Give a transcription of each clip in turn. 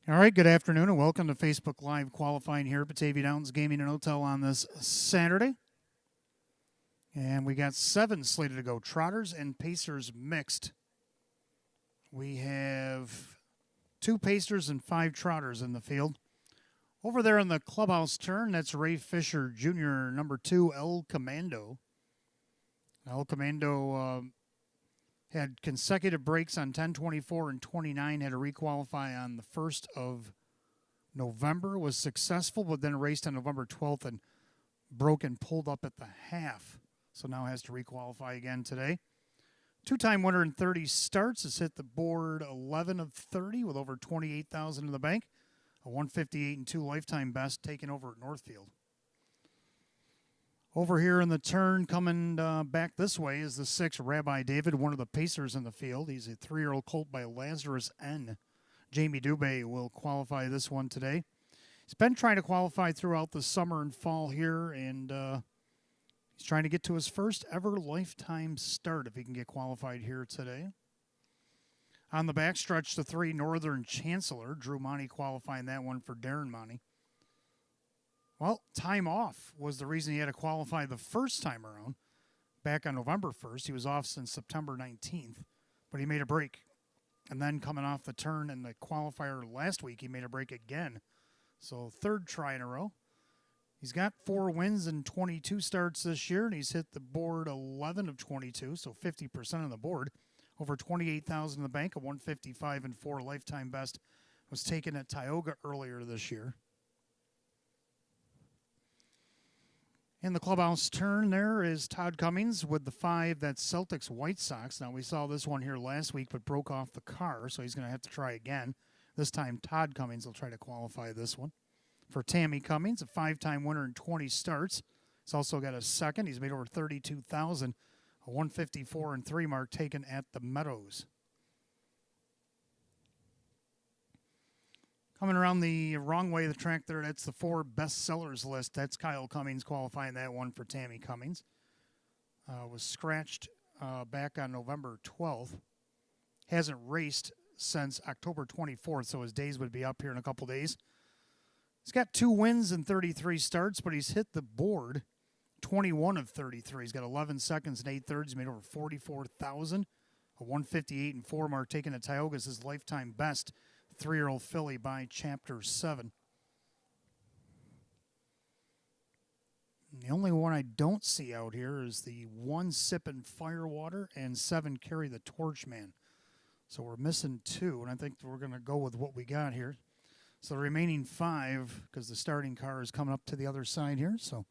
All right, good afternoon and welcome to Facebook Live qualifying here at Batavia Downs Gaming and Hotel on this Saturday. And we got 7 slated to go, Trotters and Pacers mixed. We have 2 Pacers and 5 Trotters in the field. Over there in the clubhouse turn, that's Ray Fisher Jr., number 2, El Commando. El Commando had consecutive breaks on 10, 24, and 29. Had to requalify on the 1st of November. Was successful, but then raced on November 12th and broke and pulled up at the half. So now has to requalify again today. 2-time winner in 30 starts. Has hit the board 11 of 30 with over 28,000 in the bank. A 158 and 2 lifetime best taken over at Northfield. Over here in the turn, coming back this way, is the 6, Rabbi David, one of the Pacers in the field. He's a 3-year-old colt by Lazarus N. Jamie Dubé will qualify this one today. He's been trying to qualify throughout the summer and fall here, and he's trying to get to his first ever lifetime start if he can get qualified here today. On the backstretch, the 3, Northern Chancellor. Drew Monty qualifying that one for Darren Monty. Well, time off was the reason he had to qualify the first time around. Back on November 1st. He was off since September 19th, but he made a break. And then coming off the turn in the qualifier last week, he made a break again. So 3rd try in a row. He's got 4 wins and 22 starts this year, and he's hit the board 11 of 22, so 50% on the board. Over 28,000 in the bank, a 155 and 4 lifetime best was taken at Tioga earlier this year. In the clubhouse turn there is Todd Cummings with the 5, that's Celtics White Sox. Now we saw this one here last week but broke off the car, so he's going to have to try again. This time Todd Cummings will try to qualify this one. For Tammy Cummings, a 5-time winner in 20 starts. He's also got a 2nd. He's made over 32,000, a 154 and 3 mark taken at the Meadows. Coming around the wrong way of the track there, that's the 4 best sellers list. That's Kyle Cummings qualifying that one for Tammy Cummings. Was scratched back on November 12th. Hasn't raced since October 24th, so his days would be up here in a couple days. He's got 2 wins and 33 starts, but he's hit the board 21 of 33. He's got 11 seconds and 8 thirds. He's made over 44,000. A 158 and 4 mark taken at Tioga is his lifetime best. 3-year-old filly by Chapter 7. And the only one I don't see out here is the 1 Sippin' Firewater and 7 Carry the Torchman. So we're missing 2, and I think we're going to go with what we got here. So the remaining 5, because the starting car is coming up to the other side here, so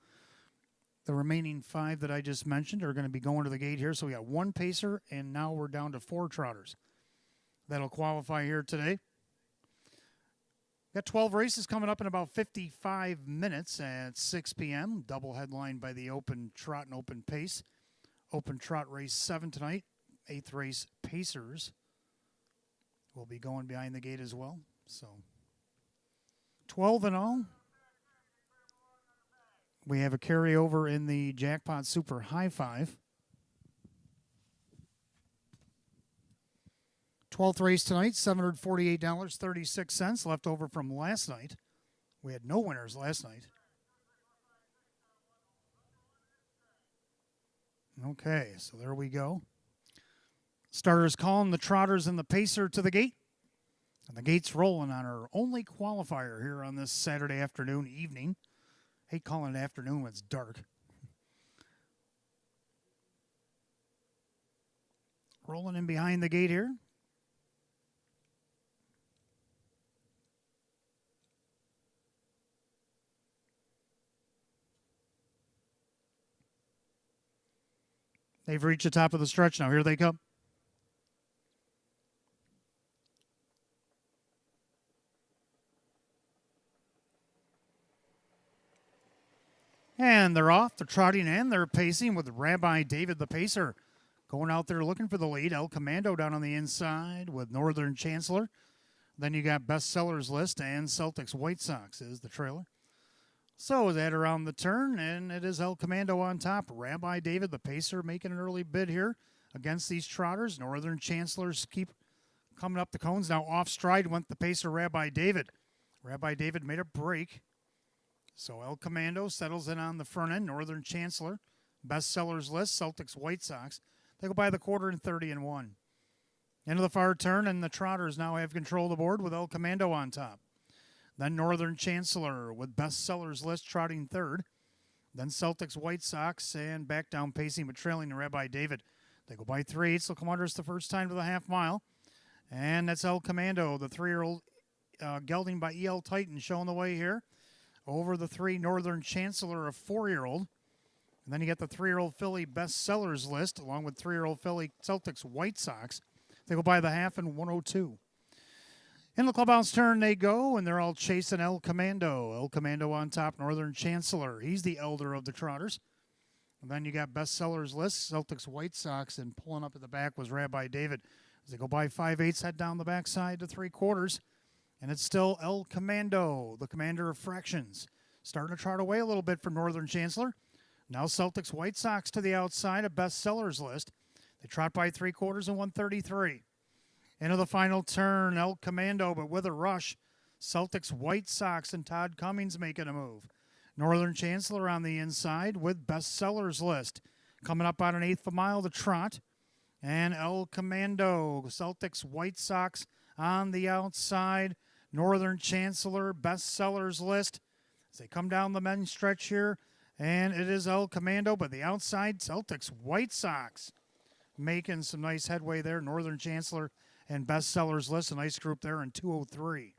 the remaining 5 that I just mentioned are going to be going to the gate here. So we got 1 Pacer, and now we're down to 4 Trotters. That'll qualify here today. Got 12 races coming up in about 55 minutes at 6 p.m. Double headlined by the Open Trot and Open Pace. Open Trot race 7 tonight. 8th race Pacers will be going behind the gate as well. So 12 in all. We have a carryover in the Jackpot Super High Five. 12th race tonight, $748.36 left over from last night. We had no winners last night. Okay, so there we go. Starters calling the Trotters and the Pacer to the gate. And the gate's rolling on our only qualifier here on this Saturday afternoon, evening. Hate calling it afternoon when it's dark. Rolling in behind the gate here. They've reached the top of the stretch now. Here they come. And they're off. They're trotting and they're pacing with Rabbi David the Pacer going out there looking for the lead. El Commando down on the inside with Northern Chancellor. Then you got Best Sellers List and Celtics White Sox is the trailer. So that around the turn, and it is El Commando on top. Rabbi David, the Pacer, making an early bid here against these trotters. Northern Chancellors keep Coming up the cones now, off stride went the pacer Rabbi David. Rabbi David made a break. So El Commando settles in on the front end. Northern Chancellor, bestsellers list, Celtics White Sox. They go by the quarter in 30-1. Into the far turn, and the Trotters now have control of the board with El Commando on top. Then Northern Chancellor with bestsellers list trotting third. Then Celtics White Sox and back down pacing but trailing to Rabbi David. They go by 3/8. They'll come under us the first time to the half mile. And that's El Commando, the 3-year-old gelding by E.L. Titan, showing the way here. Over the 3 Northern Chancellor, a 4-year-old. And then you get the 3-year-old filly bestsellers list, along with 3-year-old filly Celtics White Sox. They go by the half in 102. In the clubhouse turn they go, and they're all chasing El Commando. El Commando on top, Northern Chancellor. He's the elder of the Trotters. And then you got bestsellers list, Celtics White Sox, and pulling up at the back was Rabbi David. As they go by 5/8, head down the backside to 3/4. And it's still El Commando, the commander of fractions. Starting to trot away a little bit from Northern Chancellor. Now Celtics White Sox to the outside, a bestsellers list. They trot by 3/4 and 133. Into the final turn, El Commando, but with a rush. Celtics White Sox and Todd Cummings making a move. Northern Chancellor on the inside with bestsellers list. Coming up on an eighth of a mile to trot. And El Commando, Celtics White Sox on the outside. Northern Chancellor, bestsellers list. As they come down the men's stretch here. And it is El Commando, but the outside, Celtics White Sox making some nice headway there. Northern Chancellor and bestsellers list, a nice group there in 203.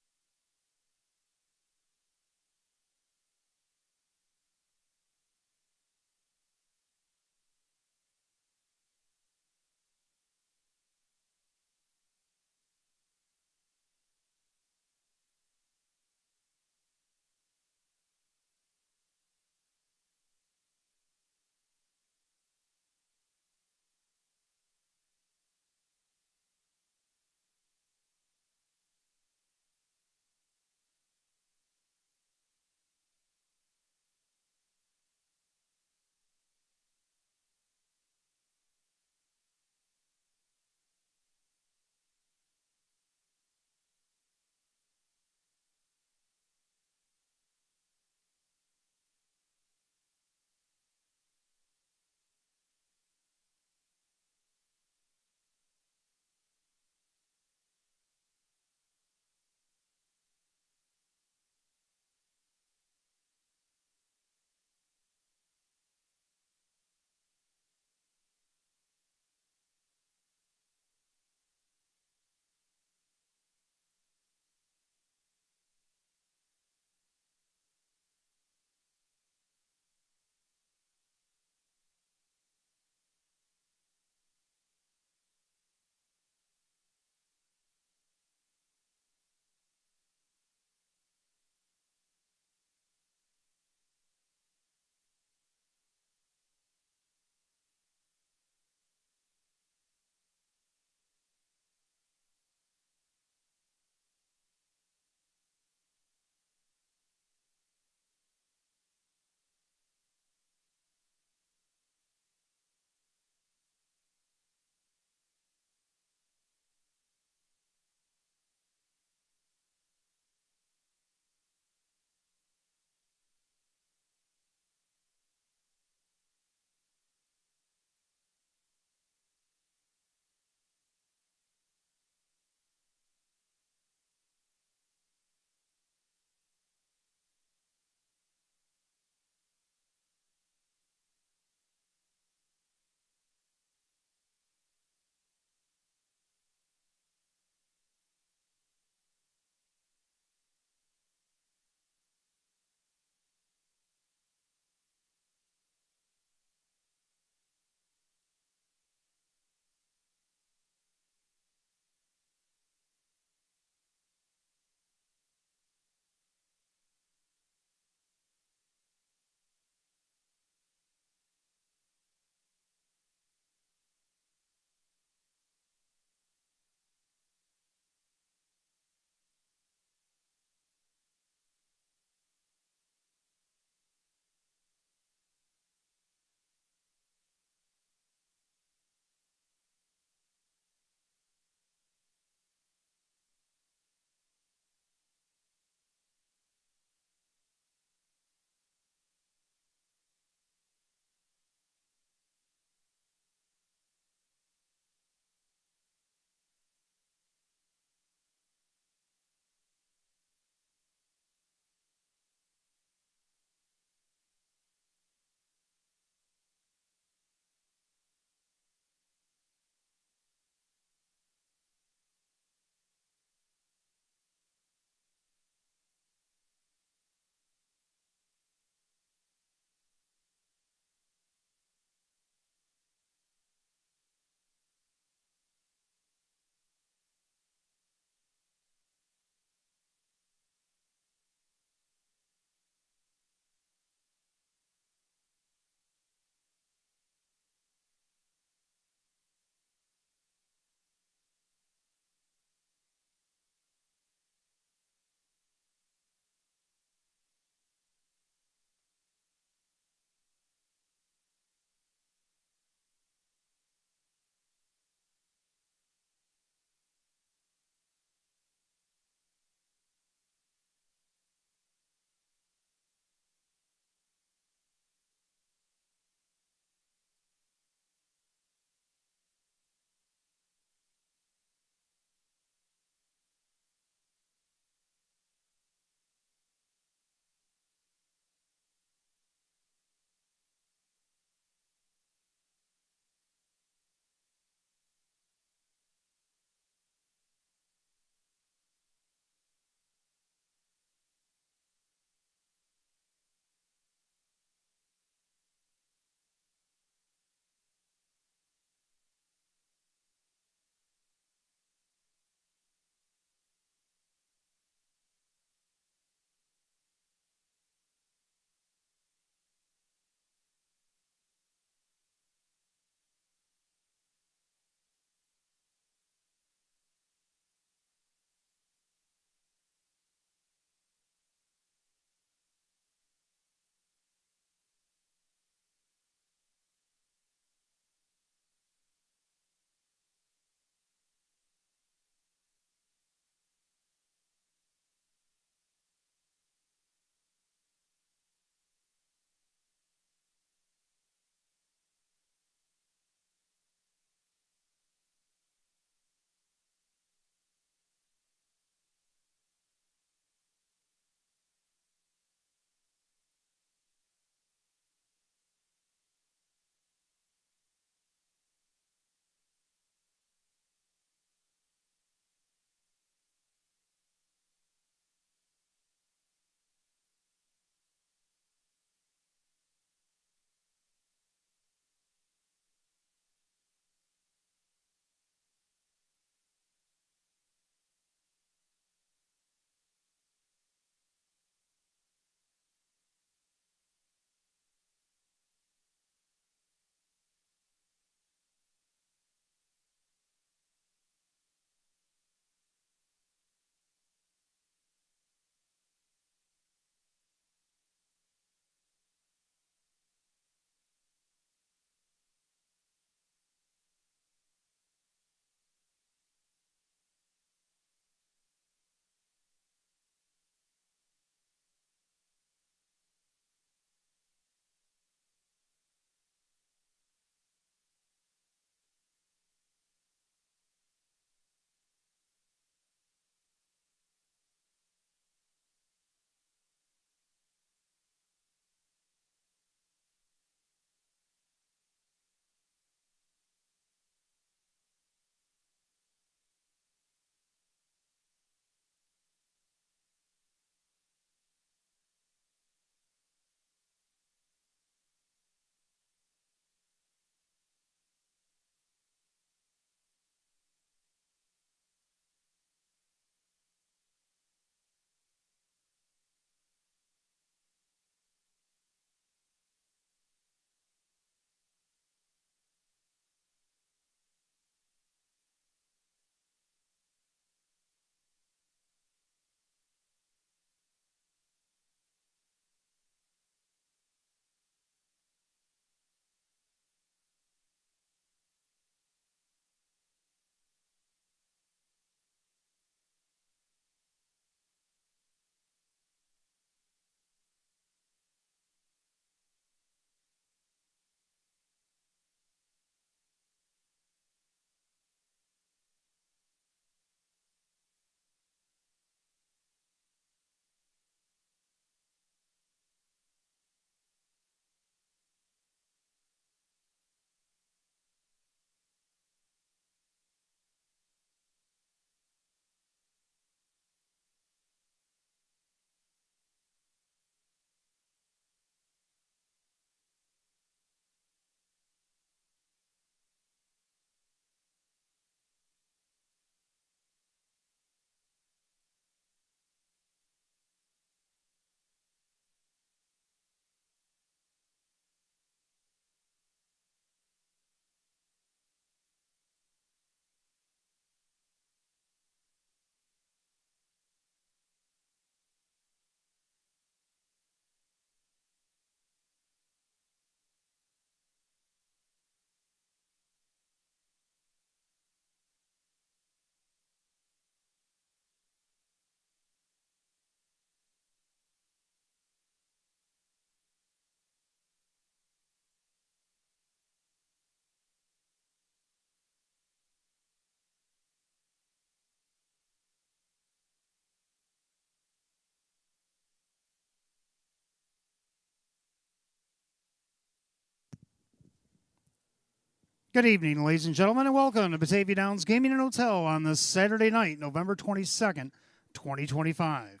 Good evening, ladies and gentlemen, and welcome to Batavia Downs Gaming and Hotel on this Saturday night, November 22nd, 2025.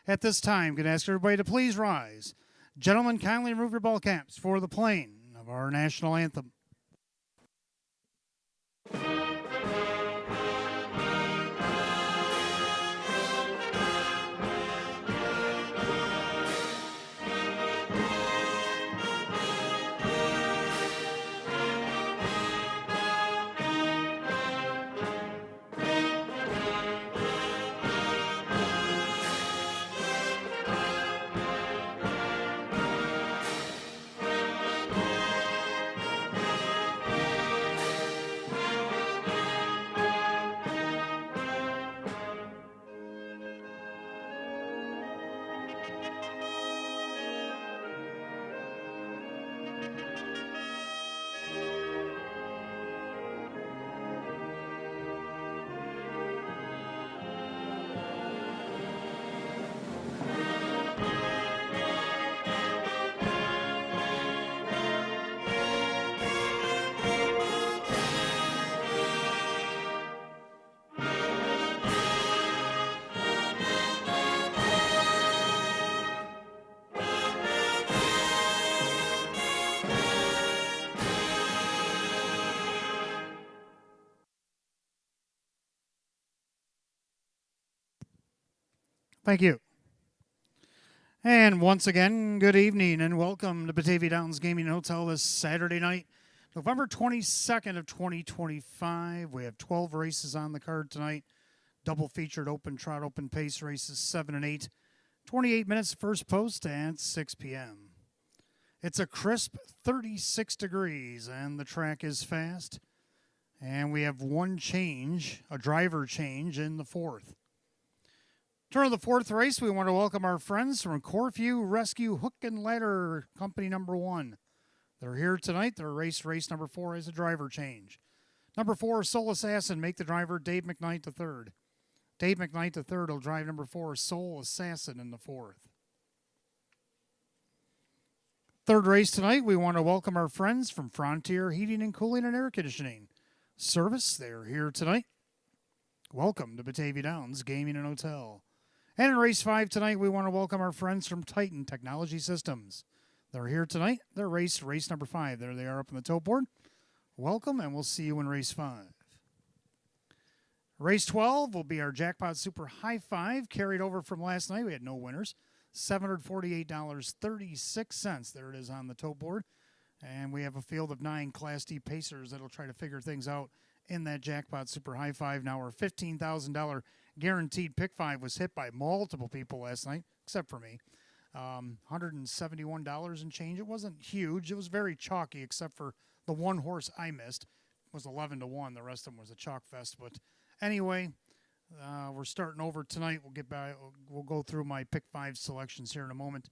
At this time, I'm going to ask everybody to please rise. Gentlemen, kindly remove your ball caps for the playing of our national anthem. Thank you. And once again, good evening and welcome to Batavia Downs Gaming and Hotel this Saturday night, November 22nd of 2025. We have 12 races on the card tonight. Double featured open trot, open pace races 7 and 8. 28 minutes first post at 6 p.m. It's a crisp 36 degrees and the track is fast. And we have one change, a driver change in the fourth. Turn of the fourth race, we want to welcome our friends from Corfu Rescue Hook and Ladder Company number 1. They're here tonight. They're race number 4 as a driver change. Number 4, Soul Assassin, make the driver Dave McKnight III. Dave McKnight III will drive number 4, Soul Assassin in the fourth. Third race tonight, we want to welcome our friends from Frontier Heating and Cooling and Air Conditioning Service. They're here tonight. Welcome to Batavia Downs Gaming and Hotel. And in race 5 tonight, we want to welcome our friends from Titan Technology Systems. They're here tonight. They're race number 5. There they are up on the tote board. Welcome, and we'll see you in race 5. Race 12 will be our Jackpot Super High 5, carried over from last night. We had no winners. $748.36. There it is on the tote board. And we have a field of 9 Class D Pacers that'll try to figure things out in that Jackpot Super High 5. Now our $15,000 guaranteed pick 5 was hit by multiple people last night, except for me. $171 and change. It wasn't huge. It was very chalky, except for the one horse I missed. It was 11-1. The rest of them was a chalk fest. But anyway, we're starting over tonight. We'll get back. We'll go through my pick 5 selections here in a moment.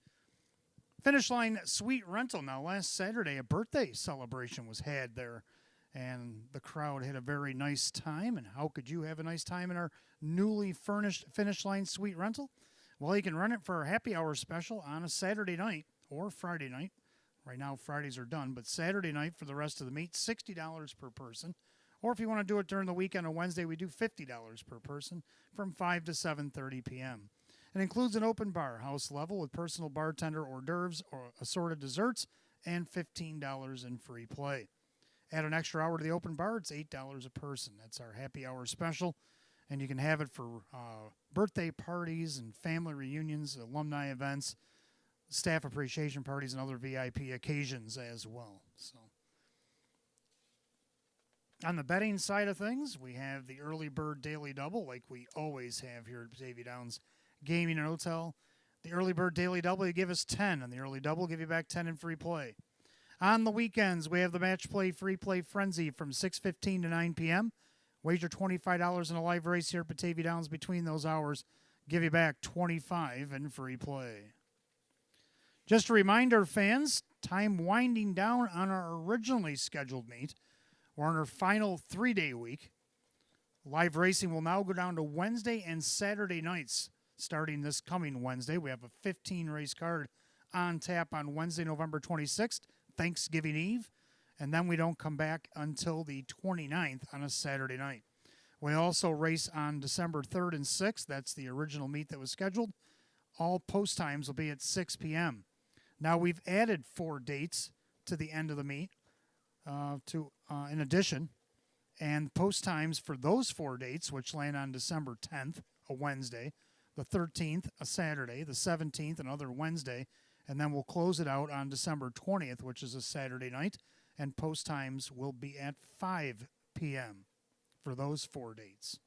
Finish line suite rental. Now, last Saturday, a birthday celebration was had there. And the crowd had a very nice time. And how could you have a nice time in our newly furnished Finish Line Suite rental? Well, you can rent it for a happy hour special on a Saturday night or Friday night. Right now, Fridays are done. But Saturday night for the rest of the meet, $60 per person. Or if you want to do it during the weekend on Wednesday, we do $50 per person from 5 to 7:30 p.m. It includes an open bar, house level, with personal bartender hors d'oeuvres or assorted desserts, and $15 in free play. Add an extra hour to the open bar, it's $8 a person. That's our happy hour special. And you can have it for birthday parties and family reunions, alumni events, staff appreciation parties, and other VIP occasions as well. So, on the betting side of things, we have the Early Bird Daily Double, like we always have here at Batavia Downs Gaming and Hotel. The Early Bird Daily Double, you give us 10, and the Early Double will give you back 10 in free play. On the weekends, we have the Match Play Free Play Frenzy from 6:15 to 9 p.m. Wager $25 in a live race here at Batavia Downs between those hours. Give you back $25 in free play. Just a reminder, fans, time winding down on our originally scheduled meet. We're on our final 3-day week. Live racing will now go down to Wednesday and Saturday nights. Starting this coming Wednesday, we have a 15-race card on tap on Wednesday, November 26th. Thanksgiving Eve. and then we don't come back until the 29th on a Saturday night. We also race on December 3rd and 6th. That's the original meet that was scheduled. All post times will be at 6 p.m. Now, we've added 4 dates to the end of the meet in addition. And post times for those 4 dates, which land on December 10th, a Wednesday, the 13th, a Saturday, the 17th, another Wednesday, and then we'll close it out on December 20th, which is a Saturday night, and post times will be at 5 p.m. for those 4 dates.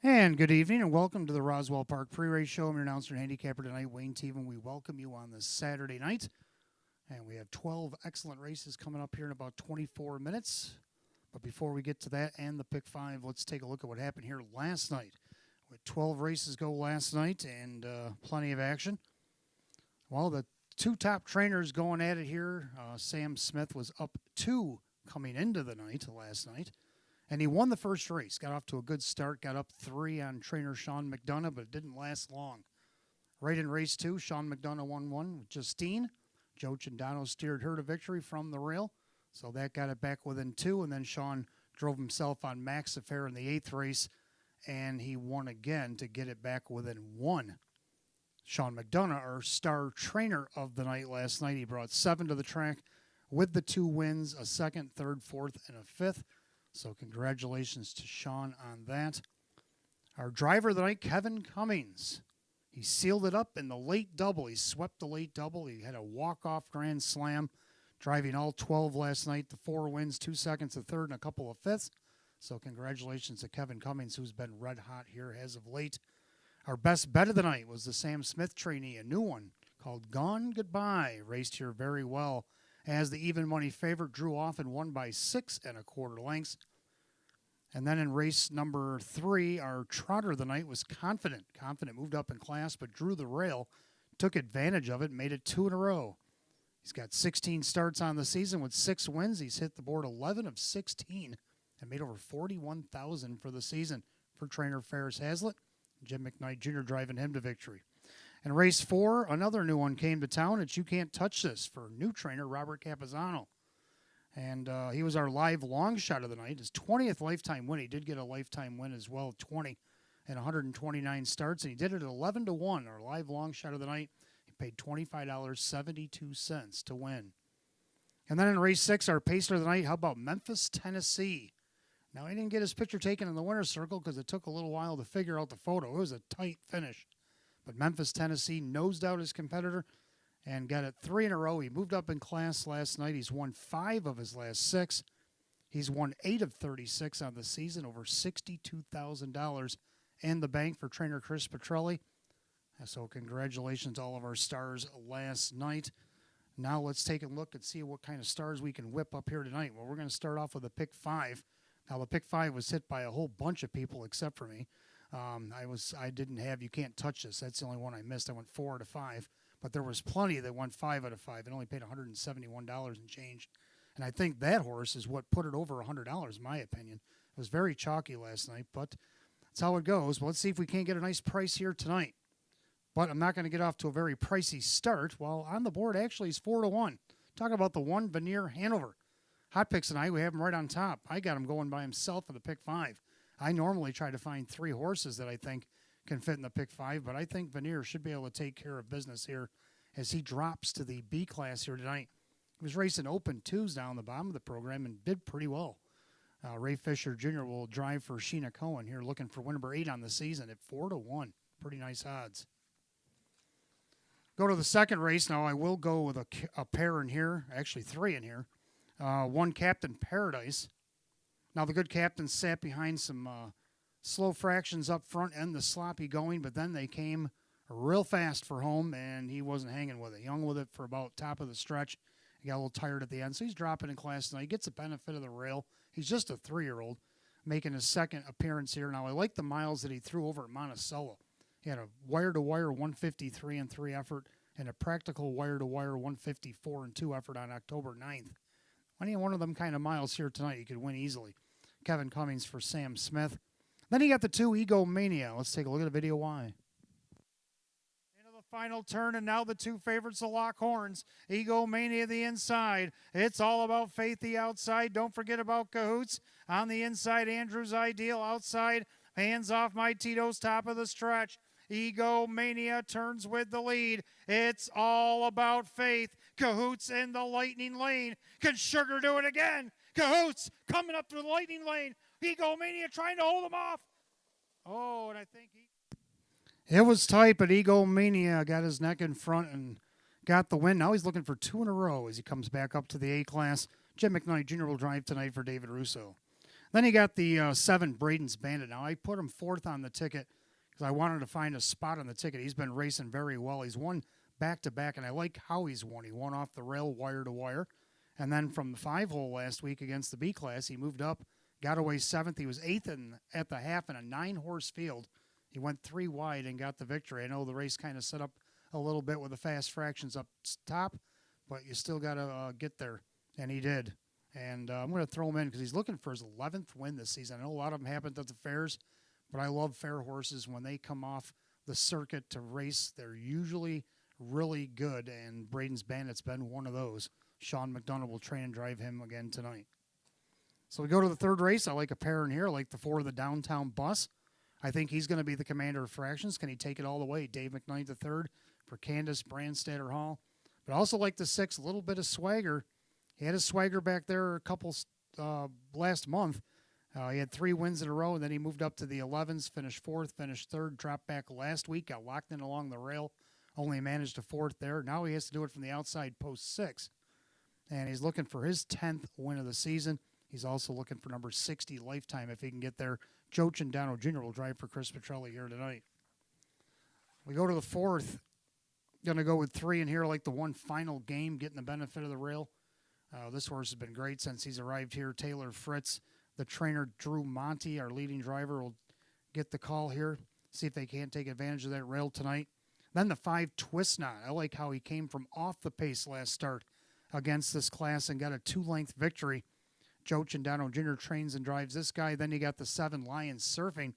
And good evening, and welcome to the Roswell Park Pre-Race Show. I'm your announcer and handicapper tonight, Wayne Teven. We welcome you on this Saturday night, and we have 12 excellent races coming up here in about 24 minutes. But before we get to that and the Pick 5, let's take a look at what happened here last night. With 12 races go last night and plenty of action. Well, the 2 top trainers going at it here. Sam Smith was up 2 coming into the night last night. And he won the first race, got off to a good start, got up 3 on trainer Sean McDonough, but it didn't last long. Right in race 2, Sean McDonough won 1 with Justine. Joe Chandano steered her to victory from the rail, so that got it back within 2, and then Sean drove himself on Max Affair in the 8th race, and he won again to get it back within 1. Sean McDonough, our star trainer of the night last night, he brought 7 to the track with the 2 wins, a 2nd, 3rd, 4th, and a 5th. So congratulations to Sean on that. Our driver of the night, Kevin Cummings. He sealed it up in the late double. He swept the late double. He had a walk-off grand slam, driving all 12 last night. The 4 wins, 2 seconds, a 3rd, and a couple of 5ths. So congratulations to Kevin Cummings, who's been red hot here as of late. Our best bet of the night was the Sam Smith trainee, a new one called Gone Goodbye. Raced here very well as the even money favorite, drew off and won by 6 1/4 lengths. And then in race number 3, our trotter of the night was Confident. Confident moved up in class, but drew the rail, took advantage of it, made it 2 in a row. He's got 16 starts on the season with 6 wins. He's hit the board 11 of 16 and made over $41,000 for the season for trainer Ferris Hazlitt. Jim McKnight Jr. driving him to victory. In race 4, another new one came to town. It's You Can't Touch This for new trainer Robert Capizano. And he was our live long shot of the night. His 20th lifetime win. He did get a lifetime win as well, 20 and 129 starts. And he did it at 11 to 1, our live long shot of the night. He paid $25.72 to win. And then in race 6, our pacer of the night, how about Memphis, Tennessee? Now, he didn't get his picture taken in the winner's circle because it took a little while to figure out the photo. It was a tight finish. But Memphis, Tennessee nosed out his competitor and got it 3 in a row. He moved up in class last night. He's won 5 of his last 6. He's won 8 of 36 on the season, over $62,000 in the bank for trainer Chris Petrelli. So congratulations to all of our stars last night. Now let's take a look and see what kind of stars we can whip up here tonight. Well, we're going to start off with a pick 5. Now the pick 5 was hit by a whole bunch of people except for me. I didn't have You Can't Touch This. That's the only one I missed. I went 4 out of 5. But there was plenty that went 5 out of 5 and only paid $171 and change. And I think that horse is what put it over $100, in my opinion. It was very chalky last night, but that's how it goes. Well, let's see if we can't get a nice price here tonight. But I'm not going to get off to a very pricey start. Well, on the board, actually, he's 4 to 1. Talk about the 1 Veneer Hanover. Hot Picks and we have him right on top. I got him going by himself for the pick 5. I normally try to find 3 horses that I think can fit in the pick 5, but I think Veneer should be able to take care of business here as he drops to the B class here tonight. He was racing open twos down the bottom of the program and did pretty well. Ray Fisher Jr. will drive for Sheena Cohen here, looking for win number 8 on the season at 4-1. Pretty nice odds. Go to the second race now. I will go with a pair in here, actually 3 in here. One Captain Paradise. Now the good captain sat behind some slow fractions up front and the sloppy going, but then they came real fast for home, and he wasn't hanging with it. He hung with it for about top of the stretch. He got a little tired at the end, so he's dropping in class now. He gets the benefit of the rail. He's just a 3-year-old making his second appearance here. Now, I like the miles that he threw over at Monticello. He had a wire-to-wire 153 and 3 effort and a practical wire-to-wire 154 and 2 effort on October 9th. Any one of them kind of miles here tonight, you could win easily. Kevin Cummings for Sam Smith. Then he got the 2 Ego Mania. Let's take a look at the video why. Final turn, and now the 2 favorites to lock horns. Ego Mania the inside. It's all about Faith the outside. Don't forget about Cahoots. On the inside, Andrew's Ideal. Outside, Hands Off My Tito's top of the stretch. Ego Mania turns with the lead. It's all about Faith. Cahoots in the lightning lane. Can Sugar do it again? Cahoots coming up through the lightning lane. Ego Mania trying to hold him off. Oh, and I think it was tight, but Ego Mania got his neck in front and got the win. Now he's looking for 2 in a row as he comes back up to the A-class. Jim McKnight Jr. will drive tonight for David Russo. Then he got the 7 Braden's Bandit. Now I put him 4th on the ticket because I wanted to find a spot on the ticket. He's been racing very well. He's won back-to-back, and I like how he's won. He won off the rail wire-to-wire. And then from the 5-hole last week against the B-class, he moved up, got away 7th. He was 8th at the half in a 9-horse field. He went 3 wide and got the victory. I know the race kind of set up a little bit with the fast fractions up top, but you still got to get there, and he did. And I'm going to throw him in because he's looking for his 11th win this season. I know a lot of them happened at the fairs, but I love fair horses. When they come off the circuit to race, they're usually really good, and Braden's Bandit's been one of those. Sean McDonough will train and drive him again tonight. So we go to the third race. I like a pair in here. I like the 4 of the Downtown Bus. I think he's going to be the commander of fractions. Can he take it all the way? Dave McKnight III for Candace Brandstatter Hall. But I also like the 6, a little bit of swagger. He had his swagger back there a couple last month. He had 3 wins in a row, and then he moved up to the 11s, finished 4th, finished 3rd, dropped back last week, got locked in along the rail, only managed a 4th there. Now he has to do it from the outside post 6. And he's looking for his 10th win of the season. He's also looking for number 60 lifetime if he can get there. Joe Cindano Jr. will drive for Chris Petrelli here tonight. We go to the 4th. Going to go with 3 in here, like the 1 Final Game, getting the benefit of the rail. This horse has been great since he's arrived here. Taylor Fritz, the trainer Drew Monty, our leading driver, will get the call here. See if they can't take advantage of that rail tonight. Then the 5 Twist Knot. I like how he came from off the pace last start against this class and got a 2-length victory. Joe Cindano Jr. trains and drives this guy. Then you got the 7 Lions Surfing,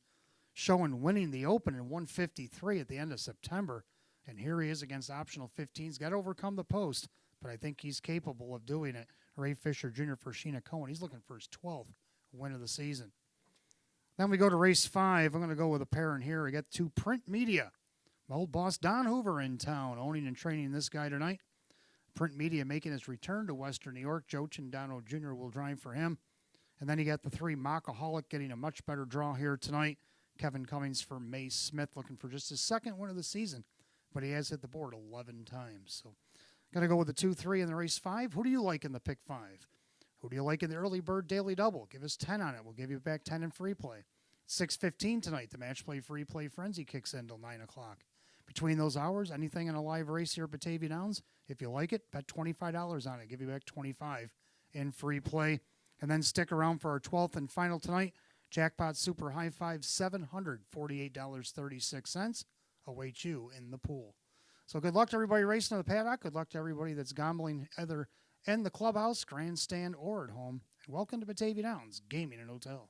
showing winning the Open in 153 at the end of September. And here he is against optional 15s. Got to overcome the post, but I think he's capable of doing it. Ray Fisher Jr. for Sheena Cohen. He's looking for his 12th win of the season. Then we go to race 5. I'm going to go with a pair in here. I got 2 Print Media. My old boss Don Hoover in town, owning and training this guy tonight. Print Media making his return to Western New York. Joe Cindano Jr. will drive for him. And then you got the 3 Mockaholic getting a much better draw here tonight. Kevin Cummings for May Smith, looking for just his 2nd win of the season. But he has hit the board 11 times. So going to go with the 2-3 in the race 5. Who do you like in the pick 5? Who do you like in the early bird daily double? Give us 10 on it. We'll give you back 10 in free play. 6:15 tonight, the match play free play frenzy kicks in till 9 o'clock. Between those hours, anything in a live race here at Batavia Downs, if you like it, bet $25 on it. Give you back $25 in free play. And then stick around for our 12th and final tonight. Jackpot Super High Five, $748.36 awaits you in the pool. So good luck to everybody racing in the paddock. Good luck to everybody that's gambling either in the clubhouse, grandstand, or at home. And welcome to Batavia Downs Gaming and Hotel.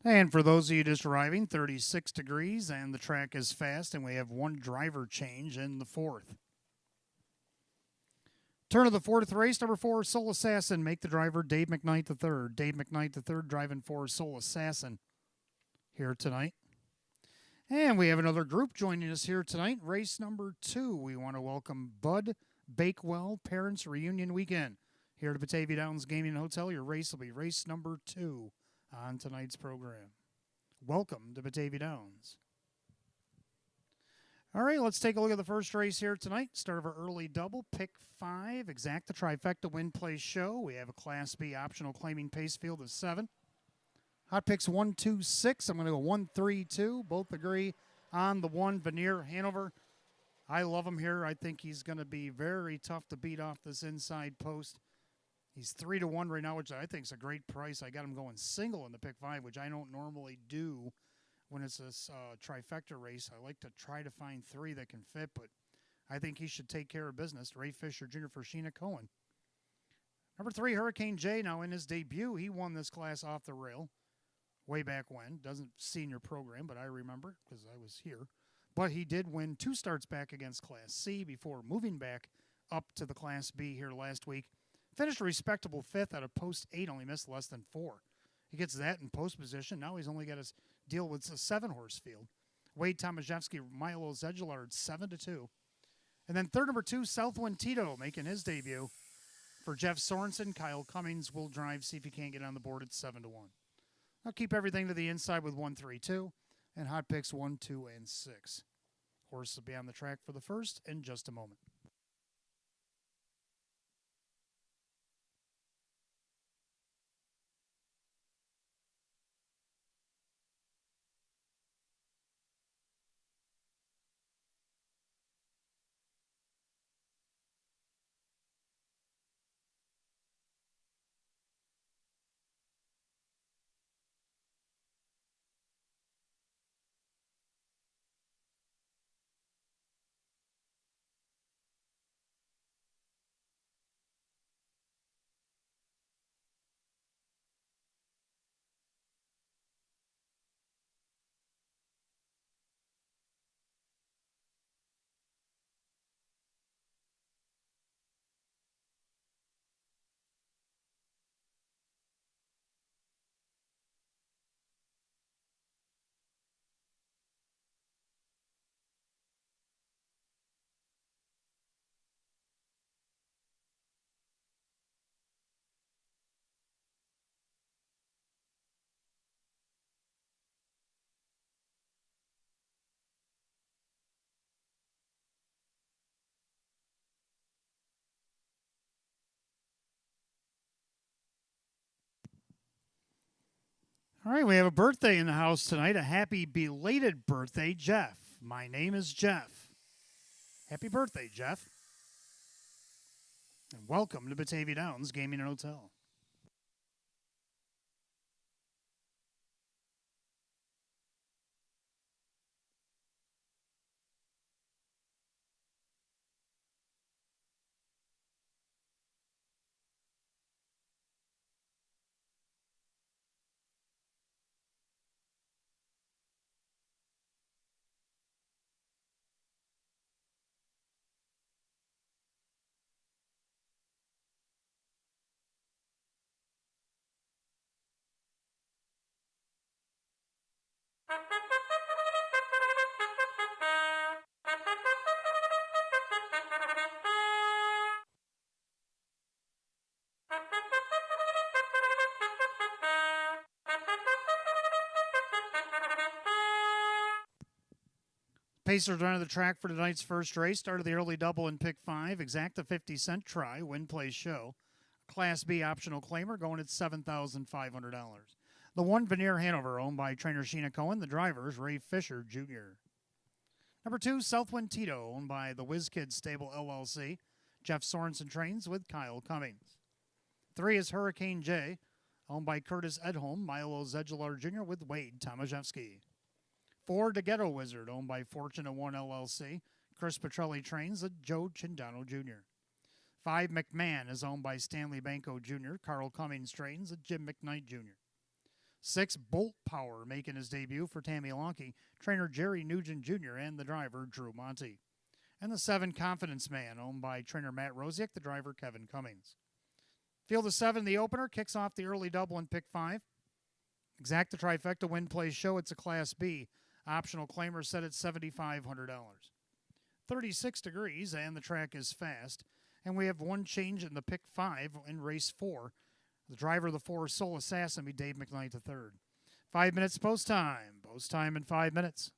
And for those of you just arriving, 36 degrees, and the track is fast, and we have one driver change in the fourth. Turn of the fourth race, number 4, Soul Assassin. Make the driver Dave McKnight III. Dave McKnight III driving for Soul Assassin here tonight. And we have another group joining us here tonight. Race number 2. We want to welcome Bud Bakewell Parents Reunion Weekend here at Batavia Downs Gaming Hotel. Your race will be race number 2 on tonight's program. Welcome to Batavia Downs. All right, let's take a look at the first race here tonight. Start of our early double, pick 5, exacta trifecta win place show. We have a Class B optional claiming pace field of 7. Hot picks 1, 2, 6. I'm going to go 1, 3, 2. Both agree on the 1, Veneer Hanover. I love him here. I think he's going to be very tough to beat off this inside post. He's 3-1 right now, which I think is a great price. I got him going single in the pick 5, which I don't normally do when it's a trifecta race. I like to try to find 3 that can fit, but I think he should take care of business. Ray Fisher Jr. for Sheena Cohen. Number 3, Hurricane J, now in his debut. He won this class off the rail way back when. Doesn't senior program, but I remember because I was here. But he did win 2 starts back against Class C before moving back up to the Class B here last week. Finished a respectable 5th out of post 8, only missed less than 4. He gets that in post position. Now he's only got his deal with a 7-horse field. Wade Tomaszewski, Milo Zedgelard, 7-2. And then third, number 2, Southwind Tito, making his debut for Jeff Sorensen. Kyle Cummings will drive, see if he can't get on the board at 7-1. I'll keep everything to the inside with 1, 3, 2. And hot picks 1, 2, and 6. Horse will be on the track for the first in just a moment. All right, we have a birthday in the house tonight. A happy belated birthday, Jeff. My name is Jeff. Happy birthday, Jeff. And welcome to Batavia Downs Gaming and Hotel. Pacers are on the track for tonight's first race. Started the early double in pick 5. Exacta 50-cent try. Win, play, show. Class B optional claimer going at $7,500. The 1, Veneer Hanover, owned by trainer Sheena Cohen. The drivers, Ray Fisher Jr. Number 2, Southwind Tito, owned by the Whiz Kids Stable LLC. Jeff Sorensen trains with Kyle Cummings. 3 is Hurricane J, owned by Curtis Edholm, Milo Zedgelard Jr. with Wade Tomaszewski. 4, The Ghetto Wizard, owned by Fortuna One LLC. Chris Petrelli trains at Joe Chindano Jr. 5, McMahon is owned by Stanley Banco Jr. Carl Cummings trains at Jim McKnight Jr. 6, Bolt Power, making his debut for Tammy Lonkey, trainer Jerry Nugent Jr., and the driver Drew Monty. And the 7, Confidence Man, owned by trainer Matt Rosiak, the driver Kevin Cummings. Field of 7, the opener, kicks off the early double in pick 5. Exacta Trifecta Win Play Show, it's a Class B. Optional claimer set at $7,500. 36 degrees, and the track is fast. And we have one change in the pick 5 in race 4. The driver of the 4, Soul Assassin, be Dave McKnight III. 5 minutes post time. Post time in 5 minutes.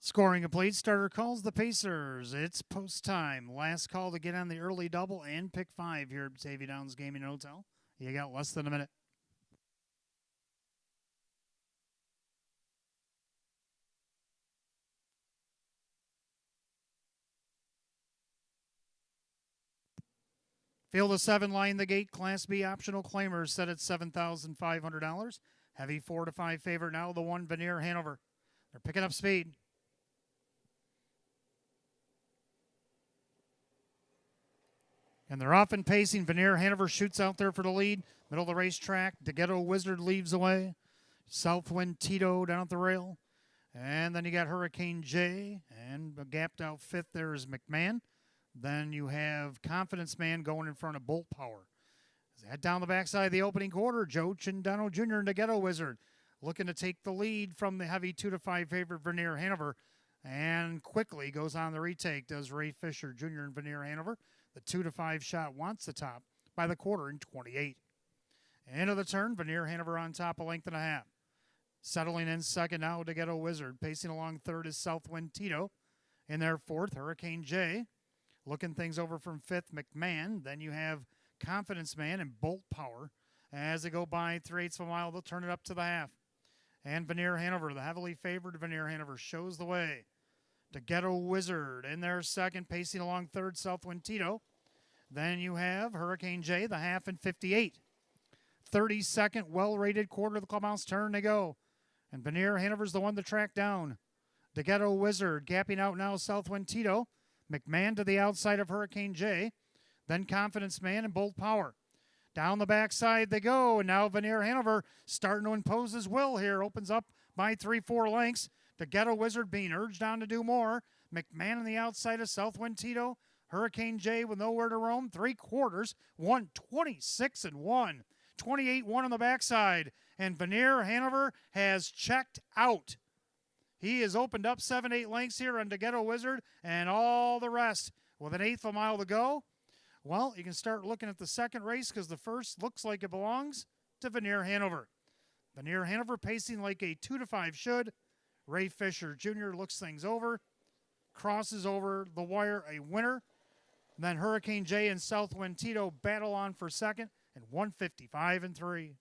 Scoring complete. Starter calls the Pacers. It's post time. Last call to get on the early double and pick 5 here at Batavia Downs Gaming Hotel. You got less than a minute. Field of 7 line the gate. Class B optional claimers set at $7,500. Heavy 4 to 5 favorite now, the 1 Veneer Hanover. They're picking up speed. And they're off and pacing. Veneer Hanover shoots out there for the lead. Middle of the racetrack. DeGhetto Wizard leaves away. Southwind Tito down at the rail. And then you got Hurricane J. And gapped out fifth there is McMahon. Then you have Confidence Man going in front of Bolt Power. As they head down the backside of the opening quarter, Joe Chindano Jr. and DeGhetto Wizard looking to take the lead from the heavy 2 to 5 favorite Veneer Hanover. And quickly goes on the retake, does Ray Fisher Jr. and Veneer Hanover. The 2 to 5 shot wants the top by the quarter in 28. End of the turn, Veneer Hanover on top, a length and a half. Settling in second now, DeGhetto Wizard. Pacing along third is Southwind Tito. In there fourth, Hurricane J. Looking things over from fifth, McMahon. Then you have Confidence Man and Bolt Power. As they go by 3/8 of a mile, they'll turn it up to the half. And Veneer Hanover, the heavily favored Veneer Hanover, shows the way. DeGhetto Wizard in there second, pacing along third, Southwind Tito. Then you have Hurricane J, the half and 58. 32nd, well-rated quarter of the clubhouse turn to go. And Veneer Hanover's the one to track down. DeGhetto Wizard gapping out now, Southwind Tito. McMahon to the outside of Hurricane J. Then Confidence Man and Bolt Power. Down the backside they go, and now Veneer Hanover starting to impose his will here. Opens up by 3-4 lengths. DeGhetto Wizard being urged on to do more. McMahon on the outside of Southwind Tito. Hurricane J with nowhere to roam. 3/4, 126-1. 28-1 on the backside. And Veneer Hanover has checked out. He has opened up 7-8 lengths here on DeGhetto Wizard and all the rest. With an 1/8 of a mile to go, well, you can start looking at the second race because the first looks like it belongs to Veneer Hanover. Veneer Hanover pacing like a 2 to 5 should. Ray Fisher Jr. looks things over, crosses over the wire, a winner. And then Hurricane J and Southwind Tito battle on for second and 155-3.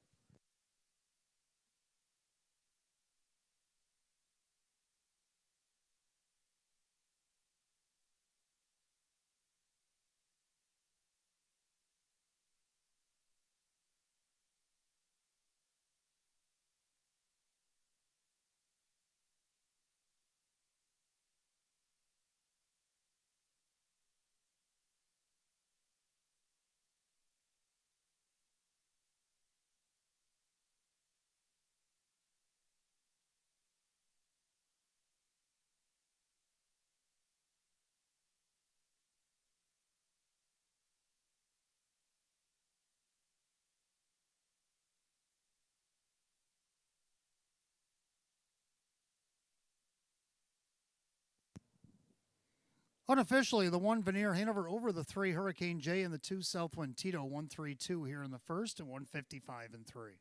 Unofficially, the 1 Veneer Hanover over the 3 Hurricane J and the 2 Southwind Tito, 132 here in the first and 155-3.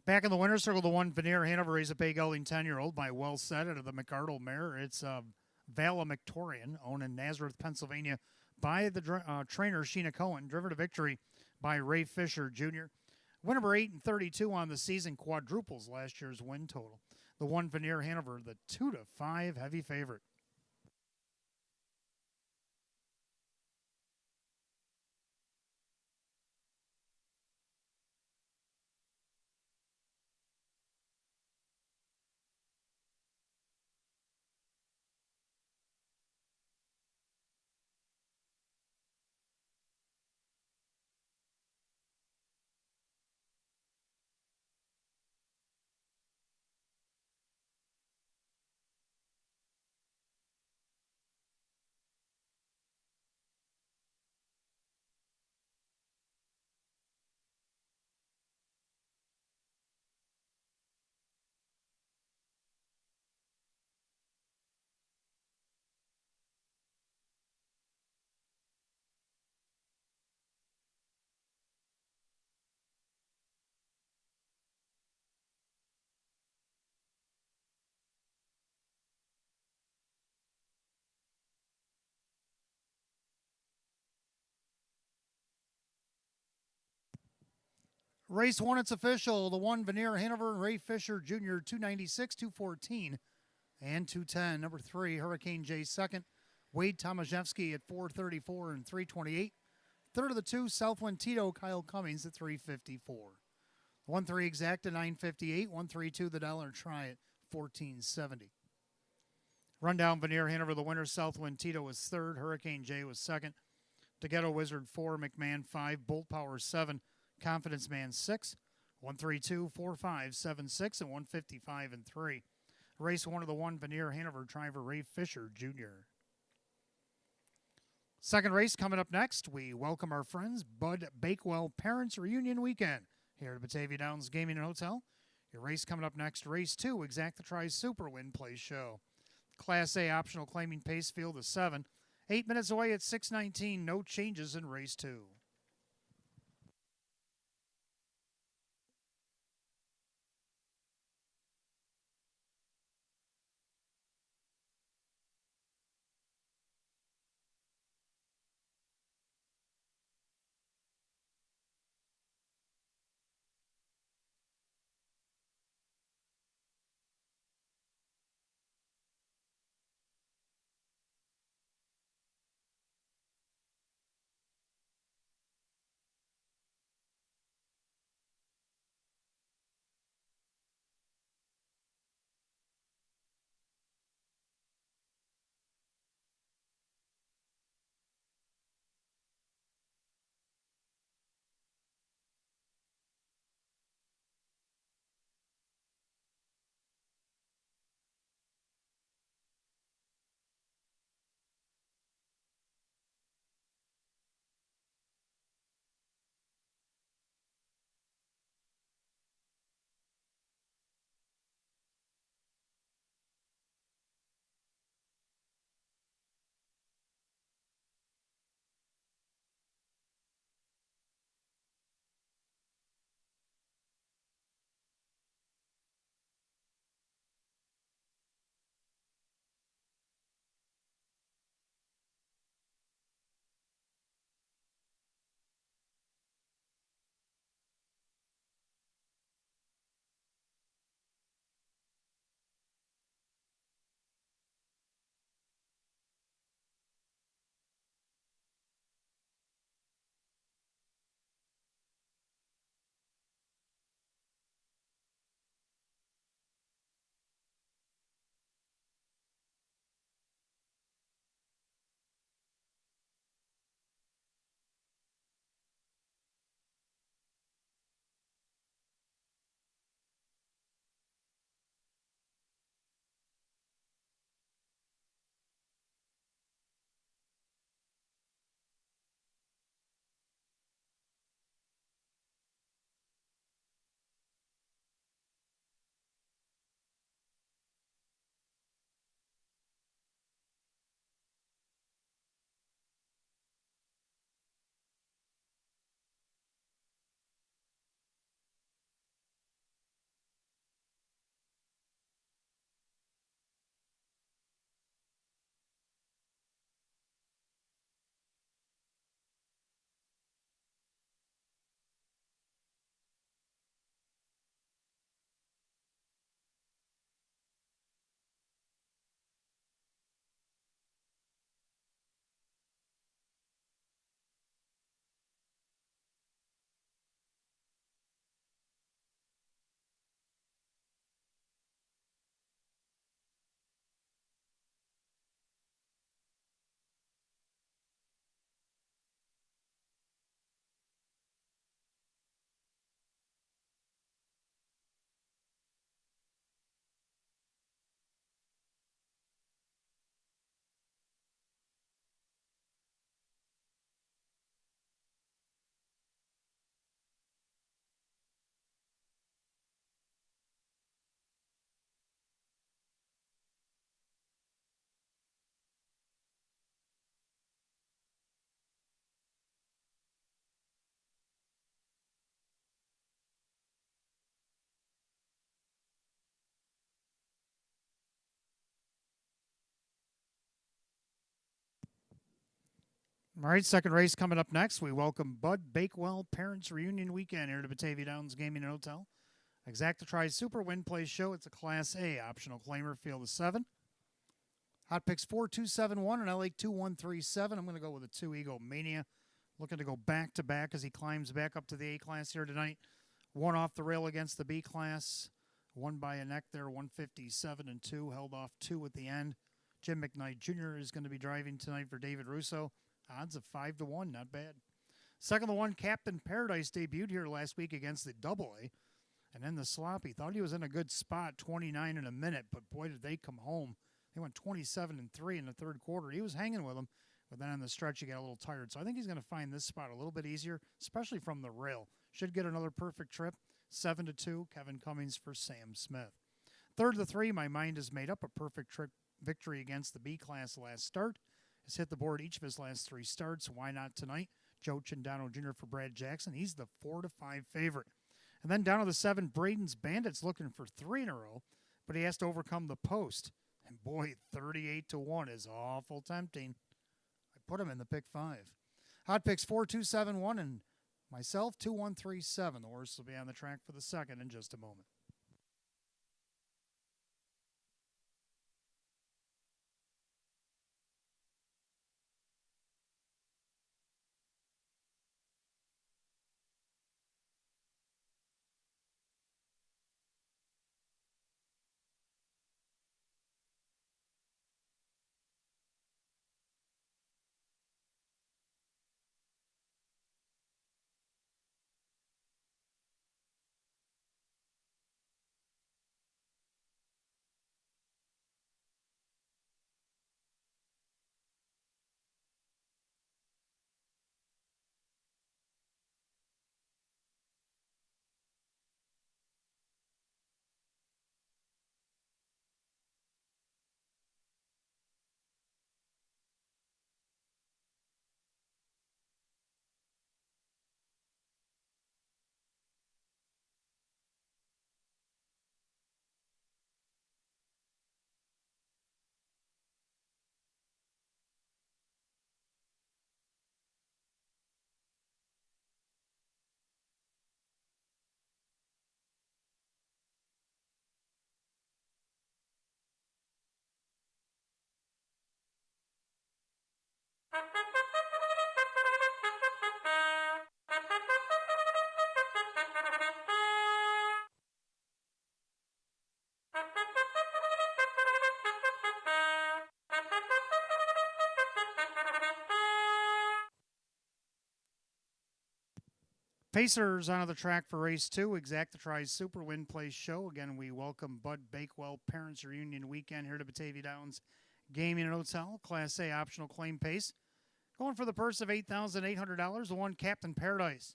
Back in the winner's circle, the 1 Veneer Hanover is a Bay Gelding 10-year-old by Well Said out of the McArdle mare. It's Valedictorian, owned in Nazareth, Pennsylvania, by the trainer Sheena Cohen, driven to victory by Ray Fisher Jr. Win number 8 and 32 on the season, quadruples last year's win total. The 1 Veneer Hanover, the 2 to 5 heavy favorite. Race 1, it's official. The 1, Veneer Hanover and Ray Fisher Jr., 296, 214, and 210. Number 3, Hurricane J second. Wade Tomaszewski at 434 and 328. Third of the 2, Southwind Tito, Kyle Cummings at 354. 1-3 exact at 958. 1-3-2 the dollar try at 1470. Rundown Veneer Hanover, the winner. Southwind Tito was third. Hurricane J was second. Ghetto Wizard 4, McMahon 5, Bolt Power 7, Confidence Man 6, 132, 45, 76, and 155 and 3. Race 1 of the 1, Veneer Hanover driver Ray Fisher Jr. Second race coming up next. We welcome our friends Bud Bakewell Parents Reunion Weekend here at Batavia Downs Gaming and Hotel. Your race coming up next, race 2, Exact the Try Super Win Play Show. Class A optional claiming pace field is 7. 8 minutes away at 6:19. No changes in race 2. All right, second race coming up next. We welcome Bud Bakewell Parents Reunion Weekend here to Batavia Downs Gaming and Hotel. Exacta Tries Super Win Play Show. It's a Class A optional claimer, field of 7. Hot picks 4-2-7-1 and LA 2-1-3-7. I'm going to go with a 2 Ego Mania. Looking to go back to back as he climbs back up to the A class here tonight. One off the rail against the B class. One by a neck there, 157 and 2. Held off 2 at the end. Jim McKnight Jr. is going to be driving tonight for David Russo. Odds of 5-1, not bad. Second to one, Captain Paradise debuted here last week against the Double A. And then the slop, he thought he was in a good spot, 29 in a minute, but boy, did they come home. They went 27 and 3 in the third quarter. He was hanging with them, but then on the stretch, he got a little tired. So I think he's going to find this spot a little bit easier, especially from the rail. Should get another perfect trip. 7-2, Kevin Cummings for Sam Smith. Third to 3, My Mind Is Made Up, a perfect trip victory against the B class last start. Has hit the board each of his last 3 starts. Why not tonight? Joe Chindano Jr. for Brad Jackson. He's the 4-5 favorite. And then down to the 7, Braden's Bandits looking for 3 in a row, but he has to overcome the post. And boy, 38-1 is awful tempting. I put him in the pick 5. Hot picks 4-2-7-1 and myself 2-1-3-7. The horse will be on the track for the second in just a moment. Pacers onto the track for race 2. Exacta Tries Super Win Play Show. Again, we welcome Bud Bakewell Parents Reunion Weekend here to Batavia Downs Gaming and Hotel. Class A optional claim pace. Going for the purse of $8,800. The 1, Captain Paradise.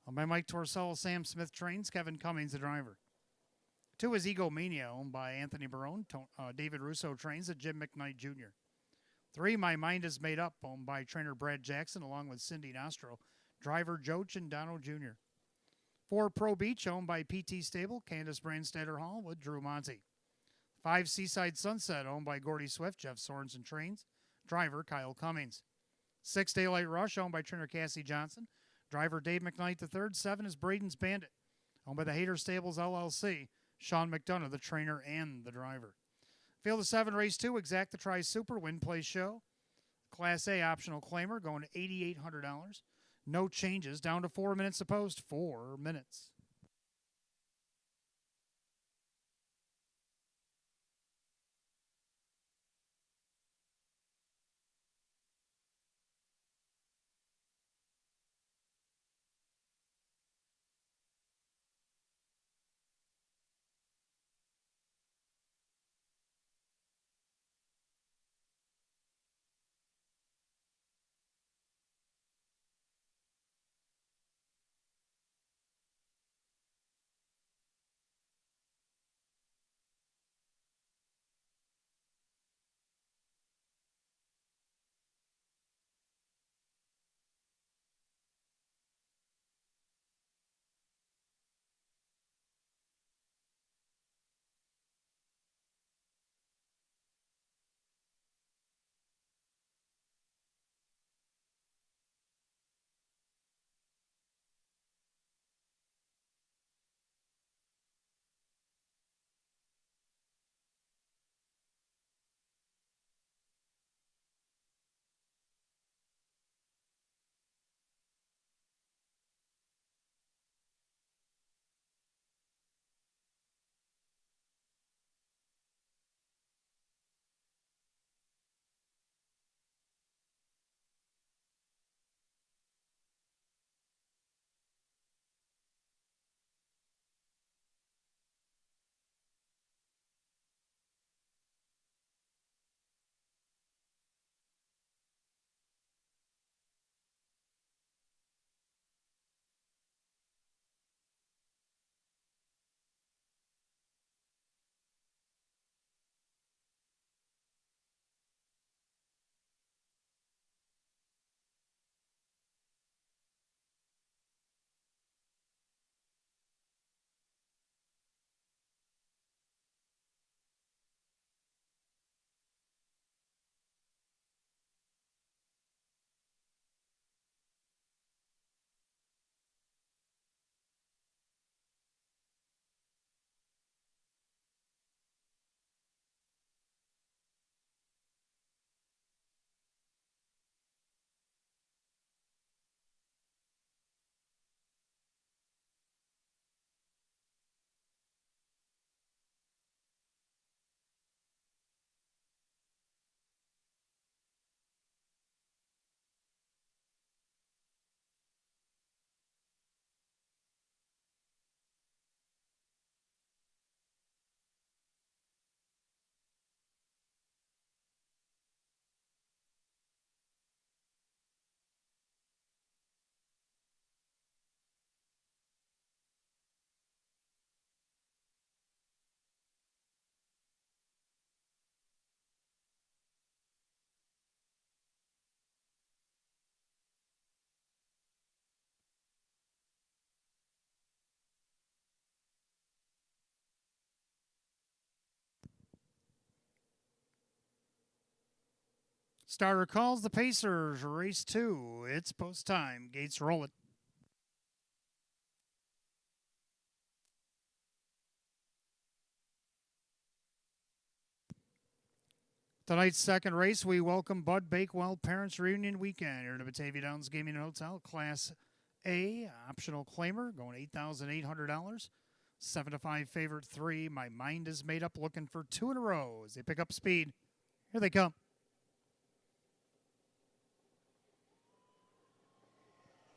Owned by Mike Torsello, Sam Smith trains. Kevin Cummings, the driver. 2 is Ego Mania, owned by Anthony Barone. David Russo trains at Jim McKnight Jr. 3, My Mind Is Made Up, owned by trainer Brad Jackson, along with Cindy Nostro. Driver Joe Chindano Jr. 4, Pro Beach, owned by PT Stable, Candace Brandstatter Hall with Drew Monty. 5, Seaside Sunset, owned by Gordy Swift, Jeff Sorensen trains. Driver Kyle Cummings. 6, Daylight Rush, owned by trainer Cassie Johnson. Driver Dave McKnight III. 7 is Braden's Bandit, owned by the Hater Stables LLC. Sean McDonough, the trainer and the driver. Field of 7, race 2, Exacta Tries Super Win Play Show. Class A optional claimer going to $8,800. No changes, down to 4 minutes opposed. 4 minutes. Starter calls the Pacers. Race 2. It's post time. Gates roll it. Tonight's second race, we welcome Bud Bakewell Parents Reunion Weekend here at the Batavia Downs Gaming and Hotel. Class A, optional claimer, going $8,800. 7-5 favorite 3. My mind is made up, looking for 2 in a row as they pick up speed. Here they come.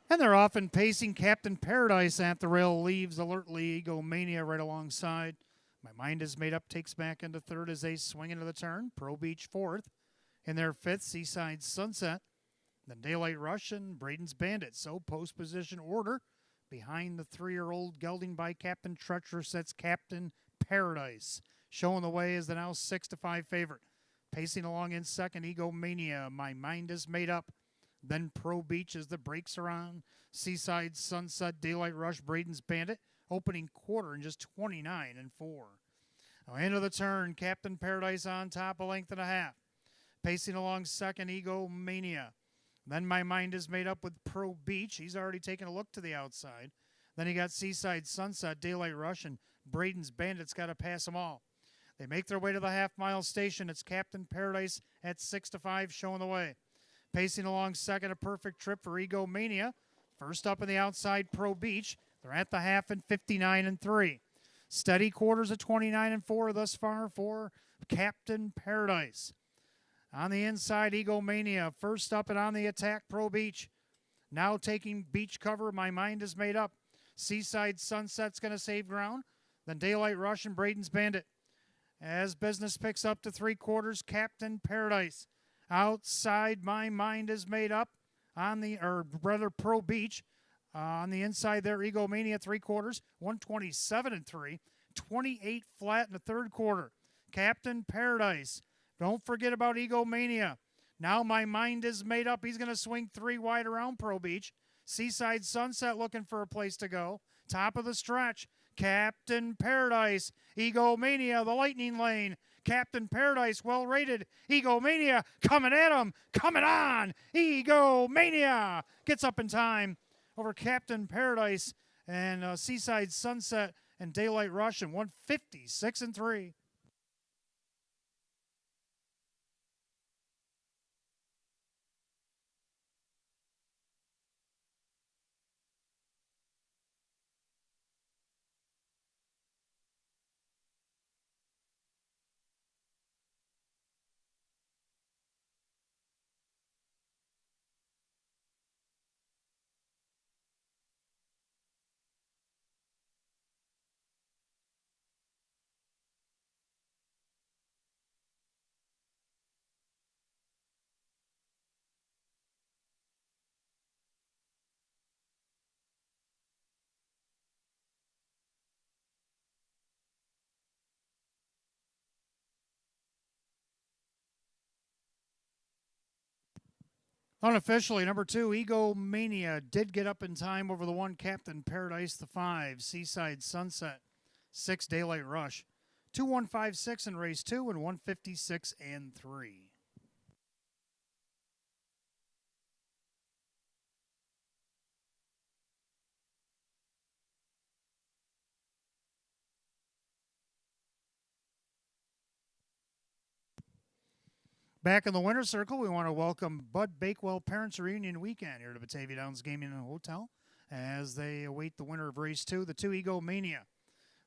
And they're off and pacing. Captain Paradise at the rail leaves alertly. Egomania right alongside. My mind is made up, takes back into third as they swing into the turn. Pro Beach fourth. In their fifth, Seaside Sunset. Then Daylight Rush and Braden's Bandit. So post position order. Behind the 3-year-old gelding by Captain Treacherous, that's Captain Paradise. Showing the way is the now 6-5 favorite. Pacing along in second, Egomania. My mind is made up. Then Pro Beach as the brakes are on. Seaside Sunset, Daylight Rush, Braden's Bandit. Opening quarter in just 29 and 4. Now into the turn, Captain Paradise on top, a length and a half. Pacing along second, Egomania. Then My Mind is made up with Pro Beach. He's already taken a look to the outside. Then you got Seaside Sunset, Daylight Rush, and Braden's Bandit's got to pass them all. They make their way to the half-mile station. It's Captain Paradise at 6-5 showing the way. Pacing along second, a perfect trip for Egomania. First up in the outside, Pro Beach. They're at the half in 59 and 3. Steady quarters at 29 and 4 thus far for Captain Paradise. On the inside, Egomania. First up and on the attack, Pro Beach. Now taking beach cover, My Mind is made up. Seaside Sunset's going to save ground. Then Daylight Rush and Braden's Bandit. As business picks up to 3/4, Captain Paradise. Outside, My Mind is made up. On the, or rather, Pro Beach. On the inside there, Egomania 3/4, 127 and 3, 28 flat in the third quarter. Captain Paradise. Don't forget about Egomania. Now My Mind is made up. He's going to swing 3 wide around Pro Beach. Seaside Sunset looking for a place to go. Top of the stretch. Captain Paradise. Egomania, the lightning lane. Captain Paradise, well rated. Egomania coming at him. Coming on. Egomania gets up in time over Captain Paradise and Seaside Sunset and Daylight Rush and 156 and 3. Unofficially, number 2, Egomania did get up in time over the 1, Captain Paradise, the 5, Seaside Sunset, 6, Daylight Rush, 2-1-5-6 in race 2 and 156 and 3. Back in the winner's circle, we want to welcome Bud Bakewell Parents Reunion Weekend here at the Batavia Downs Gaming and Hotel as they await the winner of race 2, the 2 Egomania.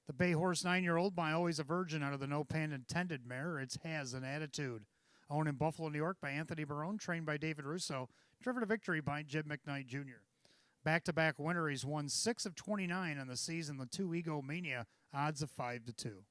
The Bay Horse 9-year-old by Always a Virgin out of the No Pan Intended mare. It has an attitude. Owned in Buffalo, New York by Anthony Barone, trained by David Russo, driven to victory by Jim McKnight Jr. Back-to-back winner, he's won 6 of 29 on the season. The 2 Egomania, odds of 5-2.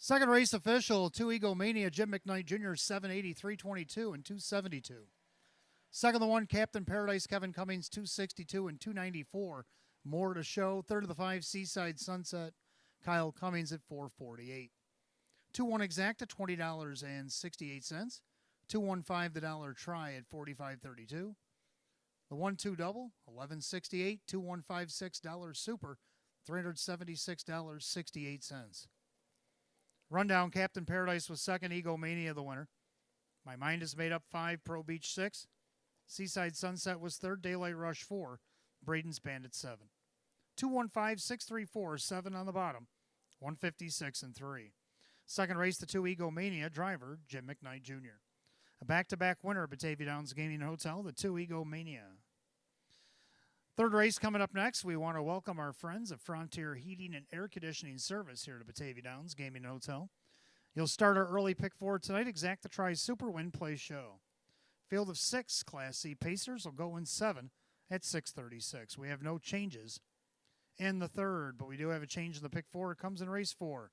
Second race official, 2 Ego Mania, Jim McKnight Jr., 780, 322, and 272. Second of the 1, Captain Paradise, Kevin Cummings, 262 and 294. More to show. Third of the 5, Seaside Sunset, Kyle Cummings at 448. 2-1 exact at $20.68. 2-1-5 the dollar try at $45.32. The 1-2 double, $11.68. 2-1-5-6 dollar super, $376.68. Rundown, Captain Paradise was second, Ego Mania the winner. My Mind is Made Up 5, Pro Beach 6. Seaside Sunset was third, Daylight Rush 4, Braden's Bandit 7. 2-1-5-6-3-4, 7 on the bottom, 156 and 3. Second race, the 2 Ego Mania, driver Jim McKnight Jr. A back-to-back winner at Batavia Downs Gaming and Hotel, the 2 Ego Mania. Third race coming up next. We want to welcome our friends at Frontier Heating and Air Conditioning Service here at Batavia Downs Gaming and Hotel. You'll start our early pick 4 tonight. Exacta Tri Super Win Play Show. Field of 6 Class C Pacers will go in 7 at 6:36. We have no changes in the third, but we do have a change in the pick 4. It comes in race 4.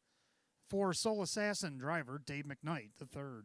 For Soul Assassin driver Dave McKnight, the third.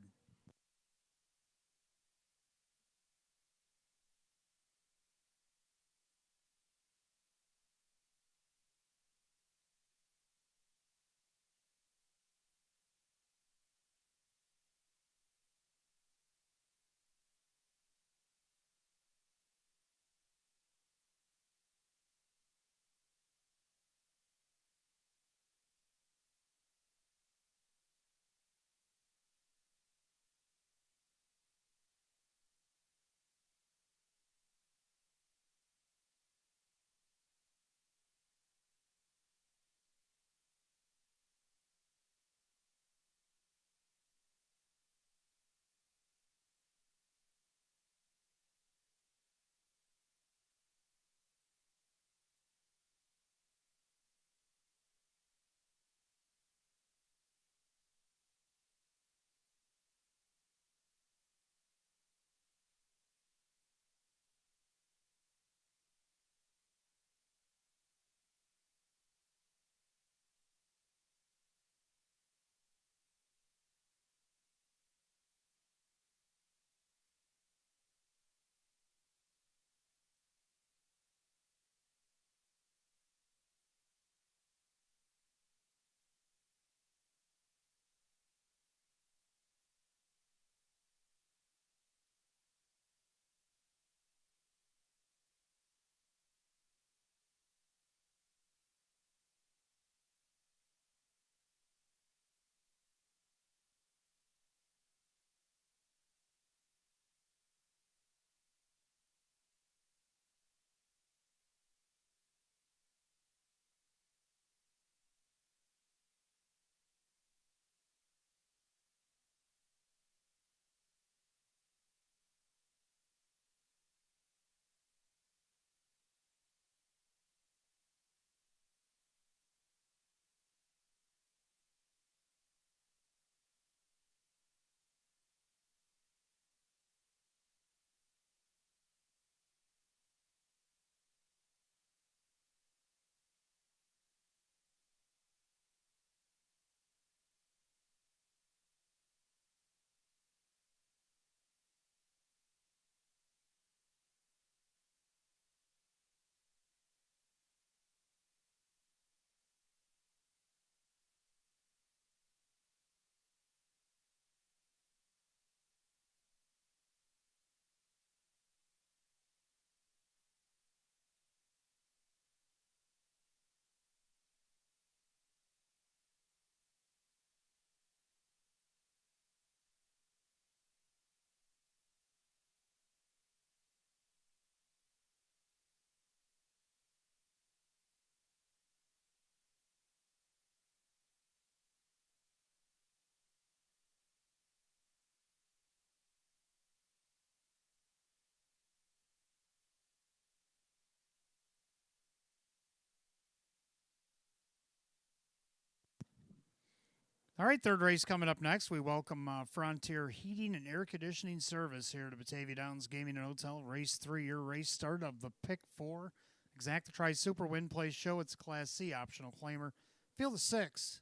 All right, third race coming up next. We welcome Frontier Heating and Air Conditioning Service here to Batavia Downs Gaming and Hotel. Race 3, your race start of the pick 4. Exacta Tri Super Win Play Show. It's a Class C optional claimer. Field of 6.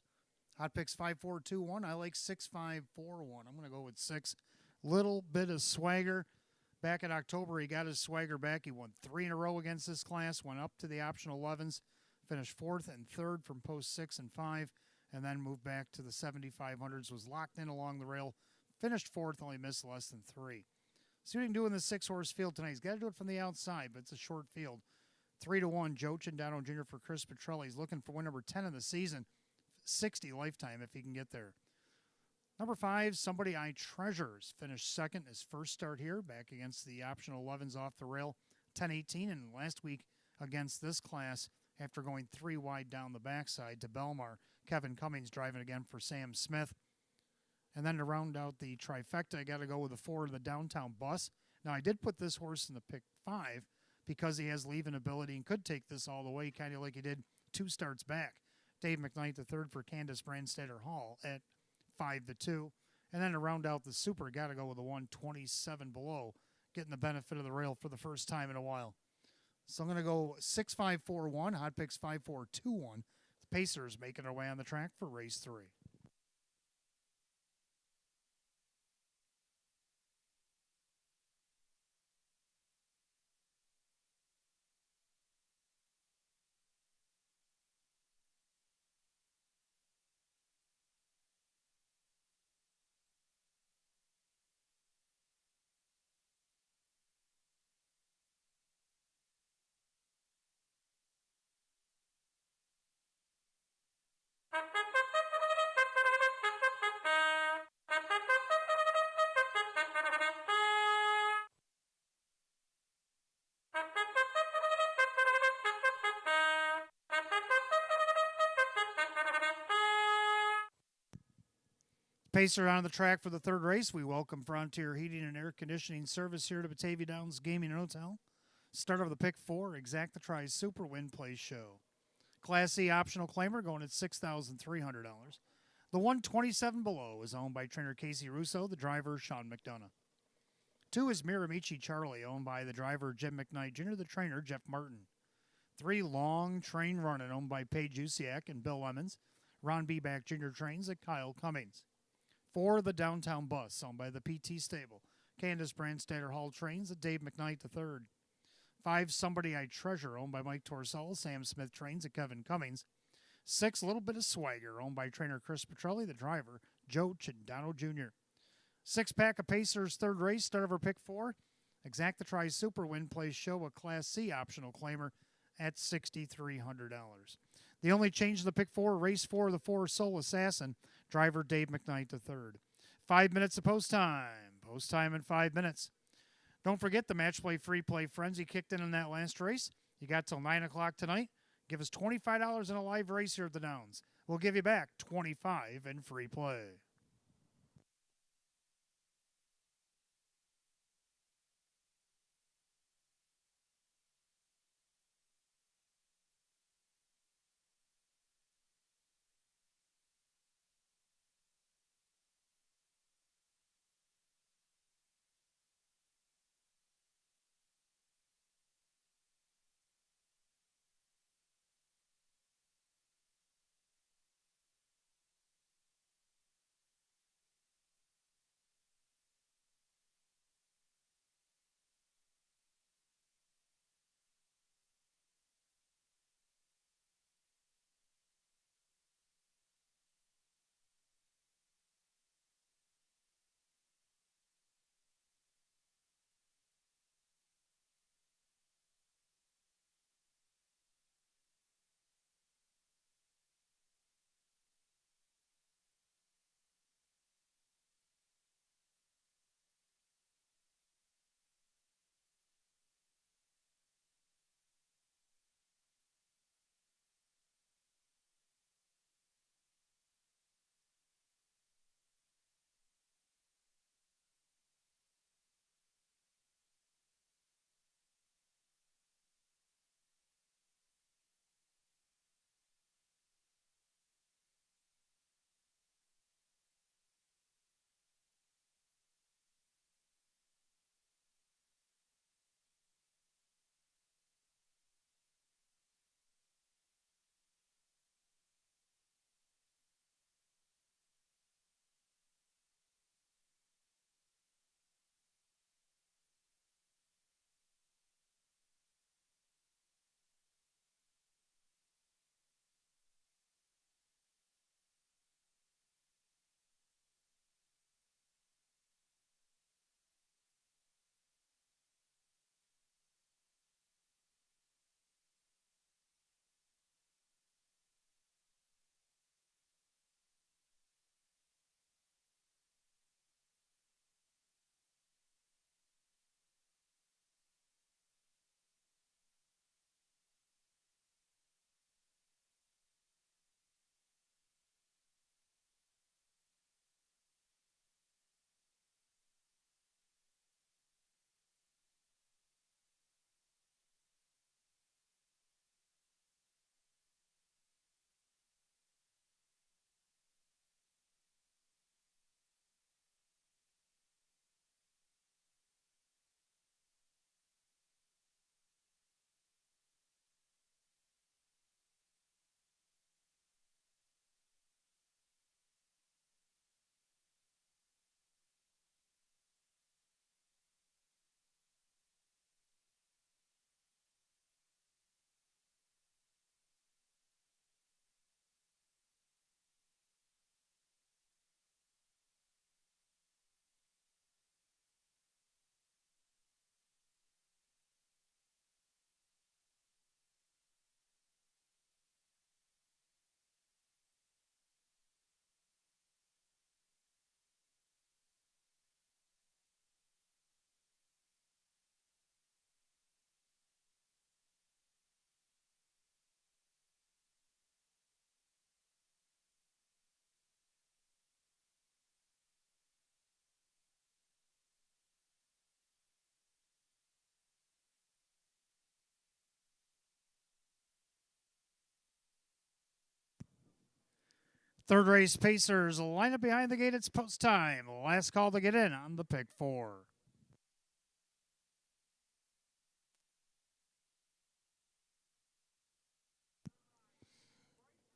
Hot picks 5-4-2-1. I like 6-5-4-1. I'm going to go with 6. Little bit of swagger. Back in October, he got his swagger back. He won 3 in a row against this class, went up to the optional 11s, finished 4th and 3rd from post 6 and 5, and then moved back to the 7500s, was locked in along the rail, finished 4th, only missed less than 3. See what he can do in the 6-horse field tonight. He's got to do it from the outside, but it's a short field. 3-1, Joe Cindano Jr. for Chris Petrelli. He's looking for win number 10 of the season, 60 lifetime if he can get there. Number 5, Somebody I Treasures, finished second his first start here, back against the optional 11s off the rail, 10-18, and last week against this class after going 3 wide down the backside to Belmar. Kevin Cummings driving again for Sam Smith. And then to round out the trifecta, I got to go with the 4 of the Downtown Bus. Now, I did put this horse in the pick 5 because he has leaving ability and could take this all the way, kind of like he did 2 starts back. Dave McKnight III for Candace Brandstetter Hall at 5-2. And then to round out the super, got to go with the 127 below, getting the benefit of the rail for the first time in a while. So I'm going to go 6-5-4-1, hot picks 5-4-2-1. The Pacers making their way on the track for race 3. Pacer on the track for the third race. We welcome Frontier Heating and Air Conditioning Service here to Batavia Downs Gaming and Hotel. Start of the pick 4, Exacta Tries Super Win Play Show. Class C optional claimer going at $6,300. The 127 below is owned by trainer Casey Russo, the driver Sean McDonough. 2 is Miramichi Charlie, owned by the driver Jim McKnight Jr., the trainer Jeff Martin. 3 Long Train Running, owned by Paige Usiak and Bill Lemons. Ron Beback Jr. trains at Kyle Cummings. 4 the Downtown Bus, owned by the PT Stable. Candace Brandstetter Hall trains at Dave McKnight III. 5 Somebody I Treasure, owned by Mike Torsell. Sam Smith trains at Kevin Cummings. 6 Little Bit of Swagger, owned by trainer Chris Petrelli, the driver Joe Cindano Jr. 6 pack of Pacers, third race, start of our pick 4. Exacta Tries Super Win Play Show, a Class C optional claimer at $6,300. The only change to the pick 4, race 4, the 4 Soul Assassin, driver Dave McKnight III. 5 minutes of post time. Post time in 5 minutes. Don't forget the match play free play frenzy kicked in that last race. You got till 9 o'clock tonight. Give us $25 in a live race here at the Downs. We'll give you back $25 in free play. Third race Pacers line up behind the gate. It's post time. Last call to get in on the pick 4.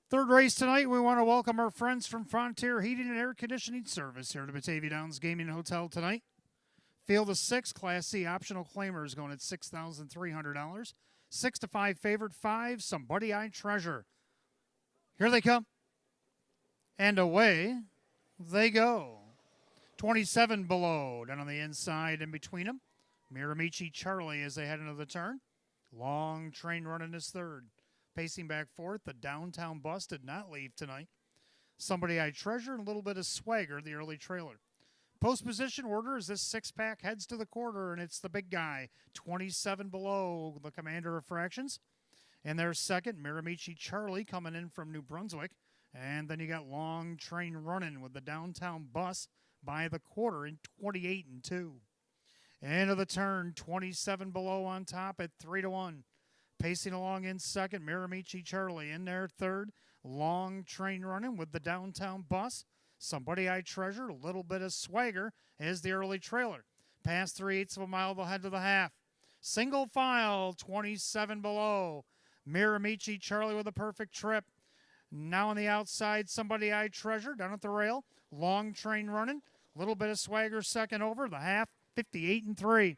Third race tonight, we want to welcome our friends from Frontier Heating and Air Conditioning Service here to Batavia Downs Gaming Hotel tonight. Field of 6, Class C optional claimers going at $6,300. 6 to 5 favorite 5, Somebody I Treasure. Here they come. And away they go. 27 below, down on the inside in between them. Miramichi Charlie as they head into the turn. Long train running his third. Pacing back fourth, the downtown bus did not leave tonight. Somebody I Treasure and a little bit of swagger, the early trailer. Post position order as this 6-pack heads to the quarter, and it's the big guy, 27 below, the commander of fractions. And there's second, Miramichi Charlie coming in from New Brunswick. And then you got Long Train Running with the downtown bus by the quarter in 28 and 2. End of the turn, 27 below on top at 3 to 1. Pacing along in second, Miramichi Charlie. In there third, Long Train Running with the downtown bus. Somebody I Treasure, a little bit of swagger as the early trailer. Past 3/8 of a mile, they'll head to the half. Single file, 27 below. Miramichi Charlie with a perfect trip. Now on the outside, Somebody I Treasure down at the rail. Long Train Running, a little bit of swagger second over. The half, 58 and 3.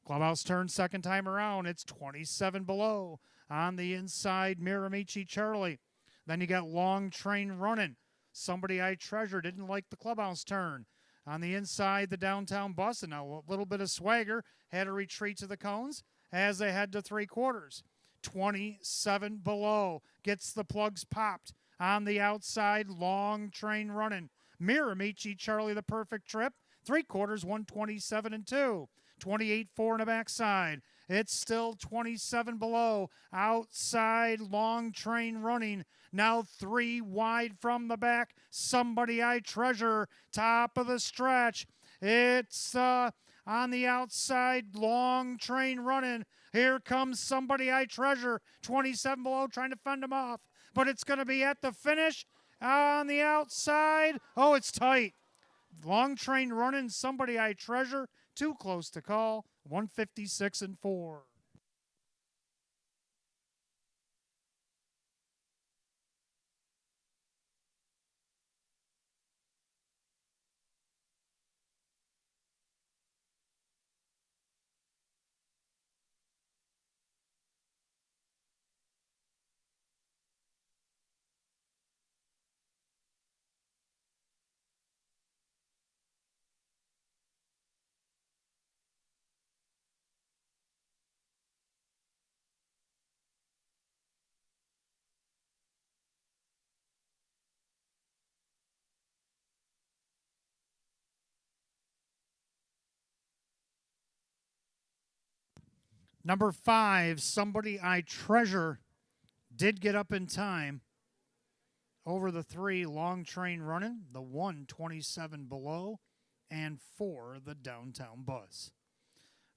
Clubhouse turn second time around. It's 27 below. On the inside, Miramichi Charlie. Then you got Long Train Running. Somebody I Treasure didn't like the clubhouse turn. On the inside, the downtown bus, and now a little bit of swagger. Had a retreat to the cones as they head to 3/4. 27 below. Gets the plugs popped. On the outside, Long Train Running. Miramichi Charlie, the perfect trip. 3/4, 127 and 2. 28-4 in the backside. It's still 27 below. Outside, Long Train Running. Now 3 wide from the back. Somebody I Treasure. Top of the stretch. It's on the outside, Long Train Running. Here comes Somebody I Treasure. 27 below, trying to fend him off. But it's going to be at the finish. On the outside. Oh, it's tight. Long Train Running, Somebody I Treasure. Too close to call. 156 and 4. Number 5, Somebody I Treasure, did get up in time. Over the 3, Long Train Running, the 1, 27 below, and 4, the downtown bus.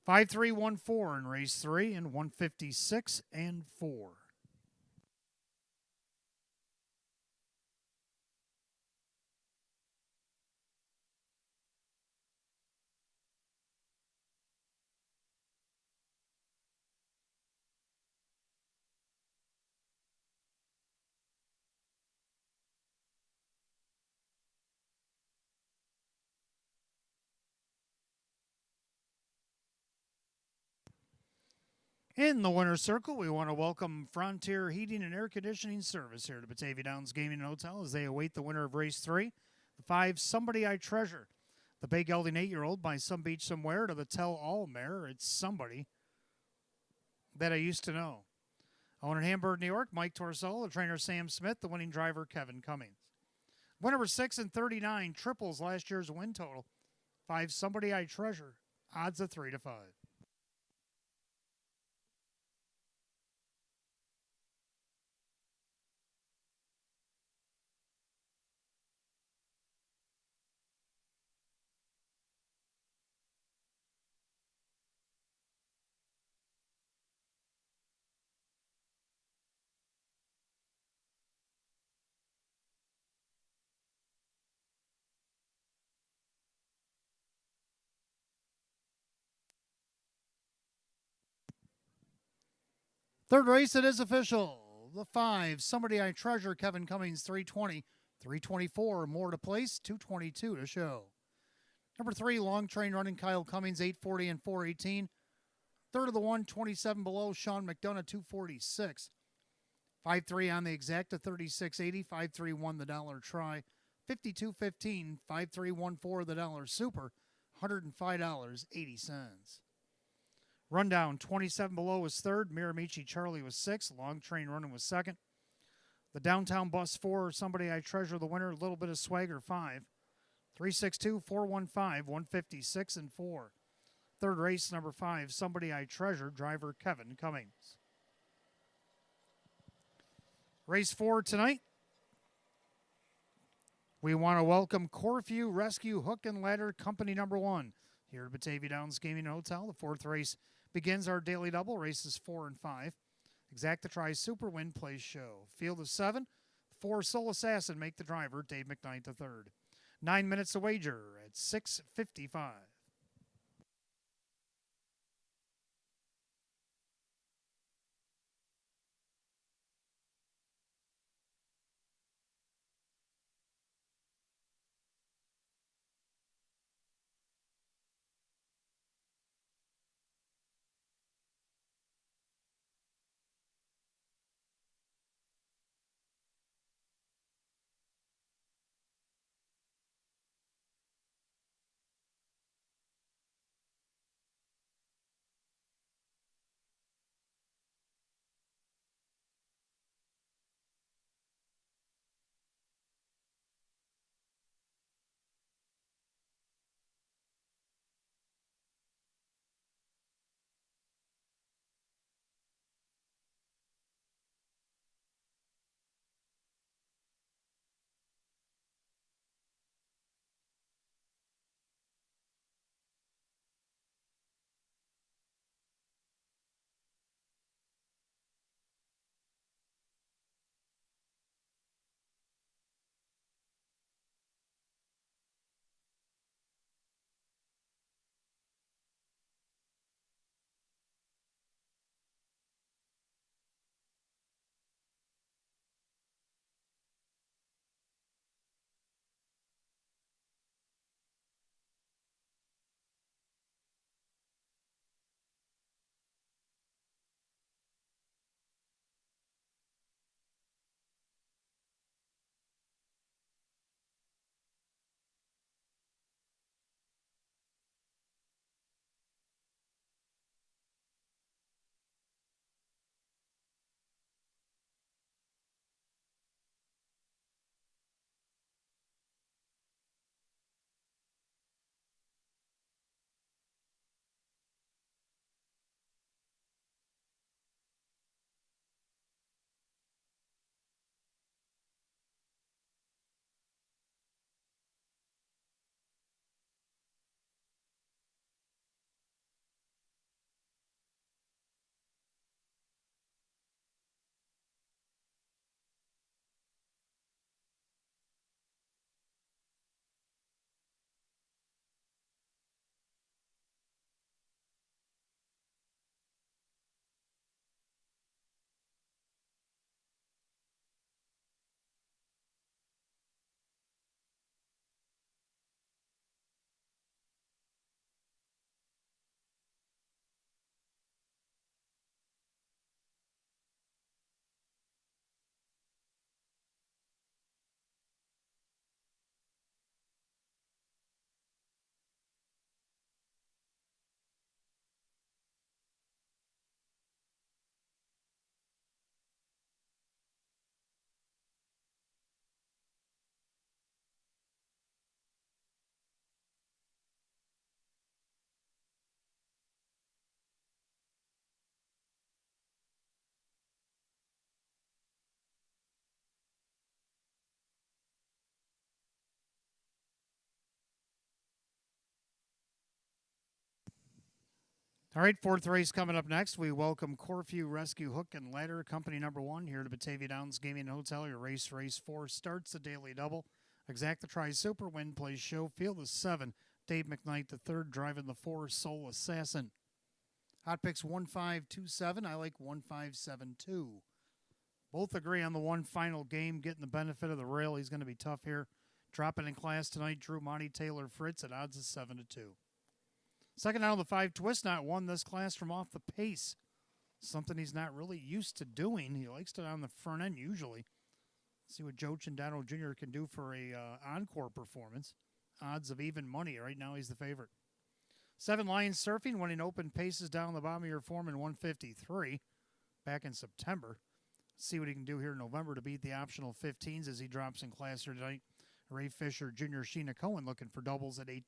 5-3-1-4 in race 3 and 156 and 4. In the winner's circle, we want to welcome Frontier Heating and Air Conditioning Service here to Batavia Downs Gaming and Hotel as they await the winner of race 3. The 5, Somebody I Treasure. The Bay Gelding 8-year-old by Some Beach Somewhere to the Tell All mare. It's somebody that I used to know. Owner in Hamburg, New York, Mike Torsello. The trainer, Sam Smith. The winning driver, Kevin Cummings. Winner number 6 and 39. Triples last year's win total. 5, Somebody I Treasure. Odds of 3 to 5. Third race, it is official. The 5, Somebody I Treasure, Kevin Cummings, 320. 324, more to place, 222 to show. Number 3, Long Train Running, Kyle Cummings, 840 and 418. Third of the 127 below, Sean McDonough, 246. 5-3 on the exacta, 36.80. 5-3 won the dollar try, 52.15. 5-3 1-4 the dollar super, $105.80. Rundown, 27 below was third. Miramichi Charlie was 6. Long Train Running was second. The Downtown Bus 4, Somebody I Treasure, the winner. A Little Bit of Swagger, 5. 362, 415, 156 and 4. Third race, number 5, Somebody I Treasure, driver Kevin Cummings. Race 4 tonight. We want to welcome Corfu Rescue Hook and Ladder Company number 1 here at Batavia Downs Gaming and Hotel. The fourth race begins our daily double, races 4 and 5. Exacta Tries Super Win Plays Show. Field of 7. 4 Soul Assassin make the driver, Dave McKnight III. 9 minutes to wager at 6:55. All right, fourth race coming up next. We welcome Corfu Rescue Hook and Ladder Company number 1 here to Batavia Downs Gaming and Hotel. Your race 4 starts the daily double. Exacta Tries Super Win Plays Show. Field of 7. Dave McKnight III driving the 4 Soul Assassin. Hot picks 1527. I like 1572. Both agree on the one final game, getting the benefit of the rail. He's going to be tough here. Dropping in class tonight, Drew Monty Taylor Fritz at odds of 7-2. Second out of the 5, Twist Knot won this class from off the pace. Something he's not really used to doing. He likes to on the front end usually. See what Joe Chindano Jr. can do for a encore performance. Odds of even money. Right now he's the favorite. 7 Lions Surfing winning open paces down the bottom of your form in 153 back in September. See what he can do here in November to beat the optional 15s as he drops in class here tonight. Ray Fisher Jr. Sheena Cohen looking for doubles at 8-1.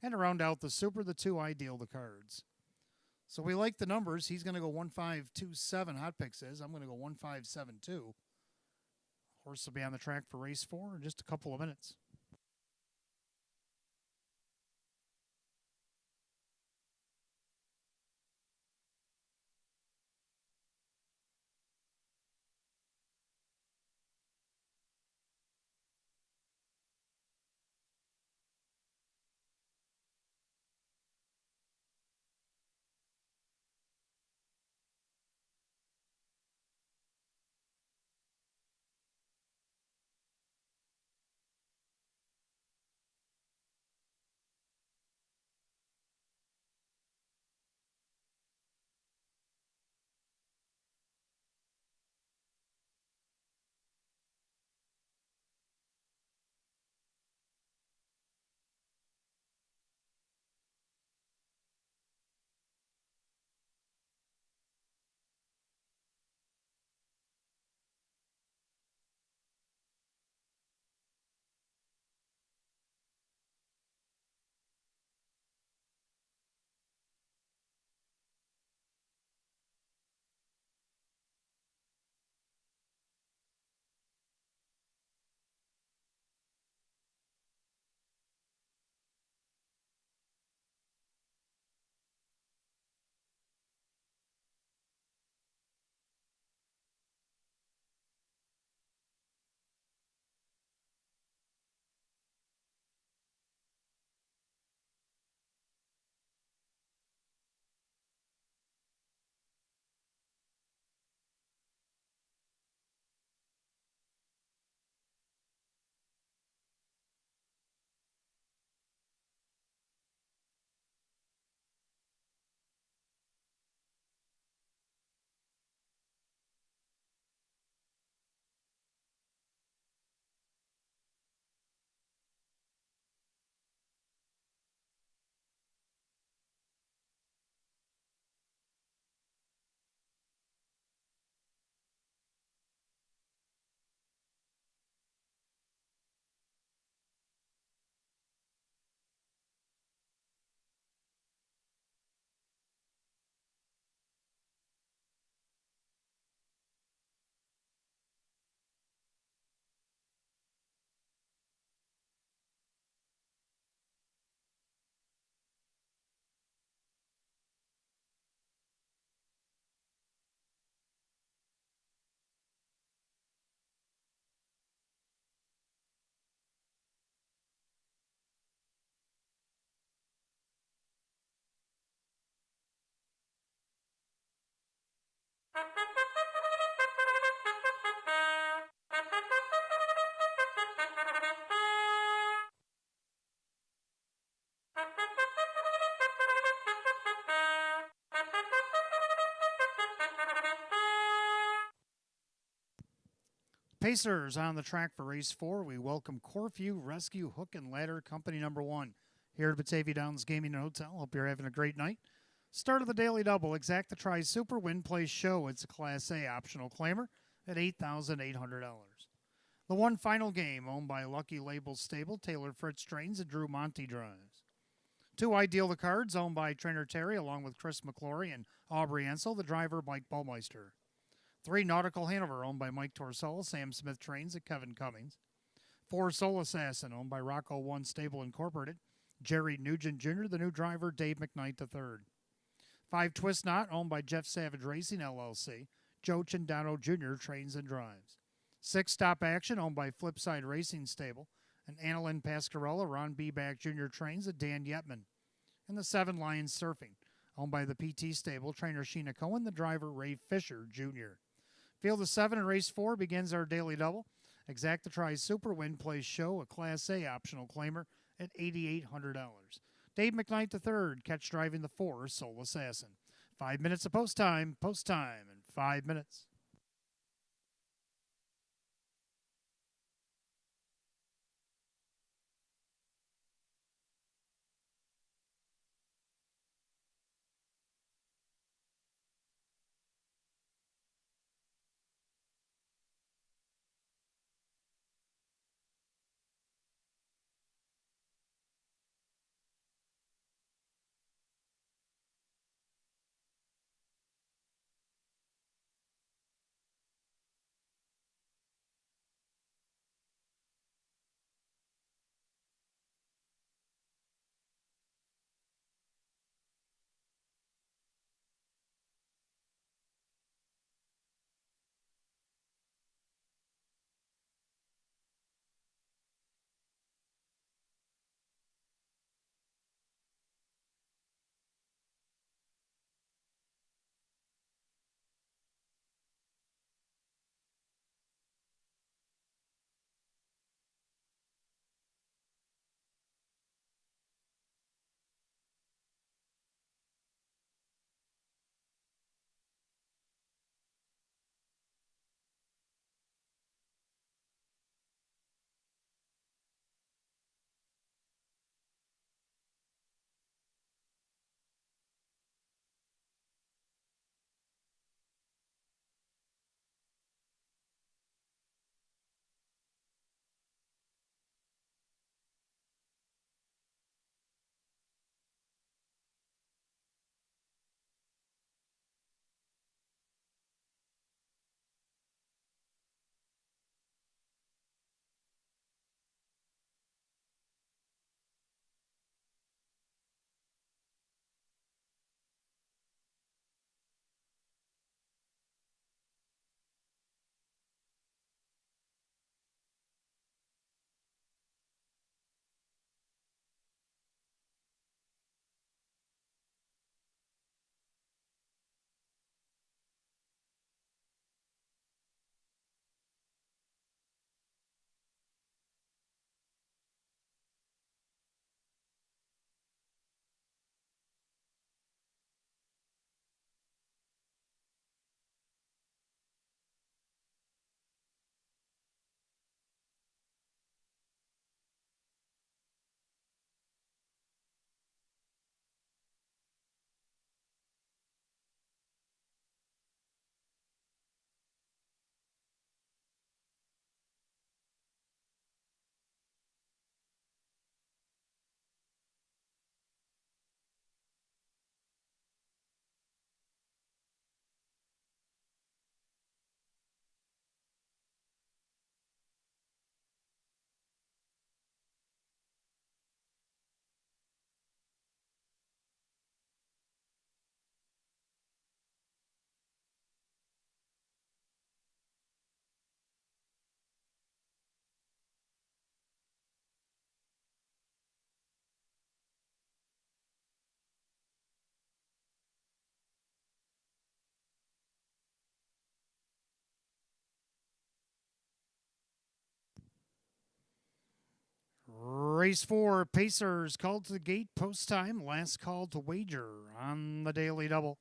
And to round out the Super, the 2 Ideal the cards. So we like the numbers. He's going to go 1527. Hot pick says I'm going to go 1572. Horse will be on the track for race 4 in just a couple of minutes. Pacers on the track for race 4. We welcome Corfu Rescue Hook and Ladder Company number 1 here at Batavia Downs Gaming and Hotel. Hope you're having a great night. Start of the daily double. Exacta Tri Super Win Play Show. It's a Class A optional claimer at $8,800. The one final game owned by Lucky Label Stable. Taylor Fritz trains and Drew Monty drives. 2 Ideal the cards owned by Trainer Terry along with Chris McClory and Aubrey Ansel. The driver Mike Ballmeister. 3 Nautical Hanover, owned by Mike Torsella. Sam Smith trains at Kevin Cummings. 4 Soul Assassin, owned by Rocco One Stable Incorporated. Jerry Nugent Jr., the new driver, Dave McKnight III. 5 Twist Knot, owned by Jeff Savage Racing, LLC. Joe Chindano Jr. trains and drives. 6 Stop Action, owned by Flipside Racing Stable. And Annalyn Pascarella, Ron B. Back Jr. trains at Dan Yetman. And the 7 Lions Surfing, owned by the PT Stable, trainer Sheena Cohen, the driver Ray Fisher Jr. Field of 7 in race 4 begins our daily double. Exacta Tri Super Win Place Show, a Class A optional claimer at $8,800. Dave McKnight III, catch driving the 4, Soul Assassin. 5 minutes of post time, in 5 minutes. Race 4, Pacers called to the gate, post time, last call to wager on the daily double.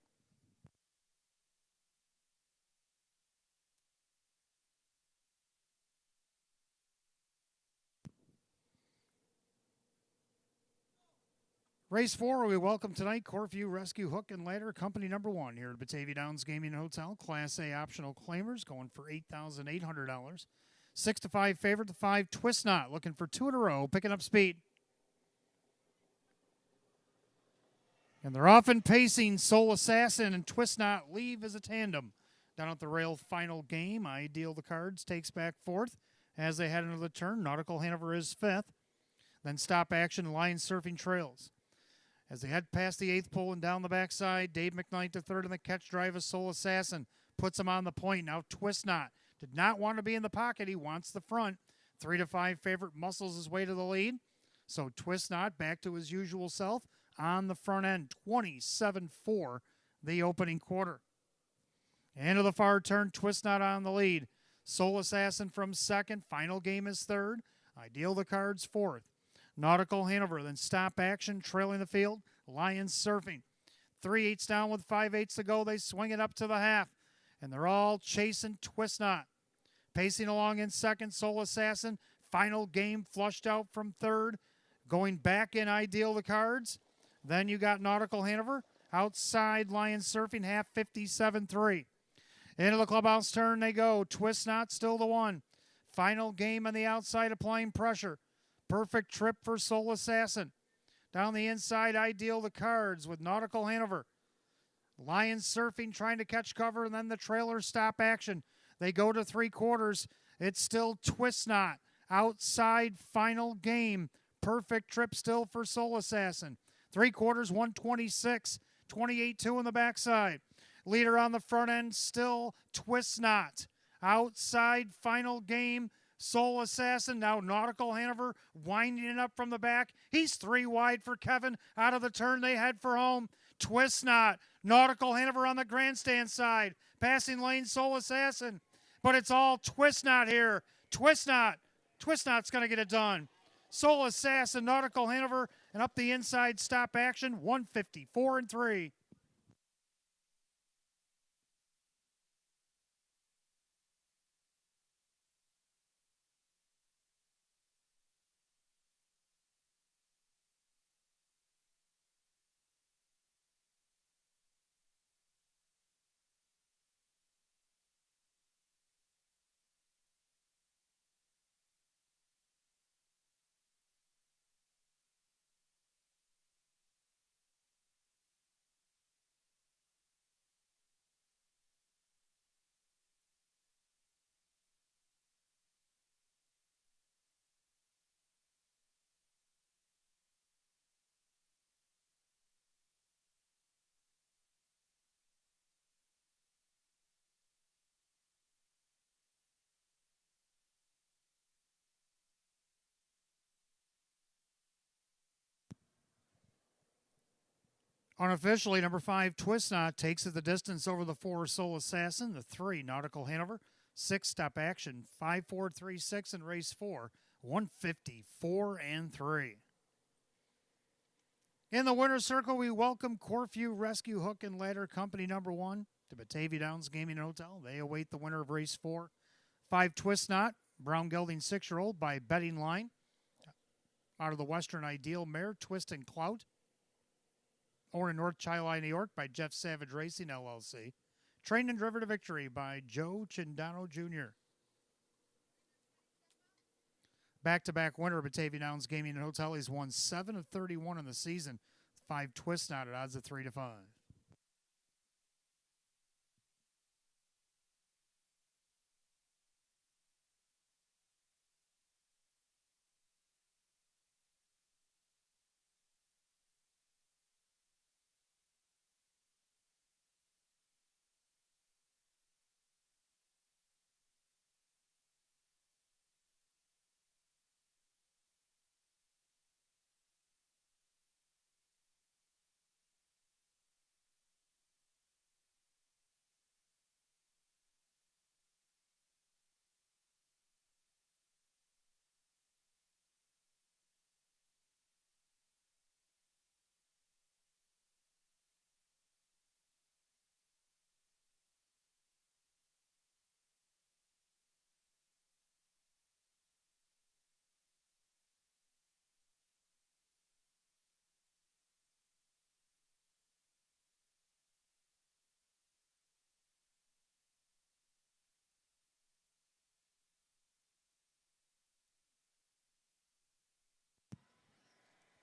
Race 4, we welcome tonight Corfview Rescue Hook and Ladder, company number 1 here at Batavia Downs Gaming Hotel. Class A optional claimers going for $8,800. 6-5 favorite, the 5 Twist Knot, looking for 2 in a row, picking up speed. And they're often pacing. Soul Assassin and Twist Knot leave as a tandem. Down at the rail, final game. Ideal the cards, takes back 4th. As they head into the turn, Nautical Hanover is 5th. Then Stop Action, Lion Surfing Trails. As they head past the 8th pole and down the backside, Dave McKnight III in the catch drive of Soul Assassin puts him on the point. Now Twist Knot did not want to be in the pocket. He wants the front. 3-5 favorite muscles his way to the lead. So Twist Knot back to his usual self on the front end, 27-4 the opening quarter. Into the far turn, Twist Knot on the lead. Soul Assassin from second. Final game is third. Ideal the Cards fourth. Nautical Hanover, then Stop Action, trailing the field. Lions Surfing. 3/8 down with 5/8 to go. They swing it up to the half, and they're all chasing Twist Knot. Pacing along in second, Soul Assassin. Final game flushed out from third. Going back in, Ideal the Cards. Then you got Nautical Hanover. Outside, Lions Surfing, half 57-3. Into the clubhouse turn they go. Twist Knot still the one. Final game on the outside, applying pressure. Perfect trip for Soul Assassin. Down the inside, Ideal the Cards with Nautical Hanover. Lions Surfing trying to catch cover, and then the trailer Stop Action. They go to 3/4. It's still Twist Knot. Outside, final game. Perfect trip still for Soul Assassin. 3/4, 126. 28-2 on the backside. Leader on the front end, still Twist Knot. Outside, final game, Soul Assassin. Now Nautical Hanover winding it up from the back. He's 3 wide for Kevin. Out of the turn, they head for home. Twist Knot. Nautical Hanover on the grandstand side. Passing lane, Soul Assassin. But it's all Twist Knot here. Twist Knot. Twist Knot's going to get it done. Soul Assassin, Nautical Hanover, and up the inside, Stop Action, 154-3. Unofficially, number 5, Twist Knot takes it the distance over the 4, Soul Assassin, the 3, Nautical Hanover, 6, Stop Action, 5-4-3-6 in race 4, 154-3. In the winner's circle, we welcome Corfu Rescue Hook and Ladder Company number 1 to Batavia Downs Gaming and Hotel. They await the winner of race 4. 5, Twist Knot, Brown Gelding 6-year-old by Betting Line. Out of the Western Ideal Mare, Twist and Clout. Owned in North Chilai, New York by Jeff Savage Racing, LLC. Trained and driven to victory by Joe Chindano Jr. Back-to-back winner of Batavia Downs Gaming and Hotel. He's won 7 of 31 in the season. 5, Twist Knot at odds of 3-5.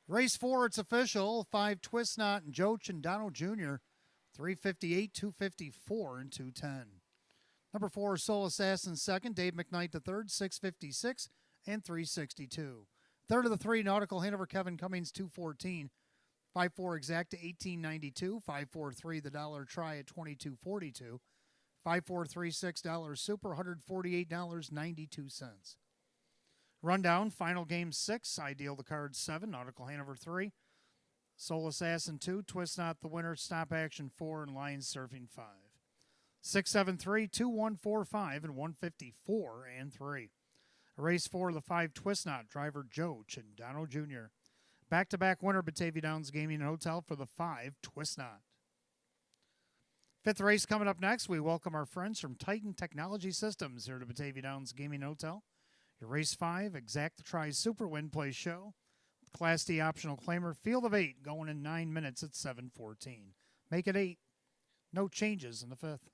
Race 4, it's official. 5, Twist Knot and Joe Chindano Jr. 358, 254, and 210. Number 4, Soul Assassin second. Dave McKnight the third, 656 and 362. Third of the 3, Nautical Hanover, Kevin Cummings, 214. 5-4 exact to 1892. 5-4-3 the dollar try at 2242. 5-4-3 $6 super, $148.92. Rundown, final game 6, Ideal the Cards 7, Nautical Hanover 3. Soul Assassin 2, Twist Not the winner, Stop Action 4, and Lion Surfing 5. 673, 2145, and 154 and 3. Race 4 of the 5, Twist Knot, driver Joe Chindano Jr. Back-to-back winner, Batavia Downs Gaming and Hotel for the 5, Twist Knot. Fifth race coming up next. We welcome our friends from Titan Technology Systems here to Batavia Downs Gaming and Hotel. Your race 5, Exacta Tri Super Win Play Show. Class D optional claimer, field of 8, going in 9 minutes at 7:14. Make it 8. No changes in the 5th.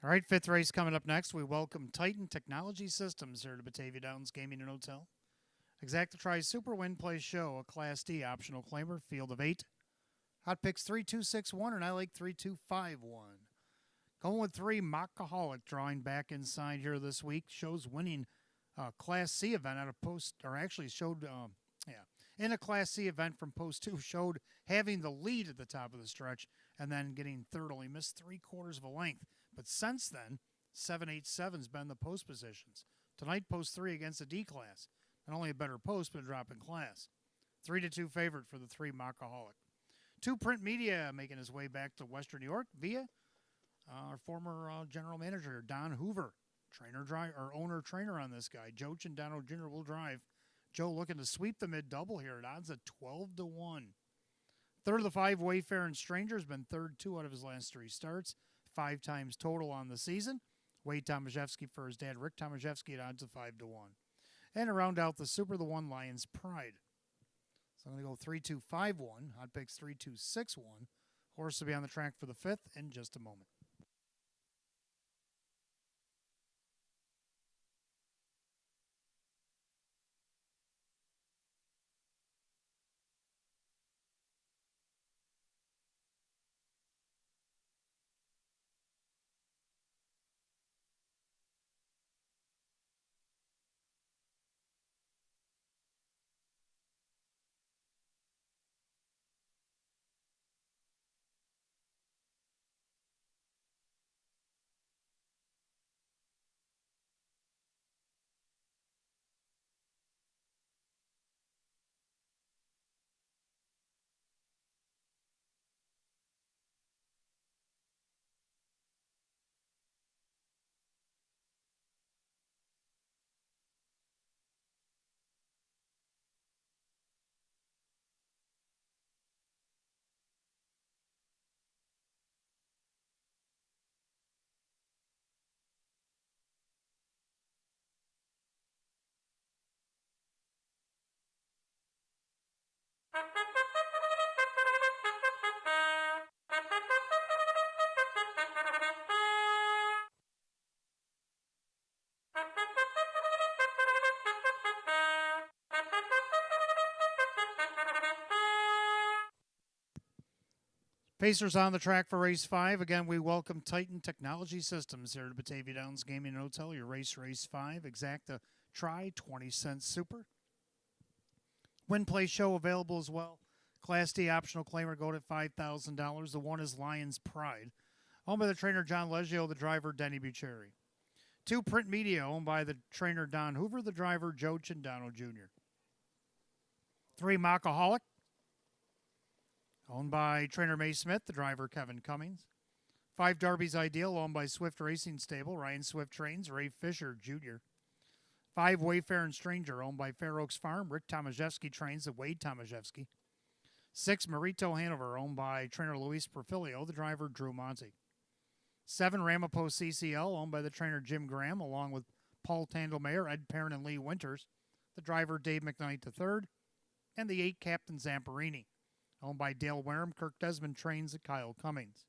All right, fifth race coming up next. We welcome Titan Technology Systems here to Batavia Downs Gaming and Hotel. Exacta Tri Super Win Play Show, a Class D optional claimer, field of 8. Hot picks 3261, and I like 3251. Going with 3, Mockaholic drawing back inside here this week. Shows winning Class C event at a post, or actually showed, in a Class C event from post 2, showed having the lead at the top of the stretch and then getting third, only missed 3/4 of a length. But since then, 787's been the post positions. Tonight, post 3 against a D class. Not only a better post, but a drop in class. 3-2 favorite for the 3 Mockaholic. 2 Print Media making his way back to Western New York via our former general manager, Don Hoover. Owner trainer on this guy. Joe Chandano Jr. will drive. Joe looking to sweep the mid double here at odds at 12-1. Third of the 5, Wayfarer and Stranger, has been third 2 out of his last 3 starts. 5 times total on the season. Wade Tomaszewski for his dad, Rick Tomaszewski, at odds of 5-1. And to round out the Super, the 1 Lions Pride. So I'm going to go 3-2-5-1. Hot picks 3-2-6-1. Horse will be on the track for the 5th in just a moment. Pacers on the track for race 5. Again, we welcome Titan Technology Systems here at Batavia Downs Gaming and Hotel. Your race 5. Exacta Tri 20-cent Super. Win Play Show available as well. Class D optional claimer go at $5,000. The 1 is Lions Pride. Owned by the trainer John Leggio, the driver Denny Bucheri. 2 Print Media, owned by the trainer Don Hoover, the driver Joe Chandano Jr. 3 Mockaholic, owned by trainer May Smith, the driver Kevin Cummings. 5 Darby's Ideal, owned by Swift Racing Stable, Ryan Swift trains, Ray Fisher Jr. 5 Wayfarer and Stranger, owned by Fair Oaks Farm, Rick Tomaszewski trains the Wade Tomaszewski. 6 Marito Hanover, owned by trainer Luis Perfilio, the driver Drew Monty. 7 Ramapo CCL, owned by the trainer Jim Graham, along with Paul Tandelmayer, Ed Perrin, and Lee Winters, the driver Dave McKnight III. And the 8 Captain Zamperini, owned by Dale Wareham, Kirk Desmond trains at Kyle Cummings.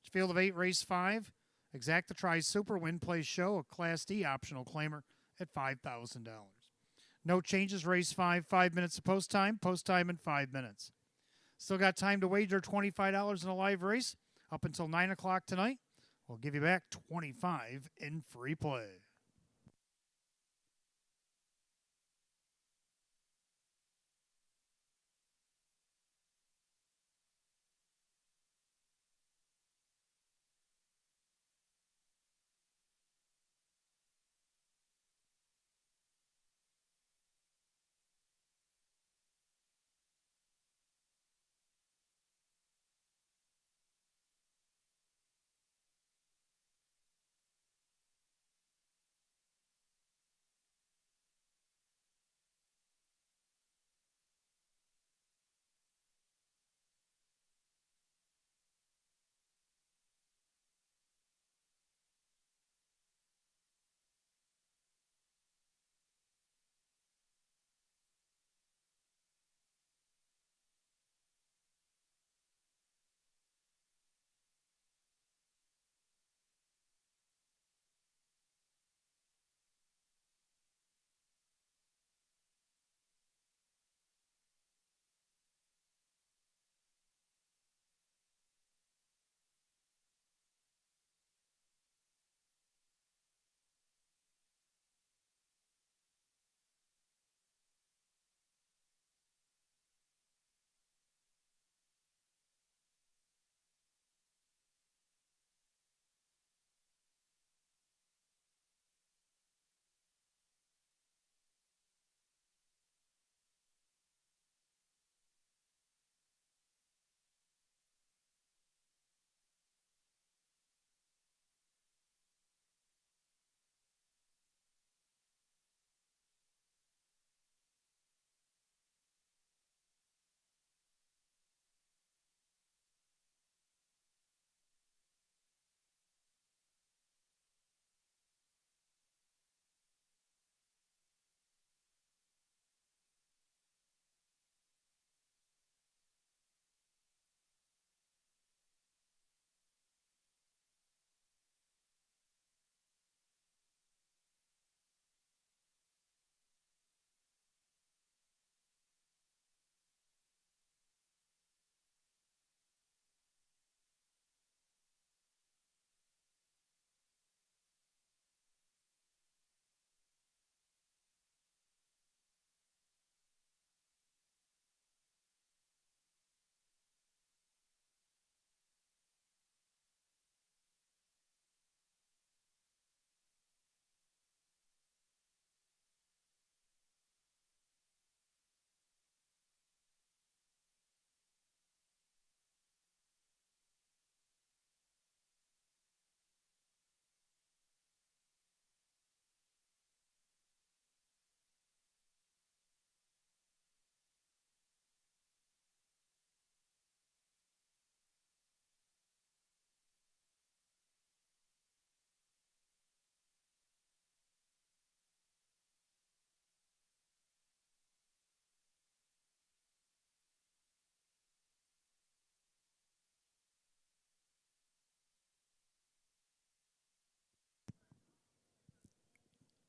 Field of 8, race 5. Exacta Tri Super Win Play Show, a Class D optional claimer at $5,000. No changes, race 5, 5 minutes of post time in 5 minutes. Still got time to wager $25 in a live race up until 9 o'clock tonight. We'll give you back $25 in free play.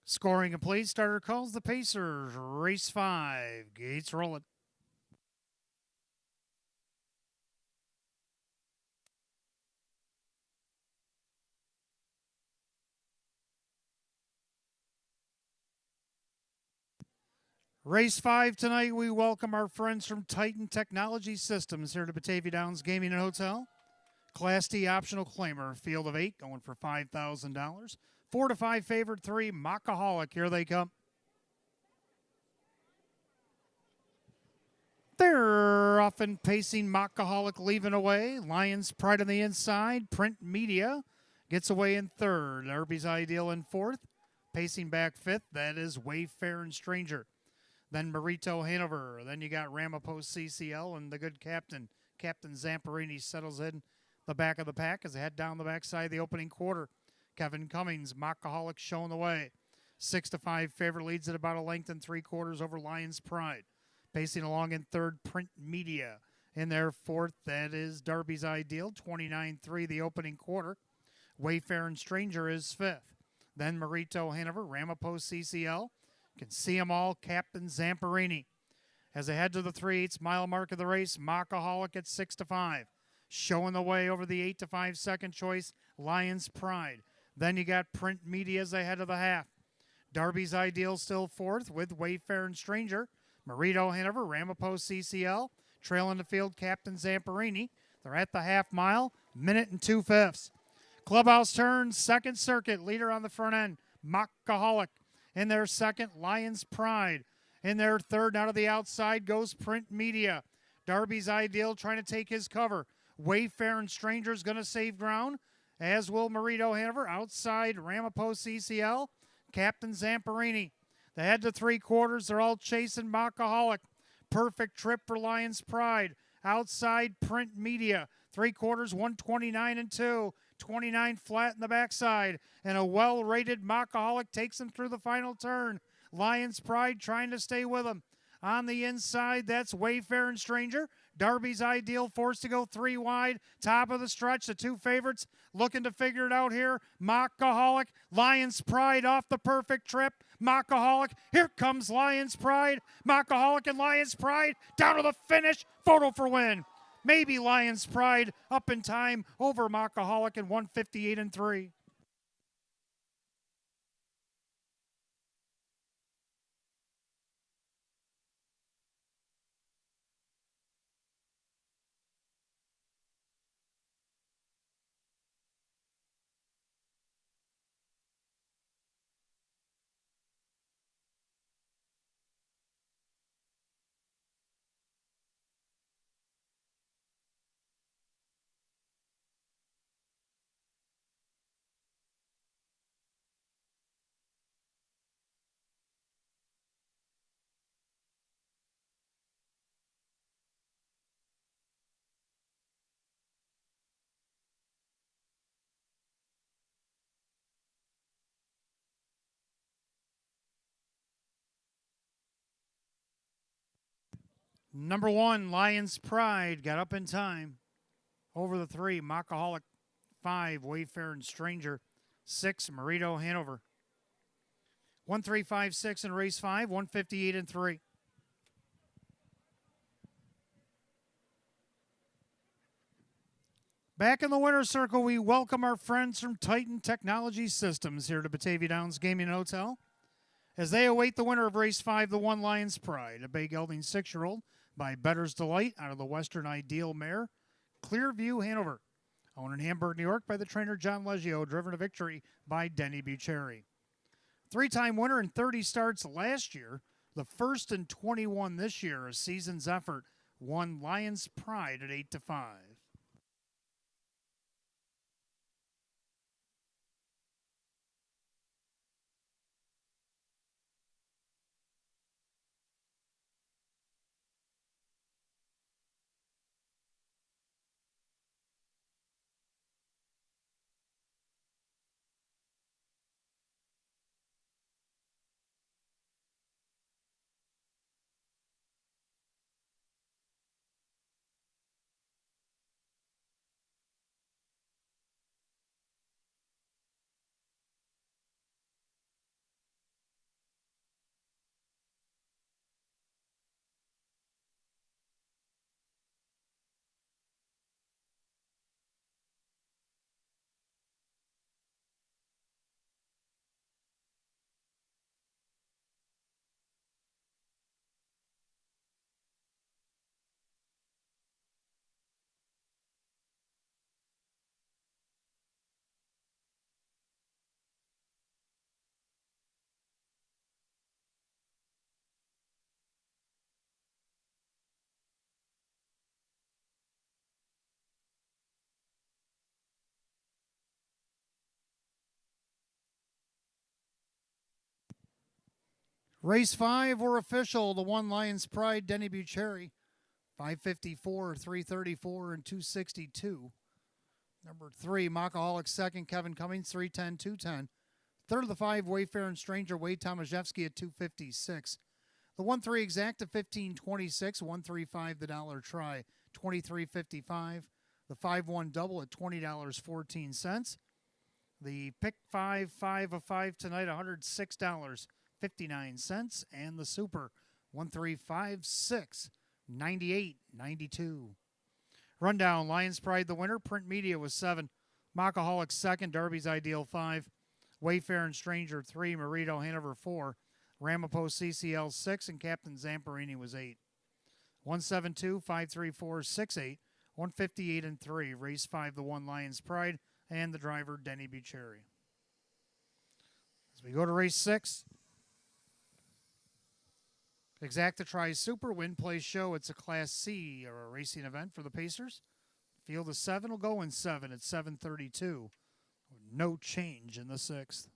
Scoring complete. Starter calls the Pacers. Race 5. Gates rolling. Race 5 tonight, we welcome our friends from Titan Technology Systems here to Batavia Downs Gaming and Hotel. Class D optional claimer, field of 8, going for $5,000. 4 to 5 favorite 3, Mockaholic. Here they come. They're often pacing. Mockaholic leaving away. Lions Pride on the inside. Print Media gets away in 3rd. Derby's Ideal in 4th. Pacing back 5th. That is Wayfair and Stranger. Then Marito Hanover. Then you got Ramapos CCL and the good captain. Captain Zamperini settles in the back of the pack as they head down the backside of the opening quarter. Kevin Cummings, Mockaholic showing the way. 6 to 5 favorite leads at about a length and 3/4 over Lions Pride. Pacing along in 3rd, Print Media. In their 4th, that is Derby's Ideal, 29-3 the opening quarter. Wayfair and Stranger is 5th. Then Marito Hanover, Ramapos CCL. Can see them all, Captain Zamperini. As they head to the 3/8 mile mark of the race, Mockaholic at 6 to 5. Showing the way over the 8 to 5 second choice, Lions Pride. Then you got Print Media as they head to the half. Derby's Ideal still 4th with Wayfair and Stranger. Marito Hanover, Ramapos CCL. Trailing the field, Captain Zamperini. They're at the half mile, minute and 2/5. Clubhouse turn, 2nd circuit, leader on the front end, Mockaholic. In their 2nd, Lions Pride. In their 3rd, out of the outside goes Print Media. Derby's Ideal trying to take his cover. Wayfair and Stranger's going to save ground, as will Marito Hanover. Outside, Ramapos CCL. Captain Zamperini. They head to 3/4. They're all chasing Mockaholic. Perfect trip for Lions Pride. Outside, Print Media. 3/4, 129 and 2. 29 flat in the backside. And a well-rated Mockaholic takes him through the final turn. Lions Pride trying to stay with him. On the inside, that's Wayfair and Stranger. Derby's Ideal forced to go 3 wide. Top of the stretch, the 2 favorites looking to figure it out here. Mockaholic, Lions Pride off the perfect trip. Mockaholic, here comes Lions Pride. Mockaholic and Lions Pride down to the finish. Photo for win. Maybe Lions Pride up in time over Mockaholic in 158 and 3. Number 1, Lions Pride got up in time. Over the 3, Mockaholic. 5, Wayfair and Stranger. 6, Marito Hanover. 1-3-5-6 in race 5, 158 and 3. Back in the winner's circle, we welcome our friends from Titan Technology Systems here to Batavia Downs Gaming and Hotel as they await the winner of race 5, the 1 Lions Pride, a bay gelding 6-year-old by Better's Delight out of the Western Ideal mare, Clearview Hanover. Owned in Hamburg, New York by the trainer John Leggio, driven to victory by Denny Bucheri. 3-time winner in 30 starts last year, the first in 21 this year, a season's effort, 1 Lions Pride at 8 to 5. Race 5, we're official. The 1 Lions Pride, Denny Bucherry, 554, 334, and 262. Number 3, Mockaholic second, Kevin Cummings, 310, 210. Third of the 5, Wayfair and Stranger, Wade Tomaszewski at 256. The 1-3 exact at 1526, 135 the dollar try, 23.55. The 5-1 double at $20.14. The pick 5 of 5 tonight, $106.59. And the super 1356, 98.92. Rundown: Lions Pride the winner. Print Media was 7. Mockaholic second. Darby's Ideal 5. Wayfair and Stranger 3. Marito Hanover 4. Ramapo CCL 6. And Captain Zamperini was 8. 172, 534, 68. 158 and 3. Race 5, the 1 Lions Pride. And the driver, Denny Bucherry. As we go to race 6. Exacta Tries Super Win Play Show. It's a Class C or a racing event for the Pacers. Field of 7 will go in 7 at 7:32. No change in the 6th.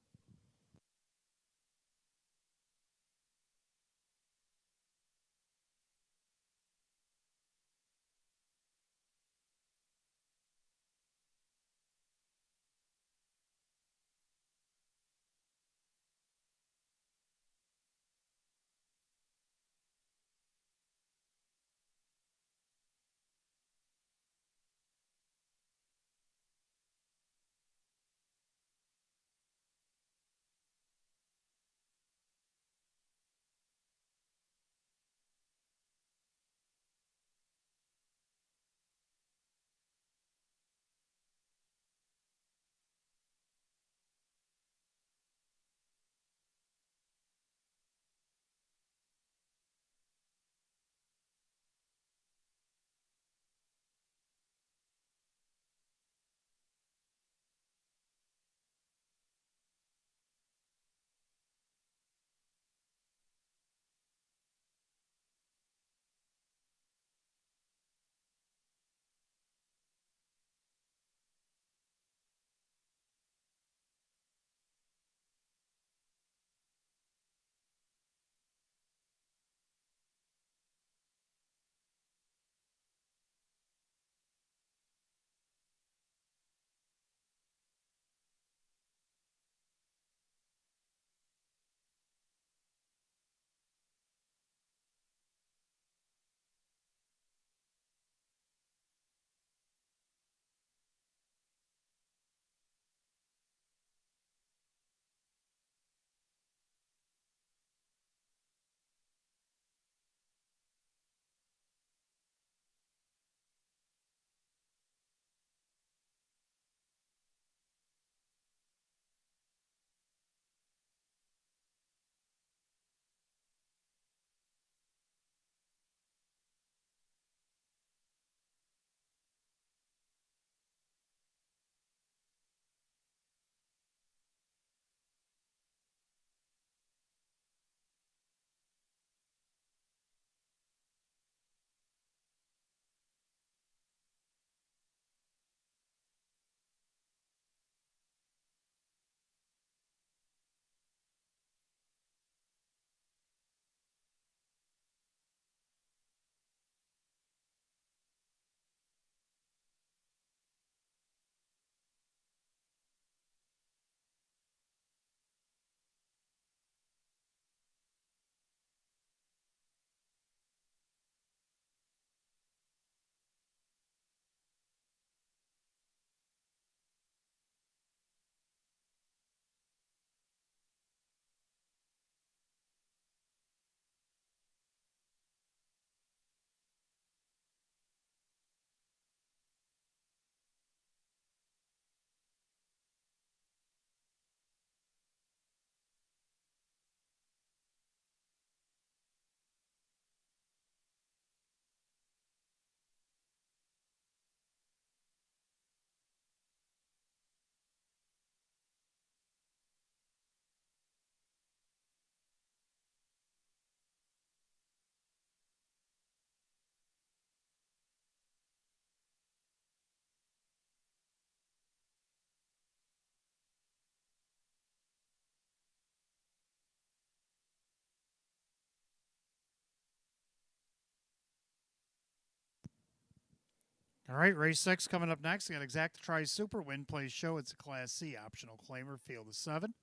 All right, race 6 coming up next. We got Exact Try Super Win Place Show. It's a Class C optional claimer, field of 7.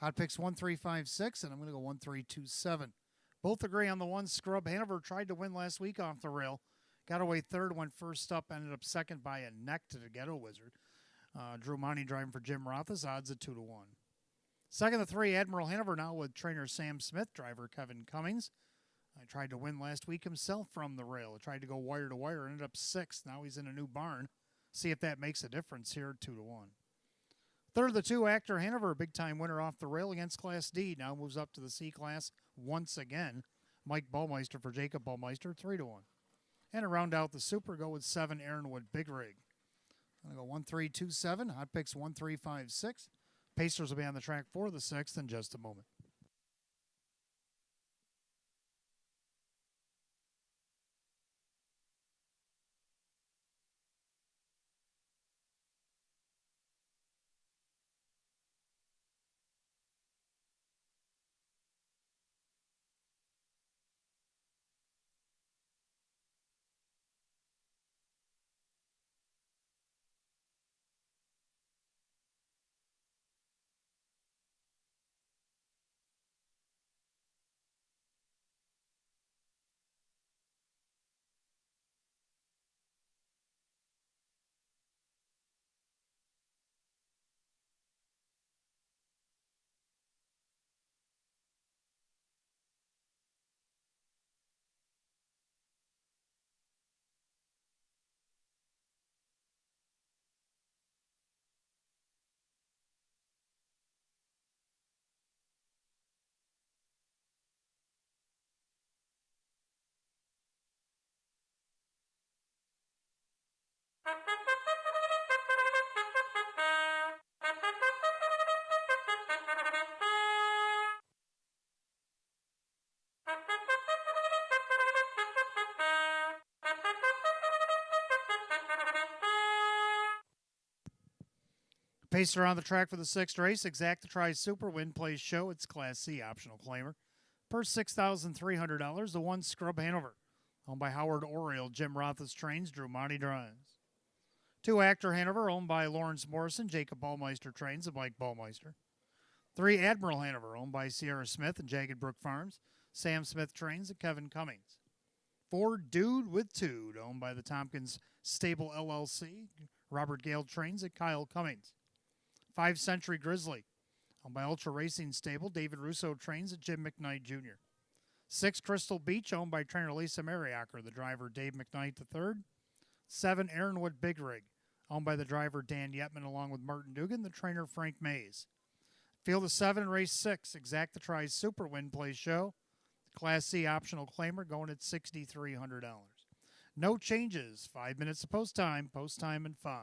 Hot picks 1356, and I'm going to go 1327. Both agree on the one. Scrub Hanover tried to win last week off the rail. Got away third, went first up, ended up second by a neck to the Ghetto Wizard. Drew Monty driving for Jim Rothas, odds at 2 to 1. Second to 3, Admiral Hanover now with trainer Sam Smith, driver Kevin Cummings. I tried to win last week himself from the rail. I tried to go wire to wire, ended up sixth. Now he's in a new barn. See if that makes a difference here, 2 to 1. Third of the 2, Actor Hanover, big time winner off the rail against Class D. Now moves up to the C class once again. Mike Ballmeister for Jacob Ballmeister, 3 to 1. And to round out the Super, go with 7, Aaronwood Big Rig. I'm going to go 1327, hot picks 1356. Pacers will be on the track for the 6th in just a moment. Pacer on the track for the 6th race. Exact Try Super Win Place Show. It's Class C optional claimer. Purse $6,300. The 1, Scrub Hanover. Owned by Howard Oriel. Jim Rothas trains. Drew Monty drives. 2, Actor Hanover. Owned by Lawrence Morrison. Jacob Ballmeister trains. And Mike Ballmeister. 3, Admiral Hanover. Owned by Sierra Smith and Jagged Brook Farms. Sam Smith trains. And Kevin Cummings. 4, Dude with Tude. Owned by the Tompkins Stable LLC. Robert Gale trains. And Kyle Cummings. 5, Century Grizzly, owned by Ultra Racing Stable. David Russo trains at Jim McKnight Jr. 6, Crystal Beach, owned by trainer Lisa Mariacker, the driver Dave McKnight III. 7, Aaronwood Big Rig, owned by the driver Dan Yetman along with Martin Dugan, the trainer Frank Mays. Field of 7, race 6, Exact Try Super Win Place Show. Class C optional claimer going at $6,300. No changes. 5 minutes of post time in 5.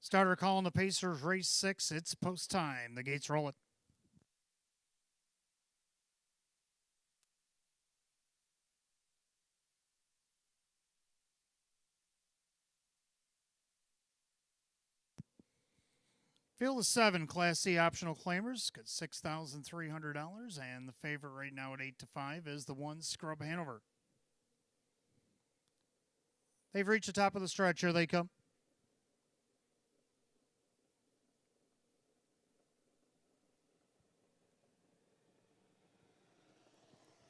Starter calling the Pacers race 6. It's post time. The gates roll it. Field of 7 Class C optional claimers got $6,300, and the favorite right now at 8-5 is the 1 Scrub Hanover. They've reached the top of the stretch. Here they come.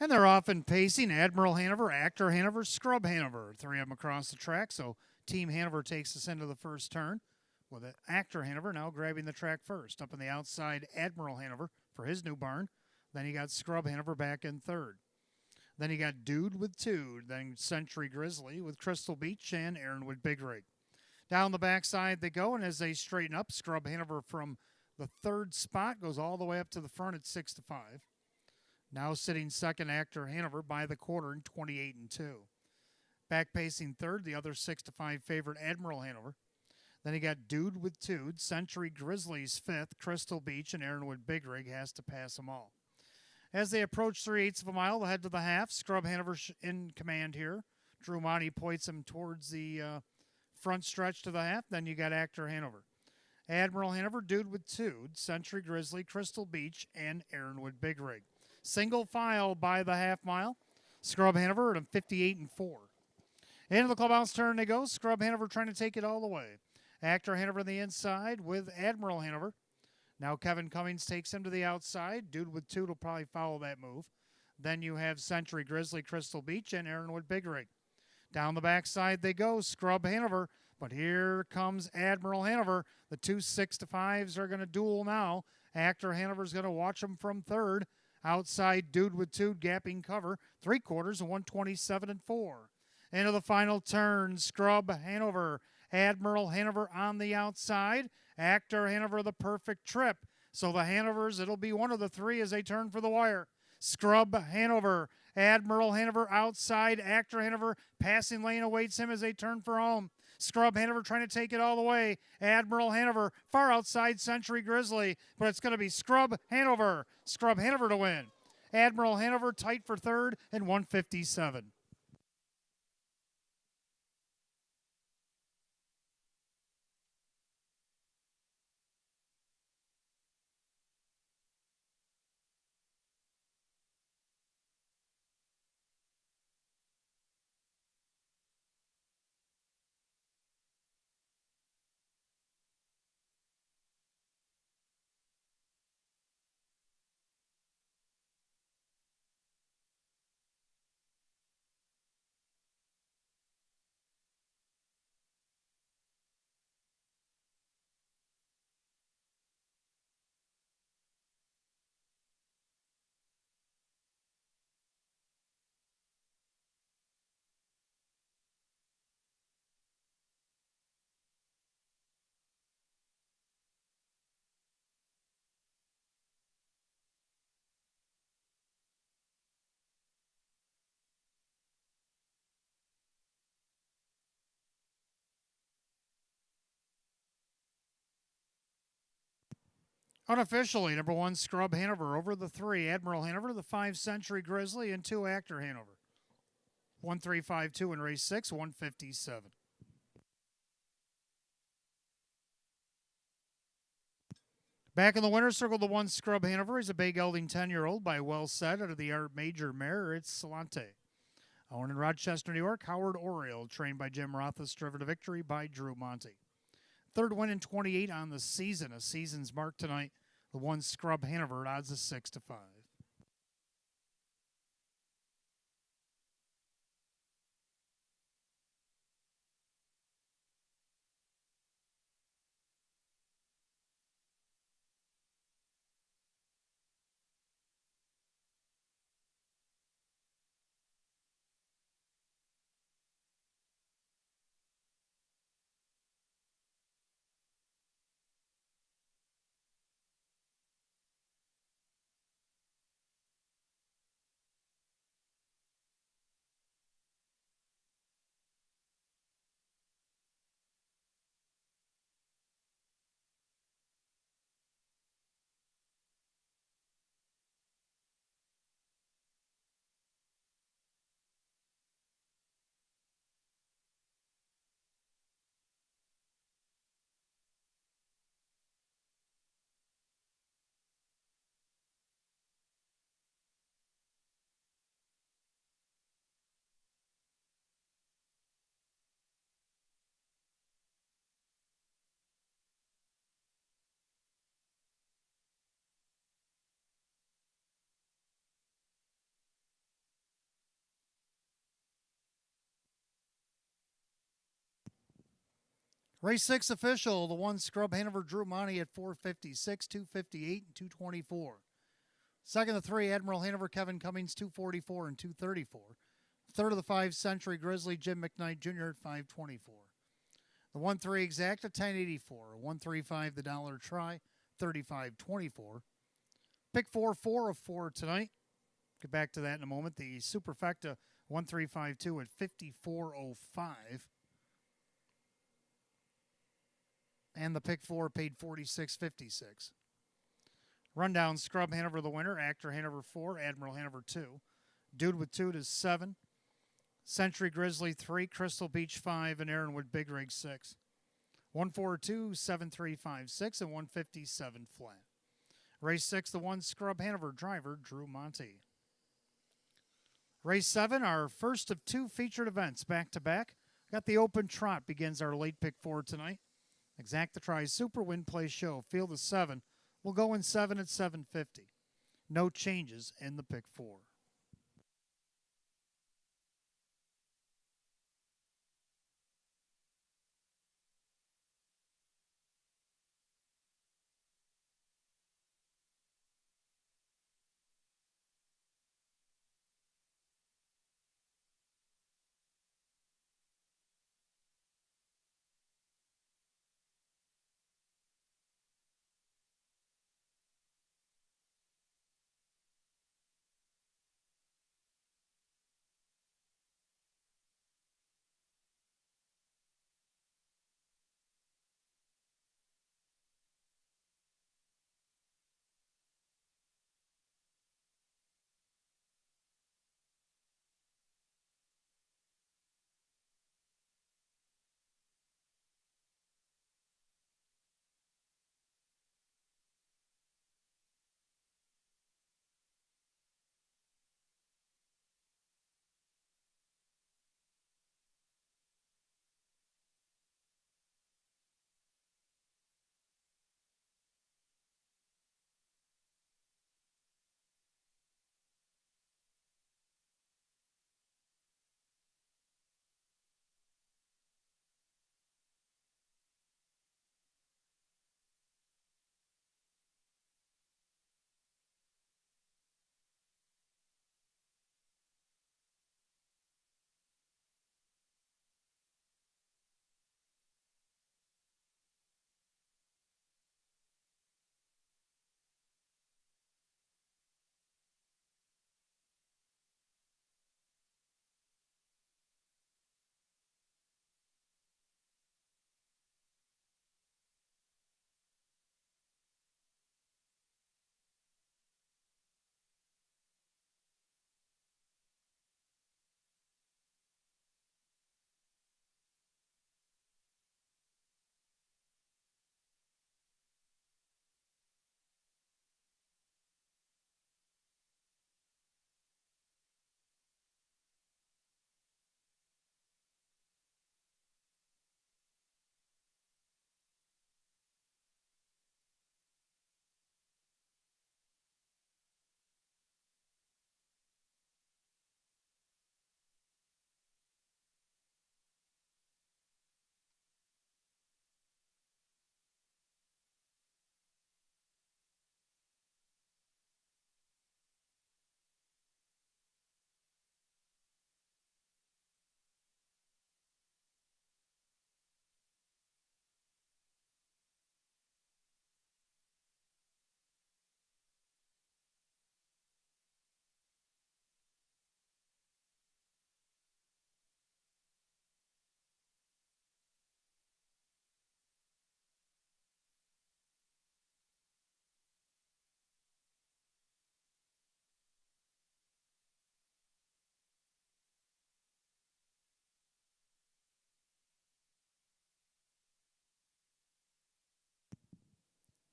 And they're off and pacing. Admiral Hanover, Actor Hanover, Scrub Hanover. 3 of them across the track. So Team Hanover takes us into the first turn with Actor Hanover now grabbing the track first. Up on the outside, Admiral Hanover for his new barn. Then you got Scrub Hanover back in third. Then you got Dude with Tude. Then Century Grizzly with Crystal Beach and Aaronwood Big Rig. Down the backside they go, and as they straighten up, Scrub Hanover from the third spot goes all the way up to the front at 6-5. Now sitting second, Actor Hanover by the quarter in 28-2. Back pacing third, the other 6-5 favorite, Admiral Hanover. Then you got Dude with Tude, Century Grizzlies fifth, Crystal Beach, and Aaronwood Big Rig has to pass them all. As they approach 3/8 of a mile, the head to the half, Scrub Hanover in command here. Drew Monty points him towards the front stretch to the half. Then you got Actor Hanover. Admiral Hanover, Dude with Tude, Century Grizzly, Crystal Beach, and Aaronwood Big Rig. Single file by the half mile. Scrub Hanover at 58-4. Into the clubhouse turn they go. Scrub Hanover trying to take it all the way. Actor Hanover on the inside with Admiral Hanover. Now Kevin Cummings takes him to the outside. Dude with Tude will probably follow that move. Then you have Century Grizzly, Crystal Beach, and Aaronwood Big Rig. Down the backside they go. Scrub Hanover. But here comes Admiral Hanover. The two 6-5s are going to duel now. Actor Hanover's going to watch them from third. Outside, Dude with Tude gapping cover. 3/4 and 127-4. Into the final turn, Scrub Hanover. Admiral Hanover on the outside. Actor Hanover the perfect trip. So the Hanovers, it'll be one of the three as they turn for the wire. Scrub Hanover. Admiral Hanover outside. Actor Hanover passing lane awaits him as they turn for home. Scrub Hanover trying to take it all the way. Admiral Hanover far outside Century Grizzly, but it's going to be Scrub Hanover. Scrub Hanover to win. Admiral Hanover tight for third and 157. Unofficially, number 1, Scrub Hanover over the 3, Admiral Hanover, the 5, Century Grizzly, and 2, Actor Hanover. 1-3-5-2 in race 6, 157. Back in the winner's circle, the 1, Scrub Hanover. He's a bay gelding 10-year-old by Well Said out of the Art Major mare. It's Salante. Owned in Rochester, New York, Howard Oriole, trained by Jim Rothas, driven to victory by Drew Monty. Third win in 28 on the season. A season's mark tonight. The 1, Scrub Hanover at odds of 6-5. Race 6 official, the 1 Scrub Hanover Drew Monty at 456, 258, and 224. Second, the 3 Admiral Hanover Kevin Cummings, 244 and 234. Third of the 5 Century Grizzly Jim McKnight Jr. at 524. The 1-3 Exacta, 1084. 135 the Dollar Try, 3524. Pick 4 of 4 tonight. Get back to that in a moment. The Superfecta 1352 at 5405. And the pick 4 paid 46.56. Rundown Scrub Hanover the winner, Actor Hanover 4, Admiral Hanover 2, Dude with Toot is 7, Century Grizzly 3, Crystal Beach 5, and Aaronwood Big Rig 6. 142, 7356, and 157 flat. Race 6, the 1 Scrub Hanover driver, Drew Monty. Race 7, our first of 2 featured events back-to-back. Got the open trot, begins our late pick 4 tonight. Exacta Try Super Win Play Show, field of 7. We'll go in 7 at 750. No changes in the pick 4.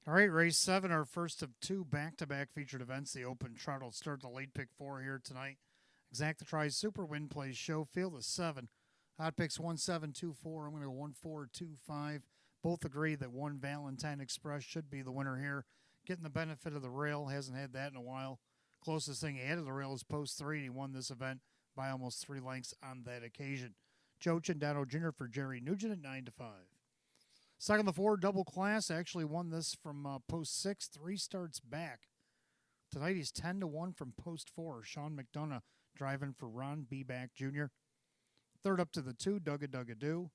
All right, race 7, our first of 2 back-to-back featured events. The open trot will start the late pick 4 here tonight. Exacta Try Super Win Plays Show, field of 7. Hot picks 1724. I'm going to go 1425. Both agree that 1 Valentine Express should be the winner here. Getting the benefit of the rail, hasn't had that in a while. Closest thing he had to the rail is post 3, and he won this event by almost 3 lengths on that occasion. Joe Chandano Jr. for Jerry Nugent at 9 to 5. Second, the 4 double class actually won this from post 6, 3 starts back. Tonight he's 10-1 from post 4. Sean McDonough driving for Ron B. Back Jr. Third up to the 2, Dugga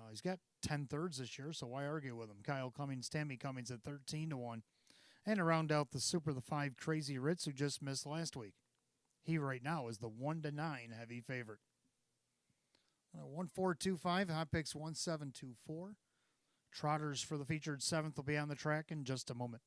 he's got 10 thirds this year, so why argue with him? Kyle Cummings, Tammy Cummings at 13-1. And to round out the Super, the 5, Crazy Ritz, who just missed last week. He right now is the 1-9 heavy favorite. 1425, hot picks 1724. Trotters for the featured 7th will be on the track in just a moment.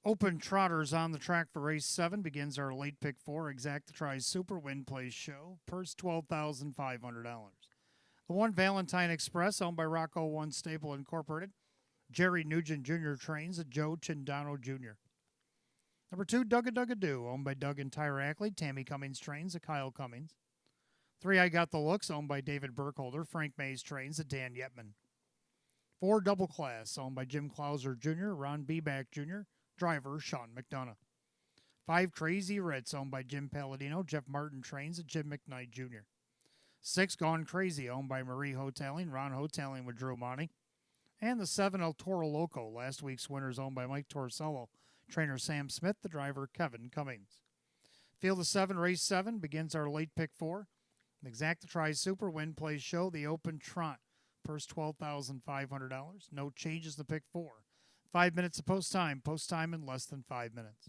Open Trotters on the track for race 7 begins our late pick 4 Exactatri Super Win Place show. Purse $12,500. The 1 Valentine Express, owned by Rocco One Staple Incorporated. Jerry Nugent Jr. trains at Joe Chindano Jr. Number 2, Dugga owned by Doug and Tyra Ackley. Tammy Cummings trains at Kyle Cummings. 3, I Got the Looks, owned by David Burkholder. Frank Mays trains at Dan Yetman. 4, Double Class, owned by Jim Clauser Jr., Ron Beback Jr., driver Sean McDonough. 5, Crazy Ritz, owned by Jim Palladino. Jeff Martin trains at Jim McKnight Jr. 6, Gone Crazy, owned by Marie Hoteling. Ron Hoteling with Drew Monty. And the 7, El Toro Loco, last week's winners, owned by Mike Torsello. Trainer Sam Smith, the driver Kevin Cummings. Field of 7, race 7 begins our late pick 4. The Exactatri Super Win Place show, the Open Trot. Purse $12,500. No changes to pick 4. 5 minutes of post time. Post time in less than 5 minutes.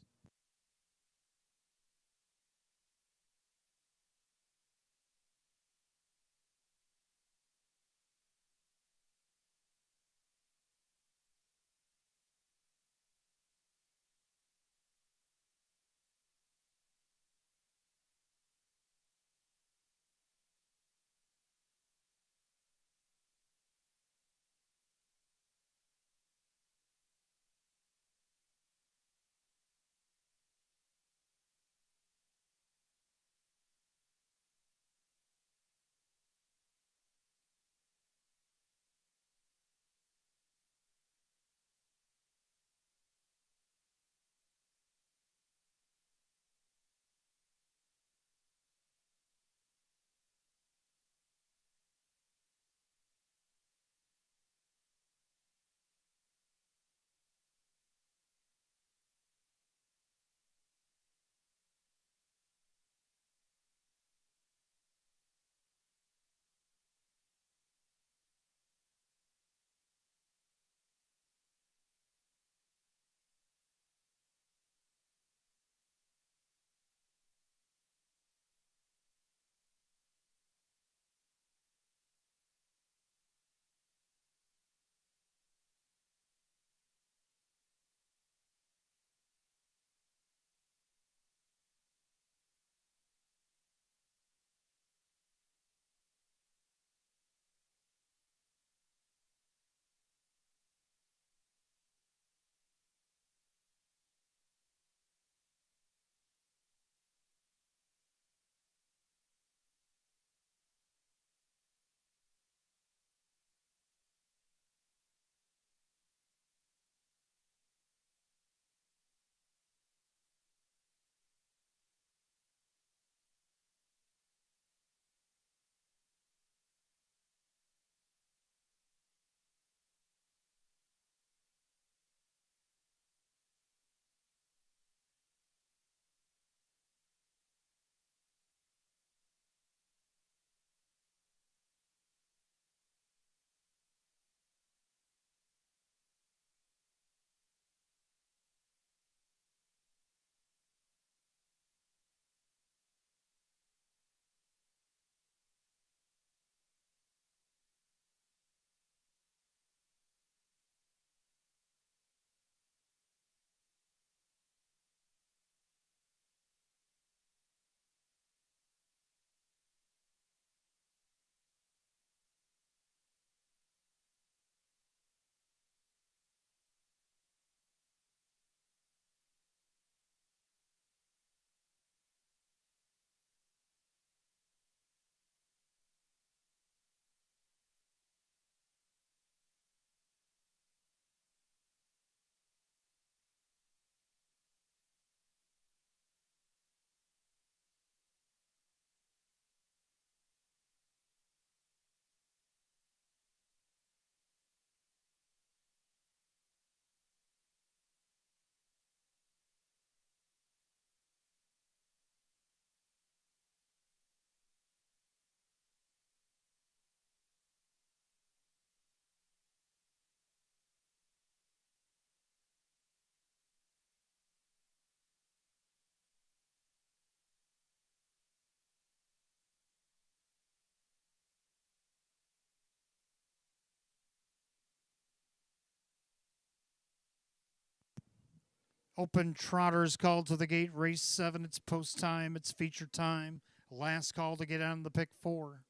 Open trotters called to the gate. Race 7. It's post time. It's feature time. Last call to get on the pick 4.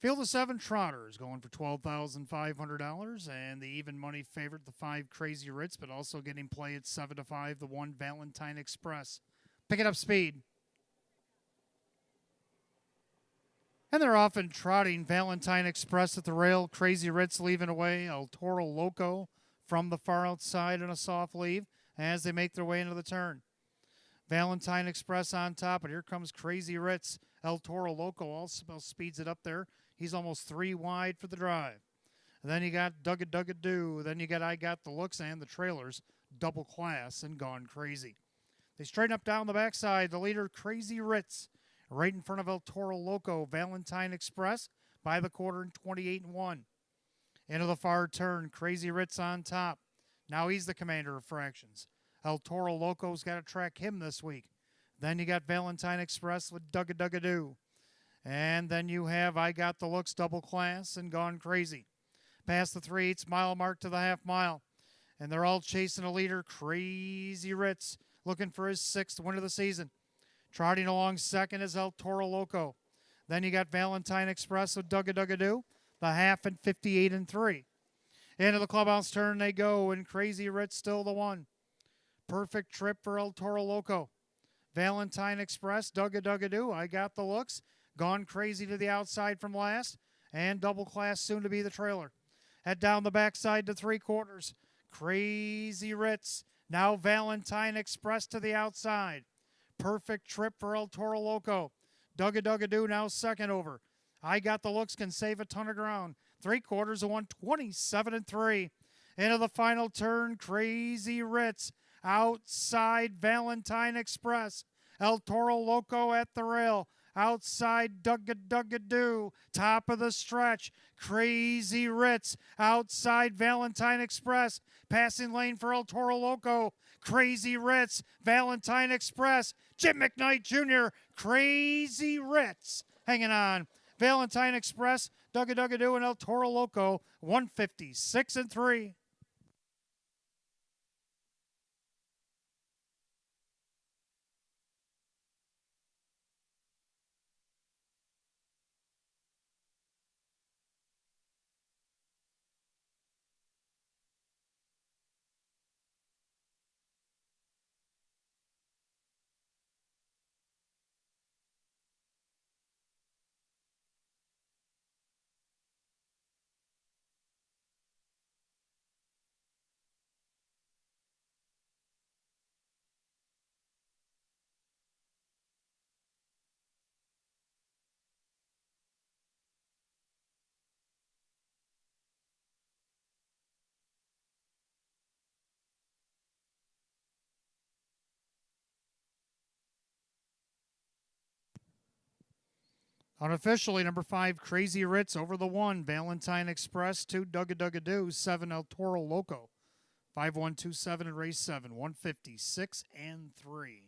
Field of 7 trotters going for $12,500, and the even money favorite, the 5 Crazy Ritz, but also getting play at 7 to 5, the 1 Valentine Express. Picking up speed. And they're often trotting. Valentine Express at the rail. Crazy Ritz leaving away. El Toro Loco from the far outside on a soft leave as they make their way into the turn. Valentine Express on top, and here comes Crazy Ritz. El Toro Loco also speeds it up there. He's almost 3 wide for the drive. And then you got Dugga Doo. Then you got I Got the Looks and the trailers. Double Class and Gone Crazy. They straighten up down the backside. The leader, Crazy Ritz, right in front of El Toro Loco. Valentine Express by the quarter in 28-1. Into the far turn, Crazy Ritz on top. Now he's the commander of fractions. El Toro Loco's got to track him this week. Then you got Valentine Express with Dugga Doo. And then you have I Got the Looks, Double Class, and Gone Crazy. Past the 3/8 mile mark to the half mile. And they're all chasing a leader, Crazy Ritz, looking for his 6th win of the season. Trotting along second is El Toro Loco. Then you got Valentine Express with Dugga Doo, the half and 58-3. Into the clubhouse turn they go, and Crazy Ritz still the 1. Perfect trip for El Toro Loco. Valentine Express, Dugga Doo, I Got the Looks. Gone Crazy to the outside from last. And Double Class soon to be the trailer. Head down the backside to 3/4. Crazy Ritz. Now Valentine Express to the outside. Perfect trip for El Toro Loco. Dugga Doo now second over. I Got the Looks can save a ton of ground. 3/4 of 127-3. Into the final turn, Crazy Ritz. Outside Valentine Express. El Toro Loco at the rail. Outside Dugga Doo. Top of the stretch. Crazy Ritz. Outside Valentine Express. Passing lane for El Toro Loco. Crazy Ritz. Valentine Express. Jim McKnight Jr. Crazy Ritz. Hanging on. Valentine Express. Dugga Doo and El Toro Loco. 156-3. Unofficially, number 5, Crazy Ritz over the 1. Valentine Express, 2, Dugga Doo, 7, El Toro Loco. 5-1-2-7 in race 7, 156-3.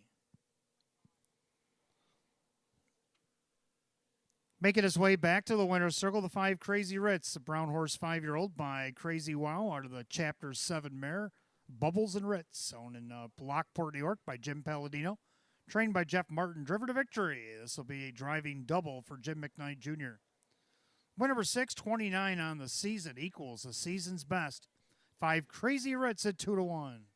Making his way back to the winner's circle, the 5 Crazy Ritz, the brown horse 5-year-old by Crazy Wow out of the Chapter 7 mare, Bubbles and Ritz, owned in Lockport, New York by Jim Palladino. Trained by Jeff Martin, driven to victory. This will be a driving double for Jim McKnight Jr. Win number 6, 29 on the season, equals the season's best. 5 Crazy Ritz at 2-1.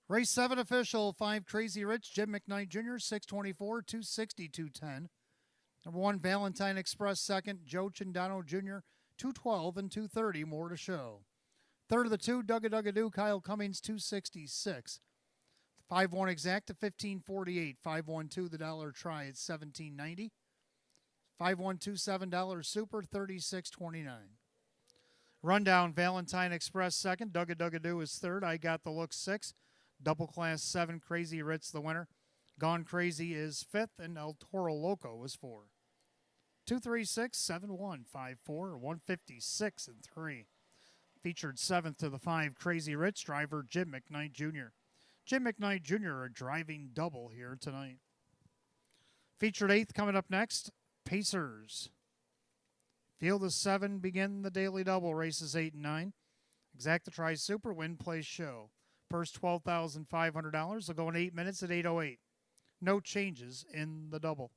Race 7 official, 5 Crazy Rich, Jim McKnight Jr., 624, 260, 210. Number 1, Valentine Express, second, Joe Chindano Jr., 212 and 230, more to show. Third of the 2, Duggadoo, Kyle Cummings, 266. 5-1 exact at 1548. 5-1-2, the dollar try at 1790. 5-1-2 $7 super, 36.29. Rundown, Valentine Express second, Duggadoo is third, I Got the Look sixth, Double Class 7, Crazy Ritz the winner. Gone Crazy is fifth, and El Toro Loco is 4. 236, 71, 54, 156 and 3. Featured 7th to the 5, Crazy Rich, driver Jim McKnight Jr. Jim McKnight Jr. a driving double here tonight. Featured 8th coming up next, Pacers. Field of 7 begin the daily double, races 8 and 9. Exacta Tri Super, Win Play Show. Purse $12,500. They'll go in 8 minutes at 8:08. No changes in the double.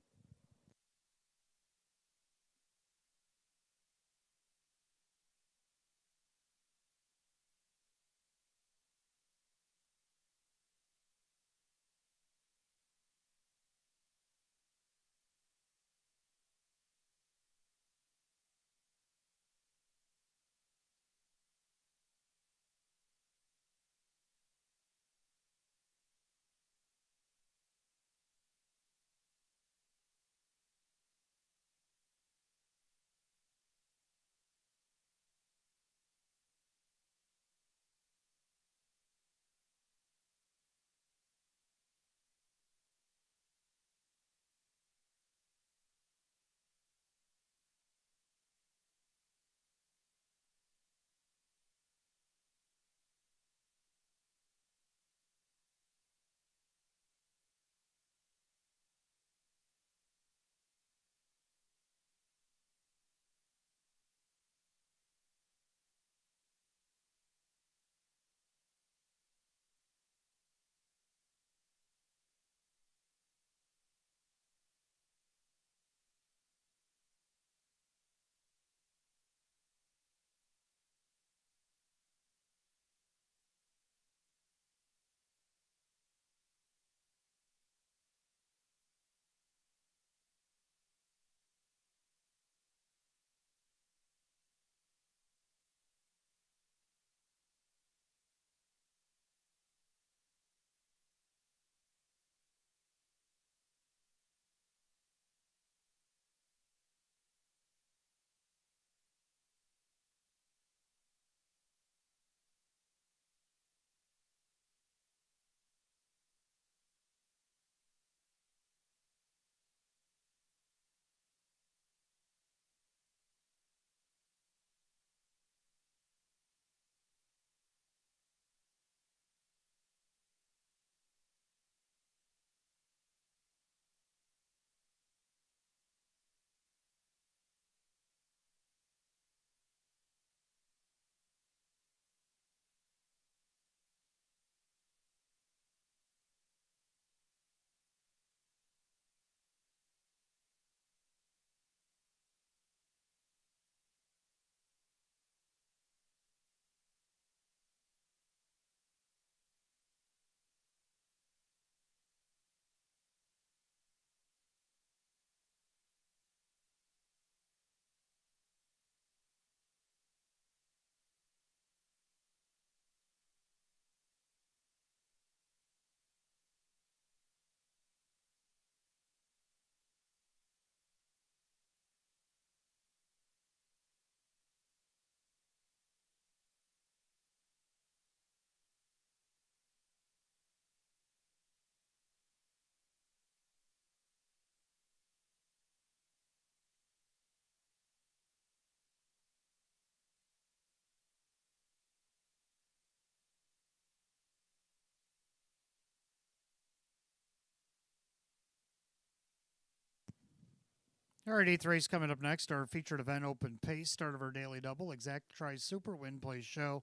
All right, 8th race coming up next. Our featured event, Open Pace, start of our daily double. Exacta Tri Super, Win Play Show.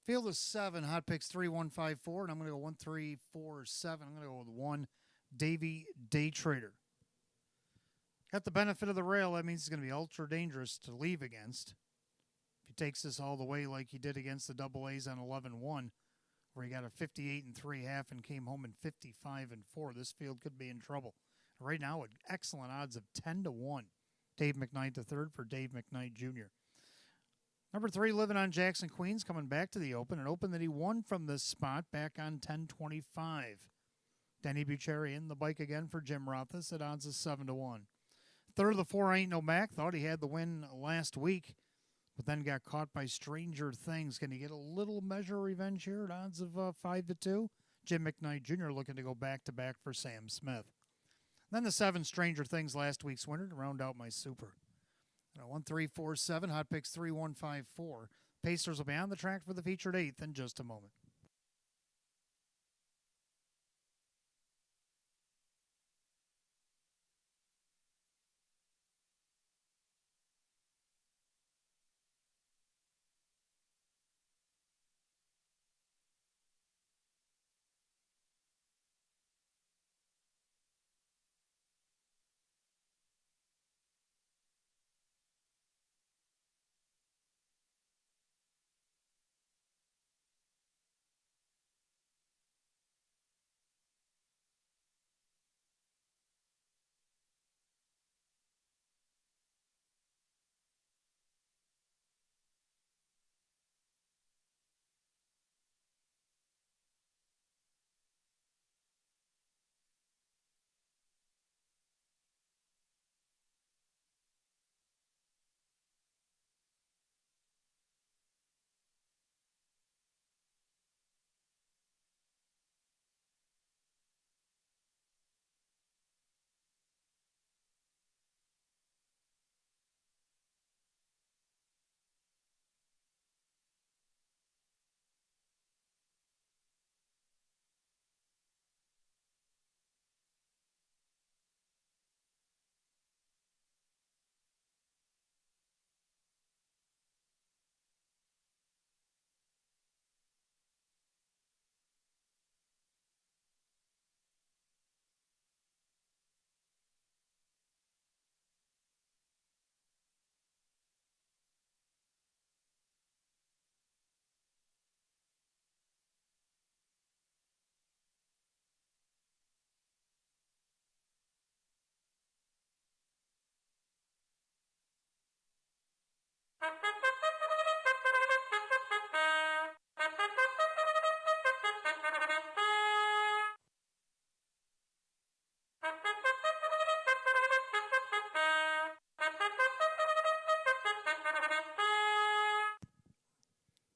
Field of 7, hot picks 3, 1, 5, 4, and I'm going to go 1, 3, 4, 7. I'm going to go with 1, Davy Day Trader. Got the benefit of the rail. That means it's going to be ultra dangerous to leave against. If he takes this all the way like he did against the double A's on 11-1, where he got a 58 and 3/2 and came home in 55 and 4. This field could be in trouble. Right now, at excellent odds of 10-1. Dave McKnight III for Dave McKnight Jr. Number 3, Living on Jackson Queens, coming back to the Open. An Open that he won from this spot back on 1025. Denny Bucherri in the bike again for Jim Rothus at odds of 7-1. Third of the 4, Ain't No Mac. Thought he had the win last week, but then got caught by Stranger Things. Can he get a little measure of revenge here at odds of 5-2? Jim McKnight Jr. looking to go back-to-back for Sam Smith. Then the 7, Stranger Things, last week's winner to round out my super. 1-3-4-7, hot picks 3-1-5-4. Pacers will be on the track for the featured 8th in just a moment.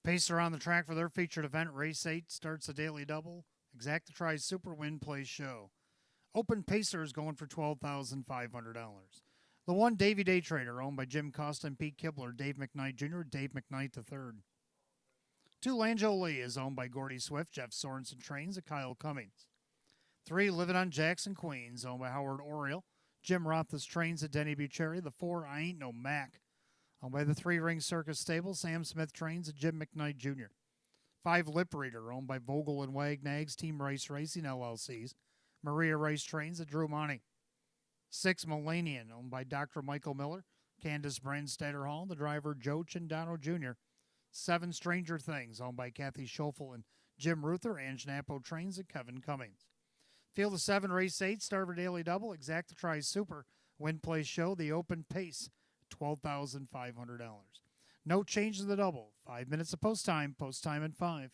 Pacer on the track for their featured event. Race 8 starts a daily double. Exacta Tri's Super Win Play Show. Open Pacers going for $12,500. The 1, Davy Day Trader, owned by Jim Costa and Pete Kibler, Dave McKnight Jr., Dave McKnight III. 2, Langeau Lee is owned by Gordy Swift, Jeff Sorensen Trains, and Kyle Cummings. 3, Living on Jackson Queens, owned by Howard Oriel, Jim Roth's Trains at Denny Bucherri. The 4, I Ain't No Mac, owned by the 3 Ring Circus Stable, Sam Smith Trains at Jim McKnight Jr. 5, Lip Reader, owned by Vogel and Wagnags, Team Rice Racing LLCs, Maria Rice Trains at Drew Monty. 6, Millennium, owned by Dr. Michael Miller, Candace Brandstatter Hall, the driver Joe Chindano Jr. 7, Stranger Things, owned by Kathy Schoeffel and Jim Ruther, Ange Napo Trains at Kevin Cummings. Field of 7, Race 8, Starter Daily Double, Exacta Tri Super, Win Play Show, the Open Pace, $12,500. No change to the double. 5 minutes of post time at 5.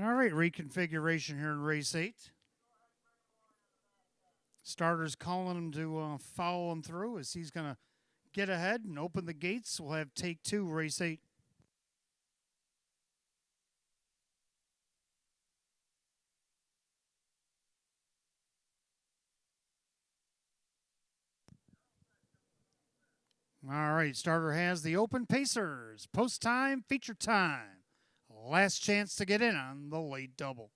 All right, reconfiguration here in race 8. Starter's calling him to follow him through as he's going to get ahead and open the gates. We'll have take 2, race 8. All right, starter has the open pacers. Post time, feature time. Last chance to get in on the late double.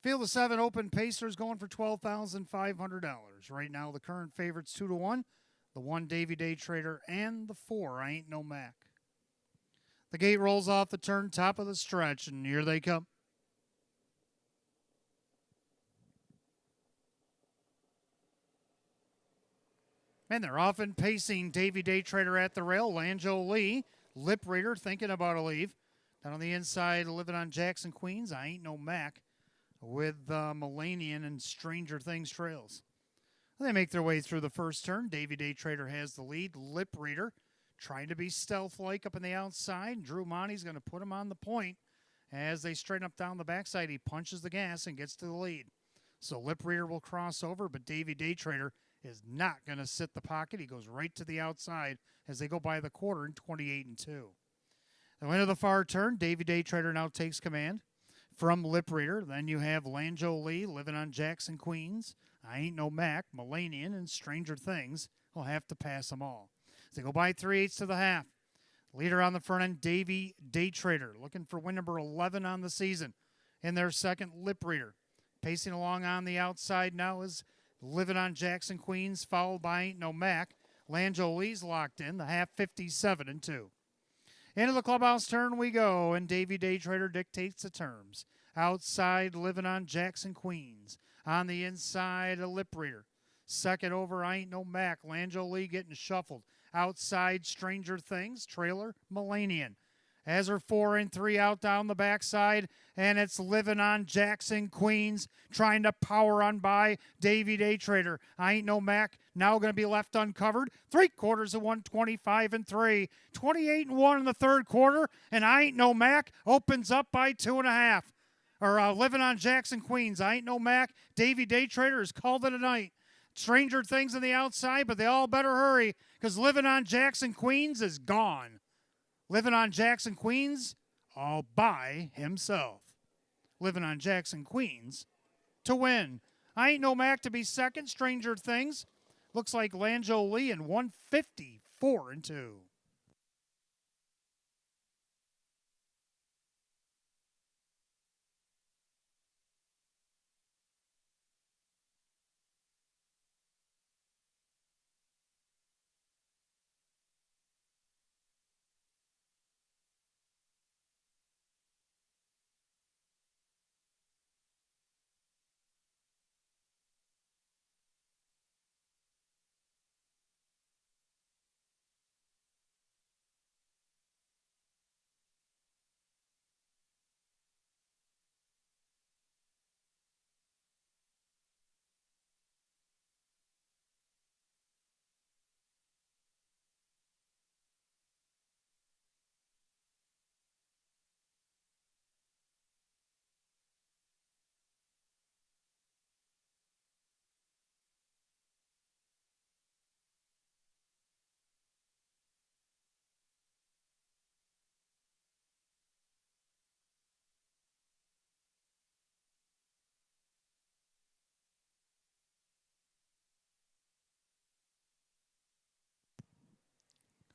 Field of 7 open pacers going for $12,500. Right now, the current favorites 2-1. The 1 Davy Day Trader and the 4 I Ain't No Mac. The gate rolls off the turn, top of the stretch, and here they come. And they're often pacing. Davy Day Trader at the rail. Lanjo Lee, lip reader, thinking about a leave. Down on the inside, living on Jackson Queens. I Ain't No Mac with Melanian and Stranger Things Trails. They make their way through the first turn. Davy Day Trader has the lead. Lip reader trying to be stealth-like up on the outside. Drew Monty's going to put him on the point. As they straighten up down the backside, he punches the gas and gets to the lead. So Lip reader will cross over, but Davy Day Trader is not going to sit the pocket. He goes right to the outside as they go by the quarter in 28-2. The win of the far turn, Davy Day Trader now takes command from Lip reader. Then you have Lanjo Lee, living on Jackson Queens. I Ain't No Mac, Melanian, and Stranger Things. Will have to pass them all. As they go by 3/8 to the half. Leader on the front end, Davy Day Trader, looking for win number 11 on the season. In their second, Lip reader. Pacing along on the outside now is Living on Jackson Queens, followed by Ain't No Mac. Lanjo Lee's locked in, the half 57-2. Into the clubhouse turn we go, and Davy Day Trader dictates the terms. Outside, Living on Jackson Queens. On the inside, a Lip reader. Second over, I Ain't No Mac. Lanjo Lee getting shuffled. Outside, Stranger Things. Trailer, Melanian. As her 4 and 3 out down the backside, and it's Living on Jackson Queens, trying to power on by Davy Day Trader. I Ain't No Mac, now going to be left uncovered. 3/4 of 125-3. 28-1 in the third quarter, and I Ain't No Mac opens up by 2.5. Or Living on Jackson Queens. I Ain't No Mac. Davy Day Trader has called it a night. Stranger Things on the outside, but they all better hurry because Living on Jackson Queens is gone. Living on Jackson Queens all by himself. Living on Jackson Queens to win. I Ain't No Mac to be second. Stranger Things looks like Lanjo Lee in 154-2.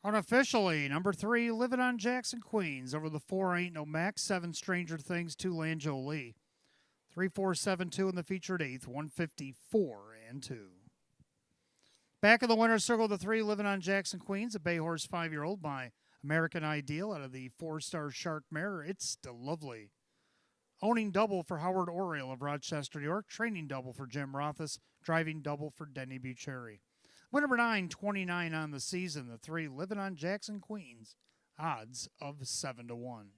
Unofficially, number 3, Living on Jackson Queens. Over the 4, Ain't No Mac. 7, Stranger Things, 2, Lanjo Lee. 3-4-7-2 in the featured 8th, 154-2. Back of the winner's circle, the 3, Living on Jackson Queens, a bay horse 5-year-old by American Ideal out of the 4-star Shark Mare. It's Still Lovely. Owning double for Howard Oriel of Rochester, New York. Training double for Jim Rothus. Driving double for Denny Bucherri. Win number 9, 29 on the season. The 3, Living on Jackson Queens. Odds of 7-1.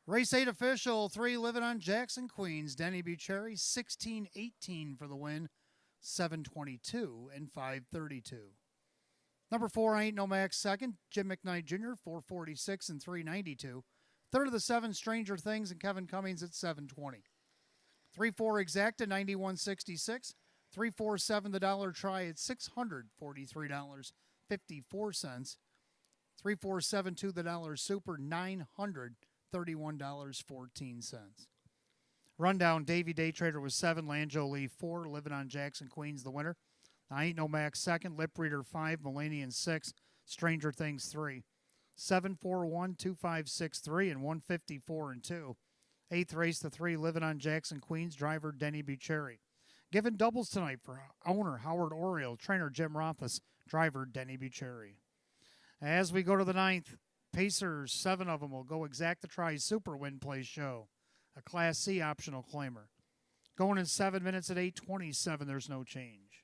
Race 8 official, 3 living on Jackson Queens. Denny Bucherry, 16-18 for the win, 722 and 532. Number 4, I Ain't No Max second. Jim McKnight Jr., 446 and 392. Third of the 7, Stranger Things and Kevin Cummings at 720. 3-4 Exacta, 91.66. 3-4-7 the dollar try at $643.54. 3-4-7-2 the dollar super, $931.14. Rundown, Davy Day Trader was 7, Lanjo Lee 4, Living on Jackson Queens the winner. I Ain't No Max second, Lip Reader 5, Melanian 6, Stranger Things 3. 7-4-1-2-5-6-3 and 154 and 2. Eighth race, the 3, Living on Jackson Queens, driver Denny Bucherry. Given doubles tonight for owner Howard Oriole, trainer Jim Rothus, driver Denny Bucherry. As we go to the 9th, Pacers, 7 of them will go Exacta Try Super Win Play Show, a Class C optional claimer. Going in 7 minutes at 8:27, there's no change.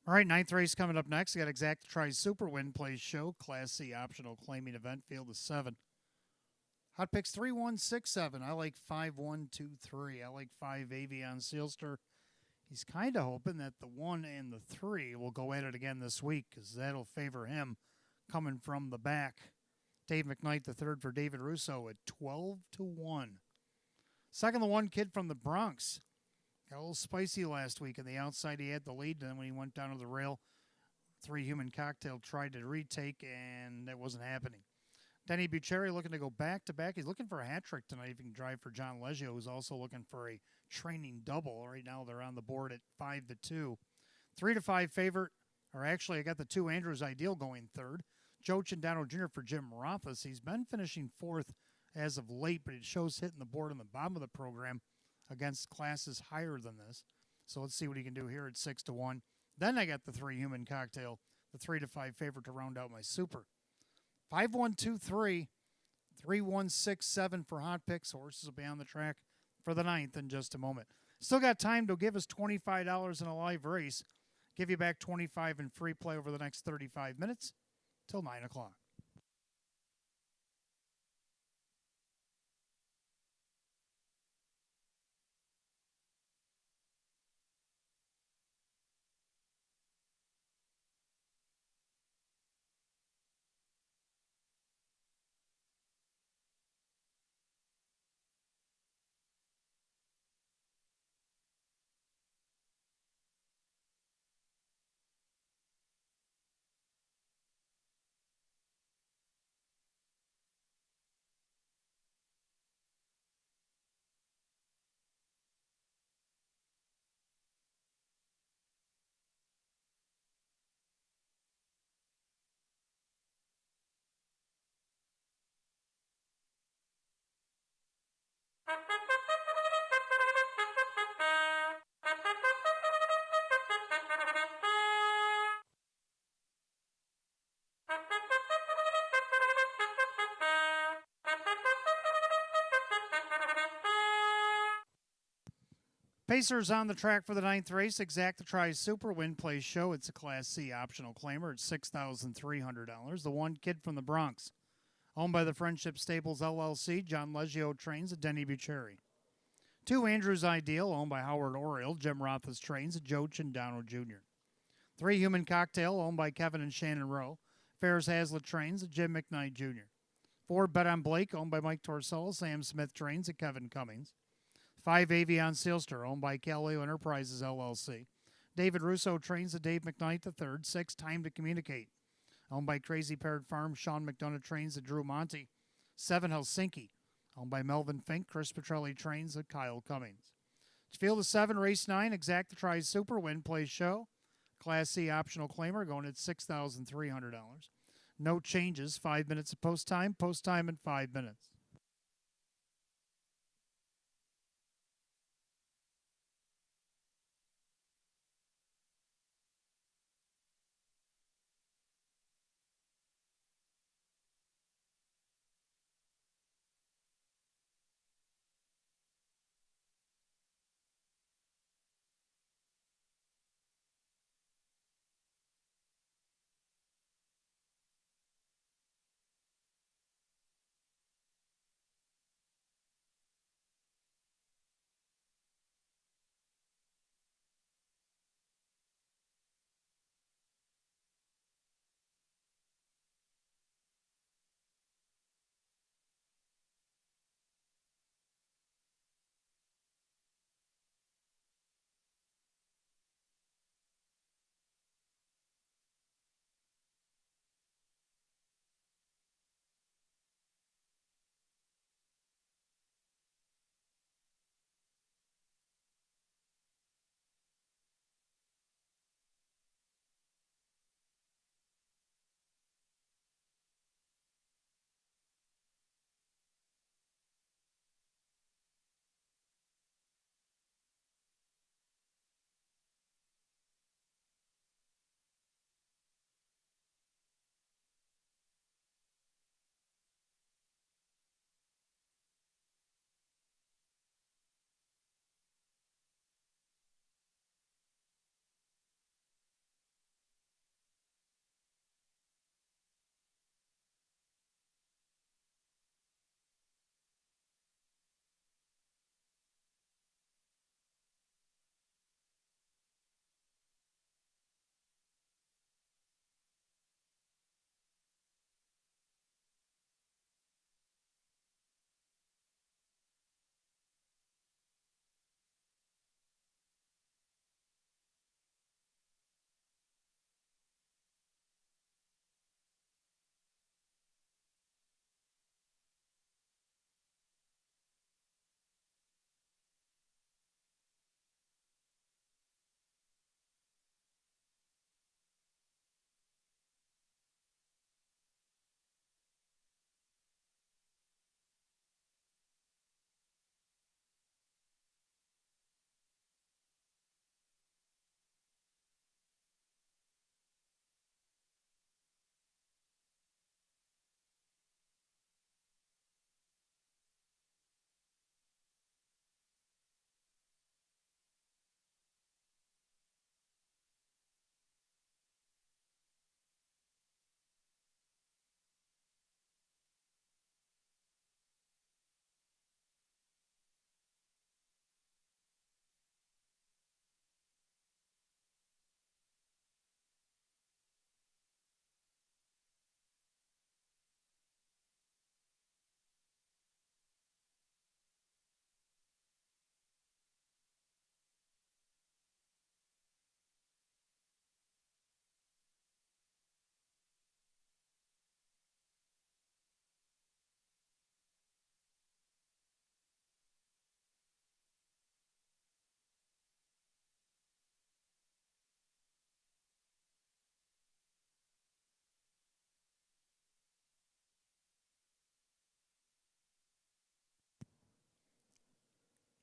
All right, ninth race coming up next. We got Exact Try Super Win Place Show, Class C optional claiming event, field of 7. Hot picks 3167. I like 5123. I like 5 Avion Sealster. He's kind of hoping that the 1 and the 3 will go at it again this week because that'll favor him coming from the back. Dave McKnight, the third for David Russo at 12-1. Second, the 1 kid from the Bronx. Got a little spicy last week. On the outside, he had the lead. Then when he went down to the rail, 3 Human Cocktail tried to retake, and that wasn't happening. Denny Bucherri looking to go back-to-back. He's looking for a hat trick tonight if he can drive for John Leggio, who's also looking for a training double. Right now they're on the board at 5-2. 3-5 favorite, or actually I got the 2 Andrews Ideal going third. Joe Cindano Jr. for Jim Rothas. He's been finishing fourth as of late, but it shows hitting the board on the bottom of the program against classes higher than this. So let's see what he can do here at 6-1. Then I got the 3 Human Cocktail, the 3-5 favorite to round out my super. 5-1-2-3, 3-1-6-7 for hot picks. Horses will be on the track for the 9th in just a moment. Still got time to give us $25 in a live race. Give you back $25 in free play over the next 35 minutes till 9 o'clock. Pacers on the track for the 9th race. Exact Try Super Win Place Show. It's a Class C optional claimer at $6,300. The 1 kid from the Bronx. Owned by the Friendship Stables LLC. John Leggio trains at Denny Bucherri. 2 Andrews Ideal, owned by Howard Oriole. Jim Rothas trains at Joe Cindano Jr. 3 Human Cocktail, owned by Kevin and Shannon Rowe. Ferris Hazlitt trains at Jim McKnight Jr. 4 Bet on Blake, owned by Mike Torsello. Sam Smith trains at Kevin Cummings. 5 Avion Sealster, owned by Calio Enterprises LLC. David Russo trains at Dave McKnight III. 6 Time to Communicate, owned by Crazy Parrot Farm. Sean McDonough trains at Drew Monty. 7 Helsinki, owned by Melvin Fink. Chris Petrelli trains at Kyle Cummings. Field of 7, race 9, Exact Try Super Win Place Show. Class C optional claimer going at $6,300. No changes. 5 minutes of post time in 5 minutes.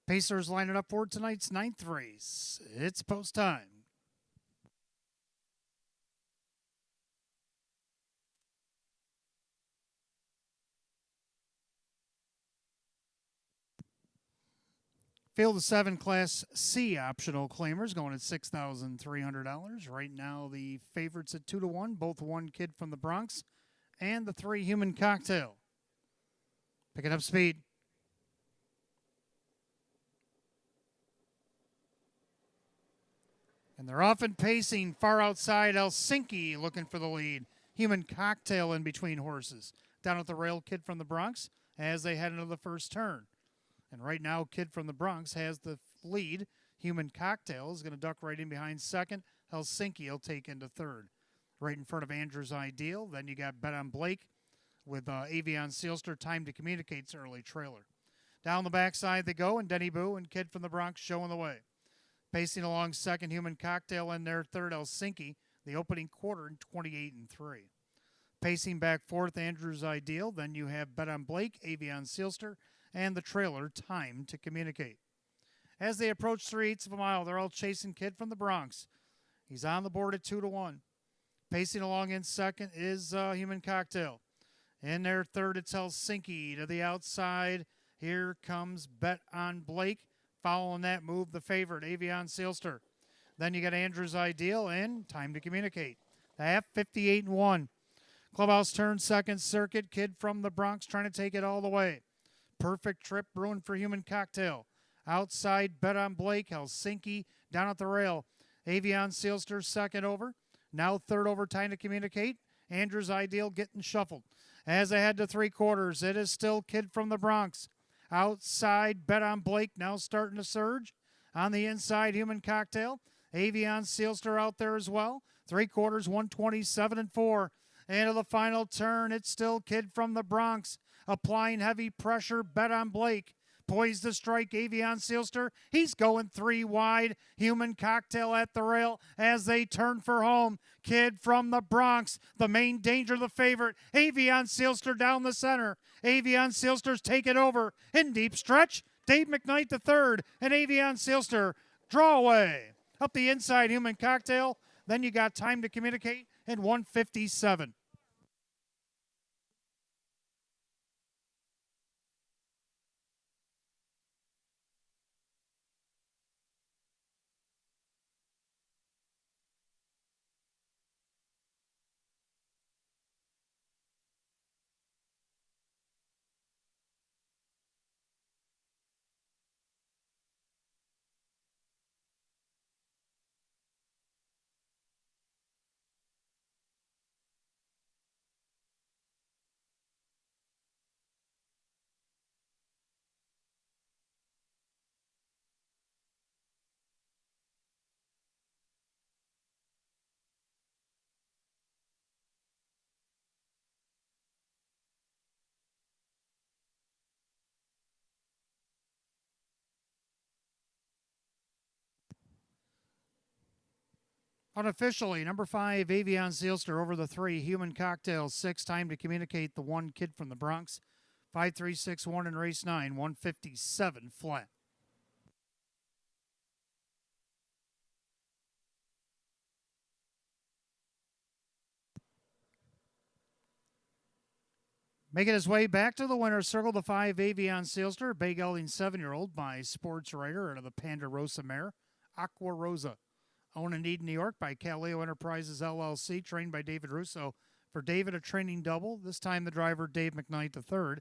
Pacers lining up for tonight's ninth race. It's post time. Field of 7 Class C optional claimers going at $6,300. Right now, the favorites at 2-1, both one kid from the Bronx and the 3 Human Cocktail. Picking up speed. And they're often pacing far outside Helsinki looking for the lead. Human Cocktail in between horses. Down at the rail, kid from the Bronx as they head into the first turn. And right now, kid from the Bronx has the lead. Human Cocktail is going to duck right in behind second. Helsinki will take into third. Right in front of Andrew's Ideal. Then you got Bet on Blake with Avion Sealster. Time to Communicate's early trailer. Down the backside they go, and Denny Boo and kid from the Bronx showing the way. Pacing along second, Human Cocktail in their third, Helsinki. The opening quarter in 28-3. Pacing back fourth, Andrew's Ideal. Then you have Bet on Blake, Avion Sealster, and the trailer, Time to Communicate. As they approach 3/8 of a mile, they're all chasing kid from the Bronx. He's on the board at 2-1. Pacing along in second is Human Cocktail. In their third, it's Helsinki. To the outside, here comes Bet on Blake. Following that move, the favorite, Avion Sealster. Then you got Andrew's Ideal and Time to Communicate. The half, 58-1. Clubhouse turn, second circuit. Kid from the Bronx trying to take it all the way. Perfect trip brewing for Human Cocktail. Outside, Bet on Blake. Helsinki down at the rail. Avion Sealster second over. Now third over, Time to Communicate. Andrew's Ideal getting shuffled. As they head to 3/4, it is still kid from the Bronx. Outside, Bet on Blake now starting to surge. On the inside, Human Cocktail. Avion Sealster out there as well. 3/4, 127-4. Into the final turn, it's still kid from the Bronx. Applying heavy pressure, Bet on Blake. Poised to strike, Avion Sealster. He's going 3 wide. Human Cocktail at the rail as they turn for home. Kid from the Bronx, the main danger, the favorite. Avion Sealster down the center. Avion Sealster's taken over. In deep stretch, Dave McKnight the third, and Avion Sealster draw away. Up the inside, Human Cocktail. Then you got Time to Communicate in 157. Unofficially, number 5, Avion Sealster over the 3, Human Cocktail, 6, Time to Communicate, the 1, kid from the Bronx. 5-3-6-1 in race 9, 157 flat. Making his way back to the winner's circle, the 5, Avion Sealster, bay gelding 7-year-old by Sports Writer out of the Ponderosa mare, Aqua Rosa. Owned and need in New York by Caleo Enterprises LLC, trained by David Russo. For David, a training double. This time the driver, Dave McKnight III.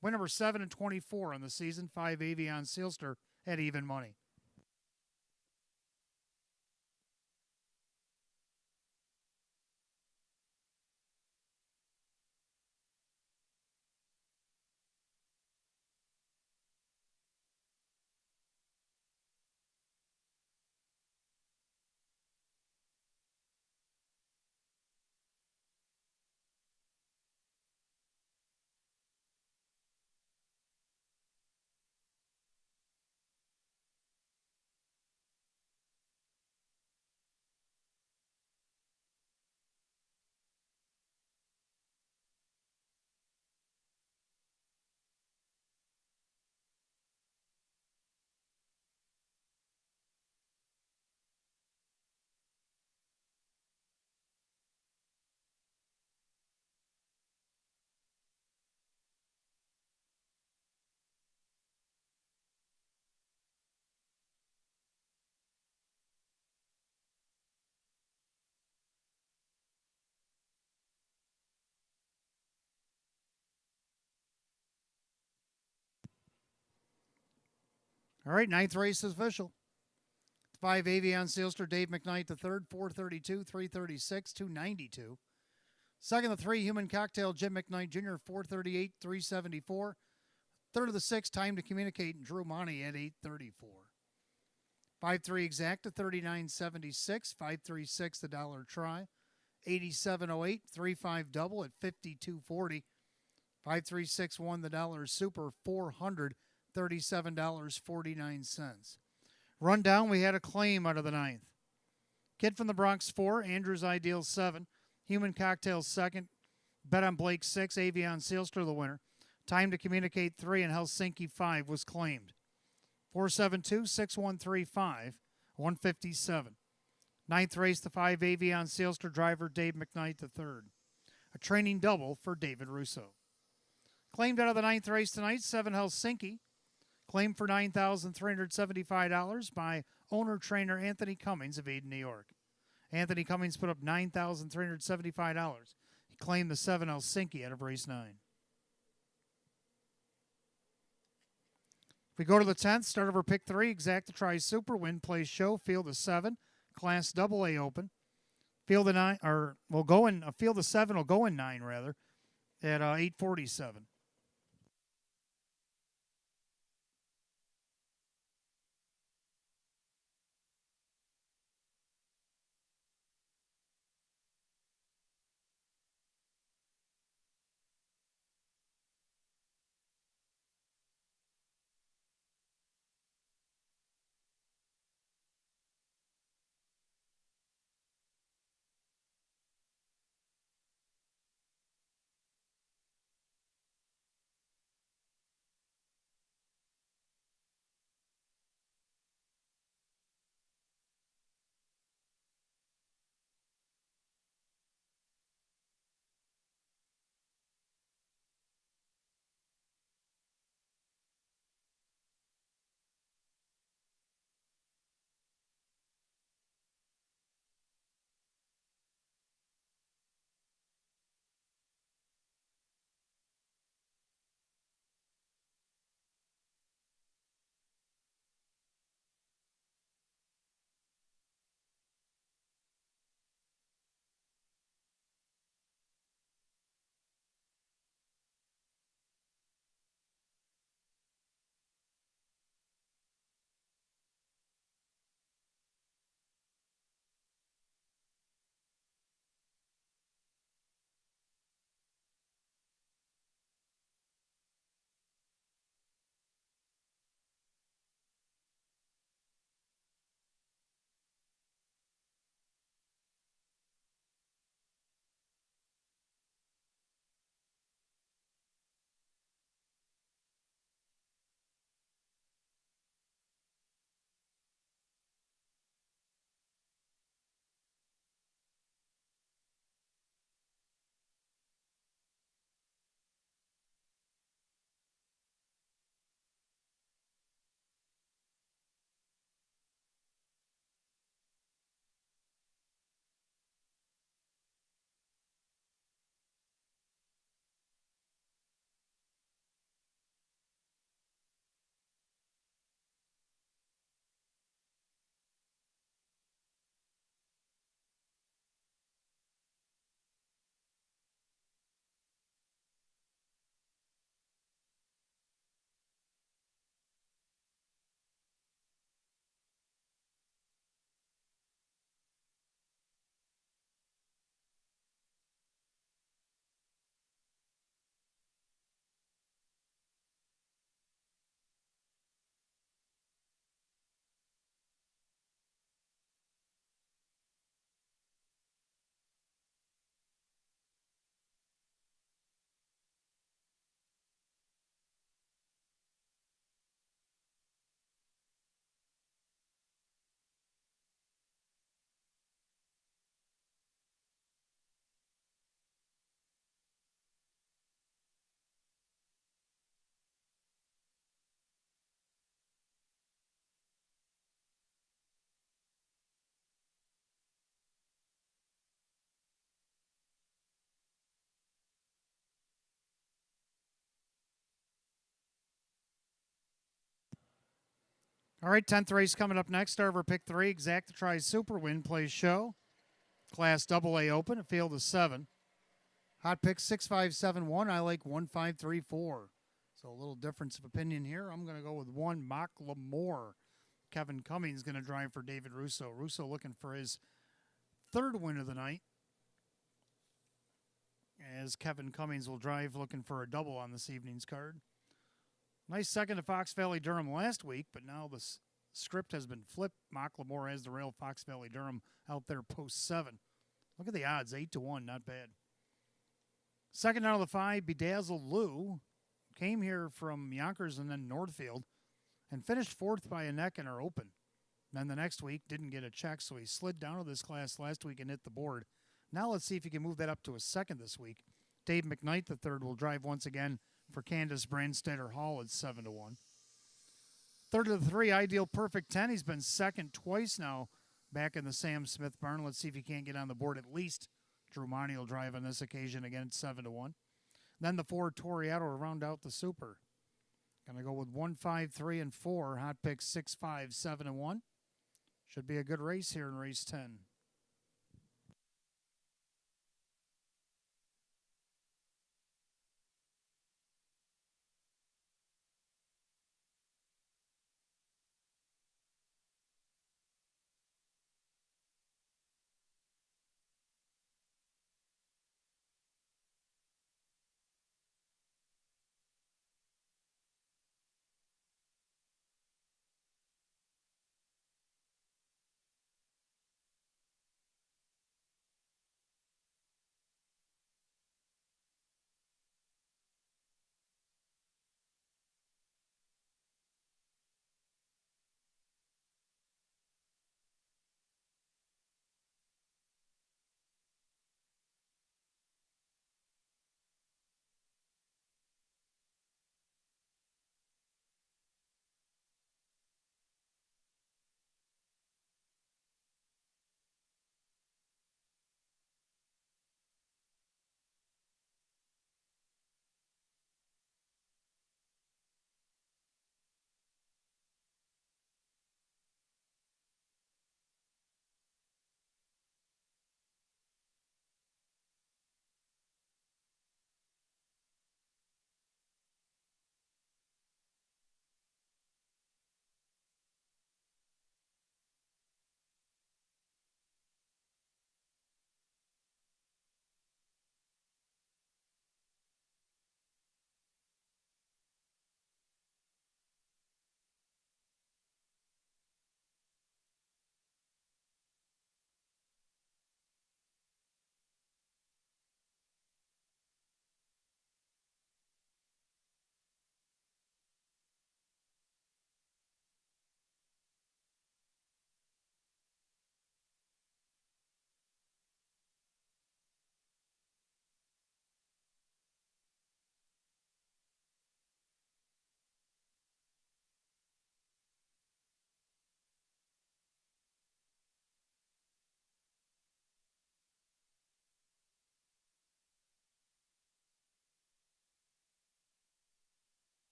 Win number 7 and 24 on the season. 5, Avion Sealster at even money. All right, ninth race is official. 5 Avion Sealster, Dave McKnight the third, 432, 336, 292. Second, the 3 Human Cocktail, Jim McKnight Jr., 438, 374. Third of the 6, Time to Communicate, Drew Monty at 834. 5-3 Exacta, 39.76. 5-3-6 the dollar try, 87.08. 3-5 double at 52.40. 5-3-6-1 the dollar super, $437.49. Rundown, we had a claim out of the ninth. Kid from the Bronx 4, Andrews Ideal 7, Human Cocktail 2nd, Bet on Blake 6, Avion Sealster the winner. Time to Communicate 3 and Helsinki 5 was claimed. 472-6135, 157. Ninth race, the 5 Avion Sealster driver, Dave McKnight III. A training double for David Russo. Claimed out of the ninth race tonight, 7 Helsinki. Claimed for $9,375 by owner-trainer Anthony Cummings of Eden, New York. Anthony Cummings put up $9,375. He claimed the 7 Helsinki out of race 9. If we go to the 10th, start over pick 3, Exacta Tri Super, Win Place Show, field of 7, Class AA Open. Field of 9, or will go in, a field of 7 will go in 9 rather, at 847. All right, 10th race coming up next. Start over pick 3. Exacta tries Super Win plays show. Class AA Open. A field of 7. Hot pick 6571. I like 1534. So a little difference of opinion here. I'm going to go with 1 Mock Lamore. Kevin Cummings going to drive for David Russo. Russo looking for his 3rd win of the night, as Kevin Cummings will drive looking for a double on this evening's card. Nice second to Fox Valley Durham last week, but now the script has been flipped. Mock Lamore has the rail. Fox Valley Durham out there post 7. Look at the odds, 8-1, not bad. Second out of the 5, Bedazzled Lou. Came here from Yonkers and then Northfield and finished 4th by a neck in our open. Then the next week didn't get a check, so he slid down to this class last week and hit the board. Now let's see if he can move that up to a 2nd this week. Dave McKnight III will drive once again for Candace Brandstetter Hall at 7-1. 3rd of the 3, Ideal Perfect 10. He's been 2nd twice now back in the Sam Smith barn. Let's see if he can't get on the board at least. Drew Monty will drive on this occasion again at 7-1. Then the 4, Toriato, will round out the Super. Going to go with 1, 5, 3, and 4. Hot pick 6, 5, 7, and 1. Should be a good race here in race 10.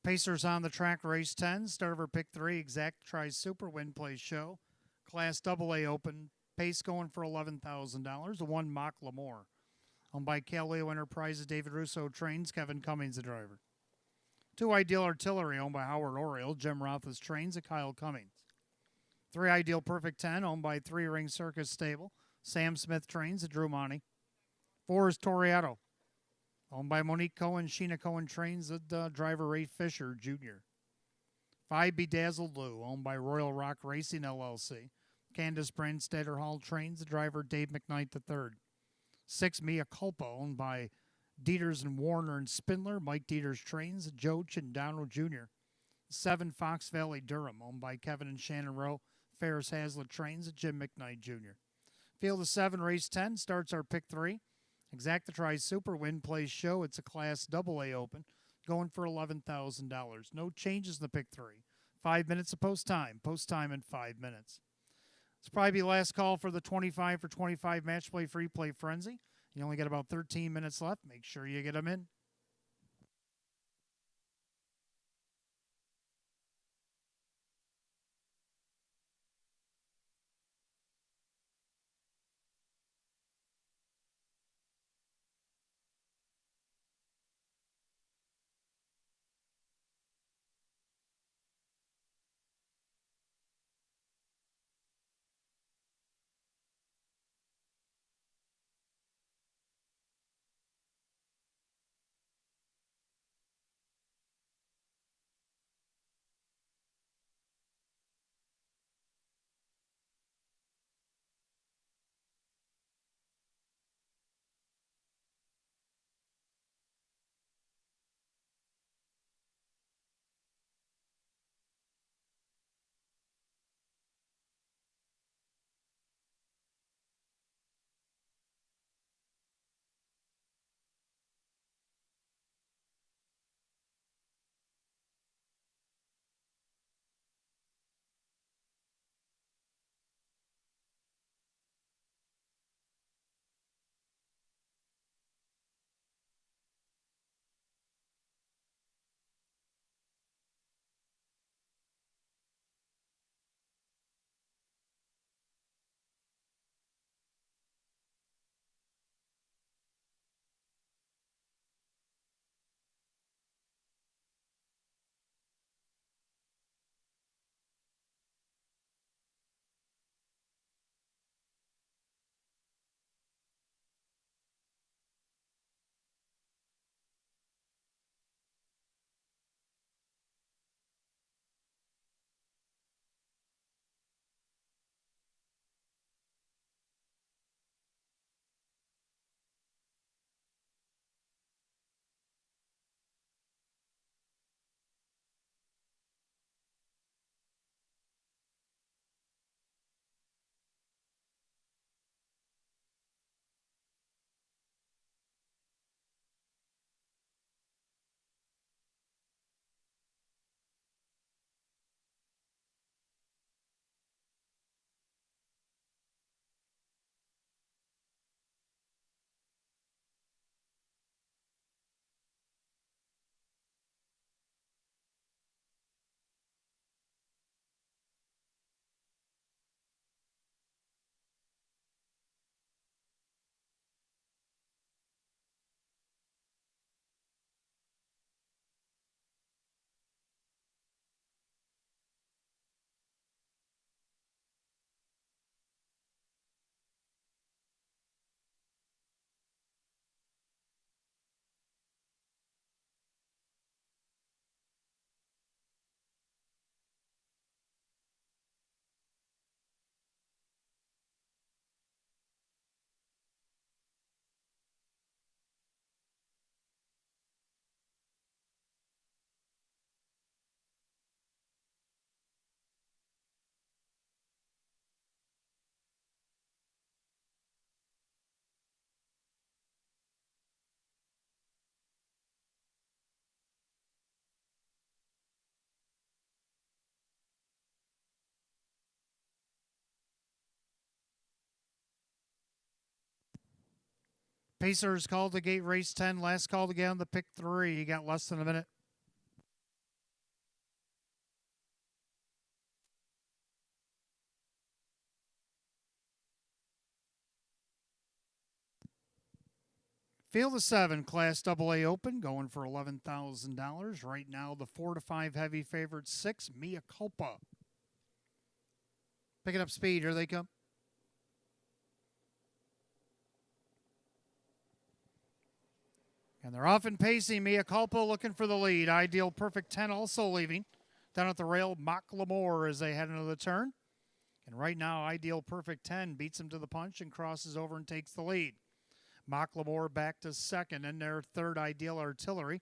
Pacers on the track, race 10. Start over pick 3. Exacta tries Super Win plays show. Class AA Open. Pace going for $11,000. The 1 Mock Lamore. Owned by Calio Enterprises. David Russo trains. Kevin Cummings the driver. 2 Ideal Artillery owned by Howard Oriole. Jim Roth's trains. Kyle Cummings. 3 Ideal Perfect 10 owned by 3 Ring Circus Stable. Sam Smith trains. Drew Monty. 4 is Toriato, owned by Monique Cohen. Sheena Cohen trains the driver Ray Fisher Jr. 5, Bedazzled Lou, owned by Royal Rock Racing, LLC. Candace Brandstetter Hall trains the driver Dave McKnight III. 6, Mia Culpa, owned by Dieters and Warner and Spindler. Mike Dieters trains Joe Chindano Jr. 7, Fox Valley Durham, owned by Kevin and Shannon Rowe. Ferris Hazlitt trains Jim McKnight Jr. Field of 7, race 10, starts our pick 3. Exacta Tri Super Win Plays Show. It's a Class AA Open, going for $11,000. No changes in the pick 3. 5 minutes of post time. Post time in 5 minutes. It's probably be last call for the 25 for 25 match play free play frenzy. You only got about 13 minutes left. Make sure you get them in. Pacers called the gate race 10. Last call to get on the pick 3. You got less than a minute. Field of 7, Class AA Open, going for $11,000. Right now, the 4 to 5 heavy favorite, 6, Mia Culpa. Picking up speed. Here they come. And they're off and pacing. Mia Culpa looking for the lead. Ideal Perfect 10 also leaving. Down at the rail, Macklemore as they head into the turn. And right now, Ideal Perfect 10 beats him to the punch and crosses over and takes the lead. Macklemore back to second, and their third, Ideal Artillery.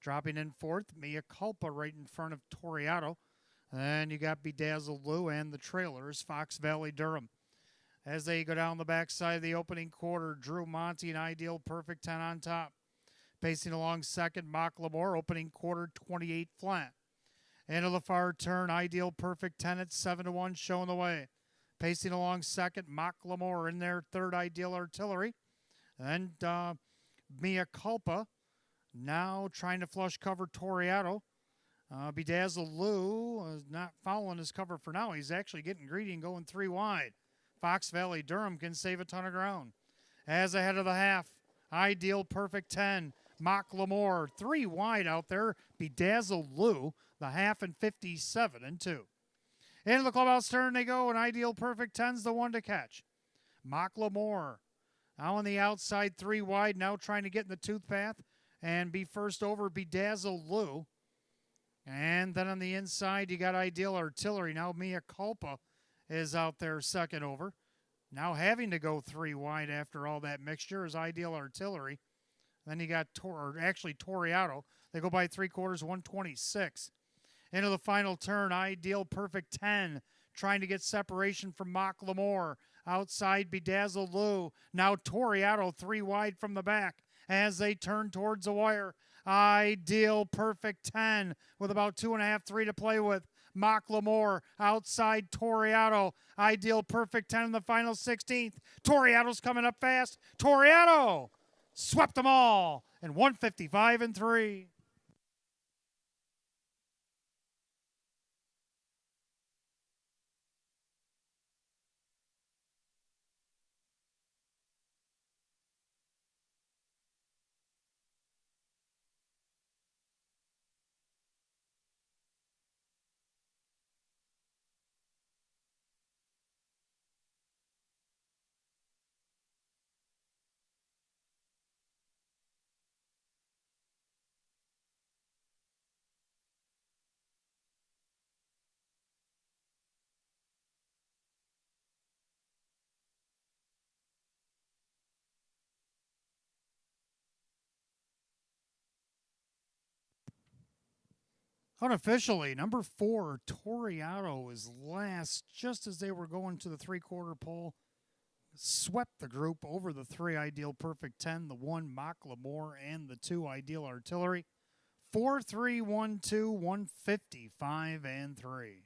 Dropping in fourth, Mia Culpa right in front of Toriato. Then you got Bedazzled Lou and the trailers, Fox Valley Durham. As they go down the backside of the opening quarter, Drew Monty and Ideal Perfect 10 on top. Pacing along second, Macklemore, opening quarter 28 flat. Into the far turn, Ideal Perfect 10 at 7-1, showing the way. Pacing along second, Macklemore in their third, Ideal Artillery. And Mia Culpa now trying to flush cover Toriato. Bedazzled Lou is not following his cover for now. He's actually getting greedy and going 3 wide. Fox Valley Durham can save a ton of ground. As ahead of the half, Ideal Perfect 10. Macklemore 3 wide out there. Bedazzled Lou, the half and 57-2. Into the clubhouse turn they go, and Ideal Perfect 10's the one to catch. Macklemore now on the outside, 3 wide, now trying to get in the tooth path and be first over Bedazzled Lou. And then on the inside, you got Ideal Artillery. Now Mia Culpa is out there second over. Now having to go 3 wide after all that mixture is Ideal Artillery. Then you got Toriato. They go by 3/4, 126. Into the final turn, Ideal Perfect 10 trying to get separation from Macklemore. Outside, Bedazzled Lou. Now Toriato 3 wide from the back as they turn towards the wire. Ideal Perfect 10 with about 2.5, 3 to play with. Macklemore outside Toriato. Ideal Perfect 10 in the final 16th. Toriato's coming up fast. Toriato swept them all in 155-3. Unofficially, number 4, Toriato, is last just as they were going to the 3/4 pole. Swept the group over the 3 Ideal Perfect 10, the 1 Macklemore, and the 2 Ideal Artillery. 4-3, 1-2, 155-3.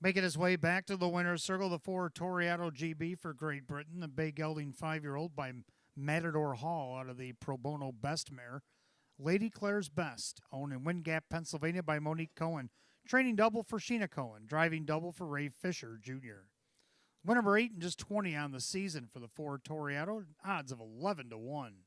Making his way back to the winner's circle, the 4 Toriato GB for Great Britain, the bay gelding 5-year-old by Matador Hall out of the Pro Bono Best Mare. Lady Claire's Best, owned in Wind Gap, Pennsylvania by Monique Cohen. Training double for Sheena Cohen. Driving double for Ray Fisher Jr. Win number 8 and just 20 on the season for the 4 Toriato. Odds of 11-1.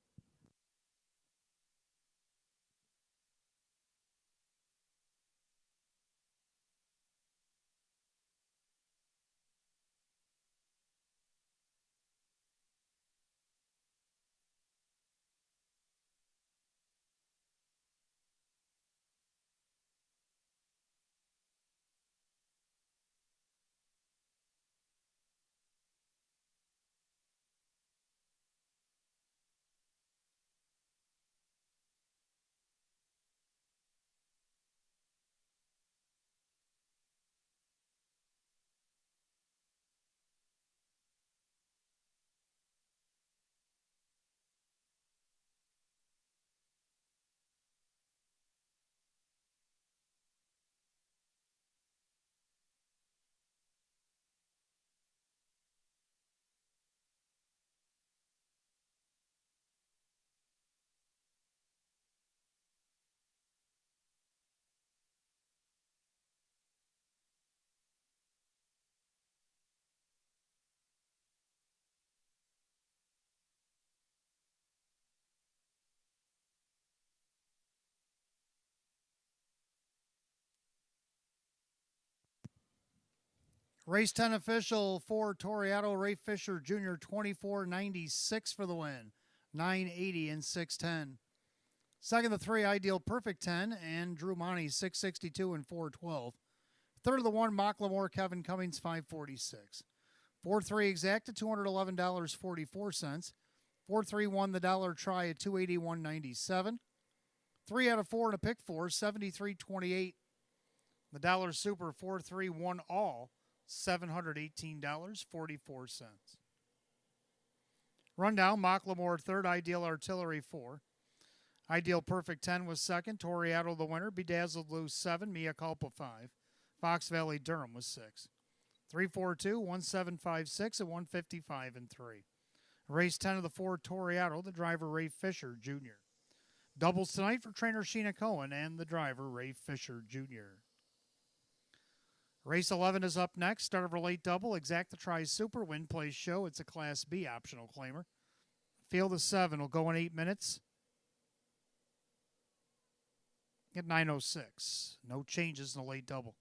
Race 10 official for Toriado, Ray Fisher Jr., 24.96 for the win. 980 and 610. Second, the 3, Ideal Perfect 10, and Drew Monty, 662 and 412. Third of the 1, Mocklemore Kevin Cummings, 546. 4-3 Exacta, $211.44. 4-3 won the dollar try at $281.97. 3 out of 4 in a pick 4, $73.28. The dollar super 4-3 won all, $718.44. Rundown, Mocklemore third, Ideal Artillery 4. Ideal Perfect 10 was second, Toriado the winner, Bedazzled Loose 7, Mia Culpa 5. Fox Valley Durham was 6. 3-4-2, 1756 and 155 and 3. Race 10 of the 4, Toriado, the driver Ray Fisher Jr. Doubles tonight for trainer Sheena Cohen and the driver Ray Fisher Jr. Race 11 is up next. Start of a late double. Exacta Tries Super. Win Plays Show. It's a Class B optional claimer. Field of 7 will go in 8 minutes at 9:06. No changes in the late double.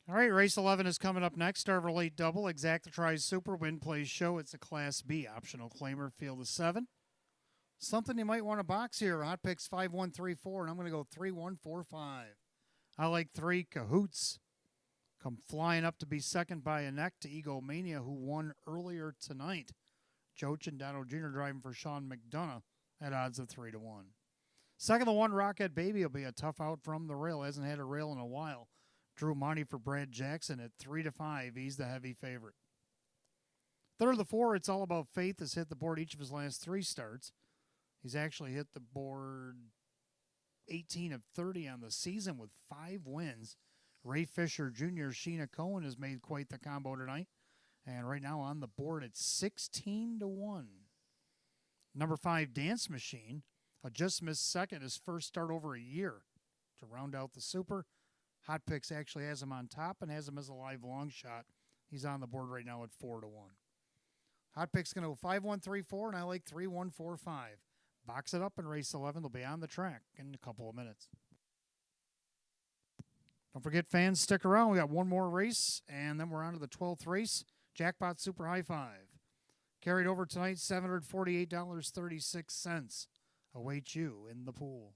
All right, race 11 is coming up next. Start of a late double. Exacta Tries Super. Win Plays Show. It's a Class B optional claimer. Field of 7. Something you might want to box here. Hot picks 5-1-3-4, and I'm going to go 3-1-4-5. I like 3. Cahoots come flying up to be second by a neck to Egomania, who won earlier tonight. Joe Chandano Jr. driving for Sean McDonough at odds of 3-1. Second, the 1, Rocket Baby will be a tough out from the rail. Hasn't had a rail in a while. Drew Monty for Brad Jackson at 3-5. He's the heavy favorite. Third of the four, It's All About Faith, has hit the board each of his last three starts. He's actually hit the board 18 of 30 on the season with 5 wins. Ray Fisher Jr., Sheena Cohen has made quite the combo tonight. And right now on the board, it's 16-1. Number 5, Dance Machine. Just missed second, his first start over a year. To round out the Super, Hot Picks actually has him on top and has him as a live long shot. He's on the board right now at 4-1. Hot Picks going to go 5-1-3-4, and I like 3-1-4-5. Box it up in race 11. They'll be on the track in a couple of minutes. Don't forget, fans, stick around. We got one more race, and then we're on to the 12th race. Jackpot Super High Five. Carried over tonight, $748.36. Awaits you in the pool.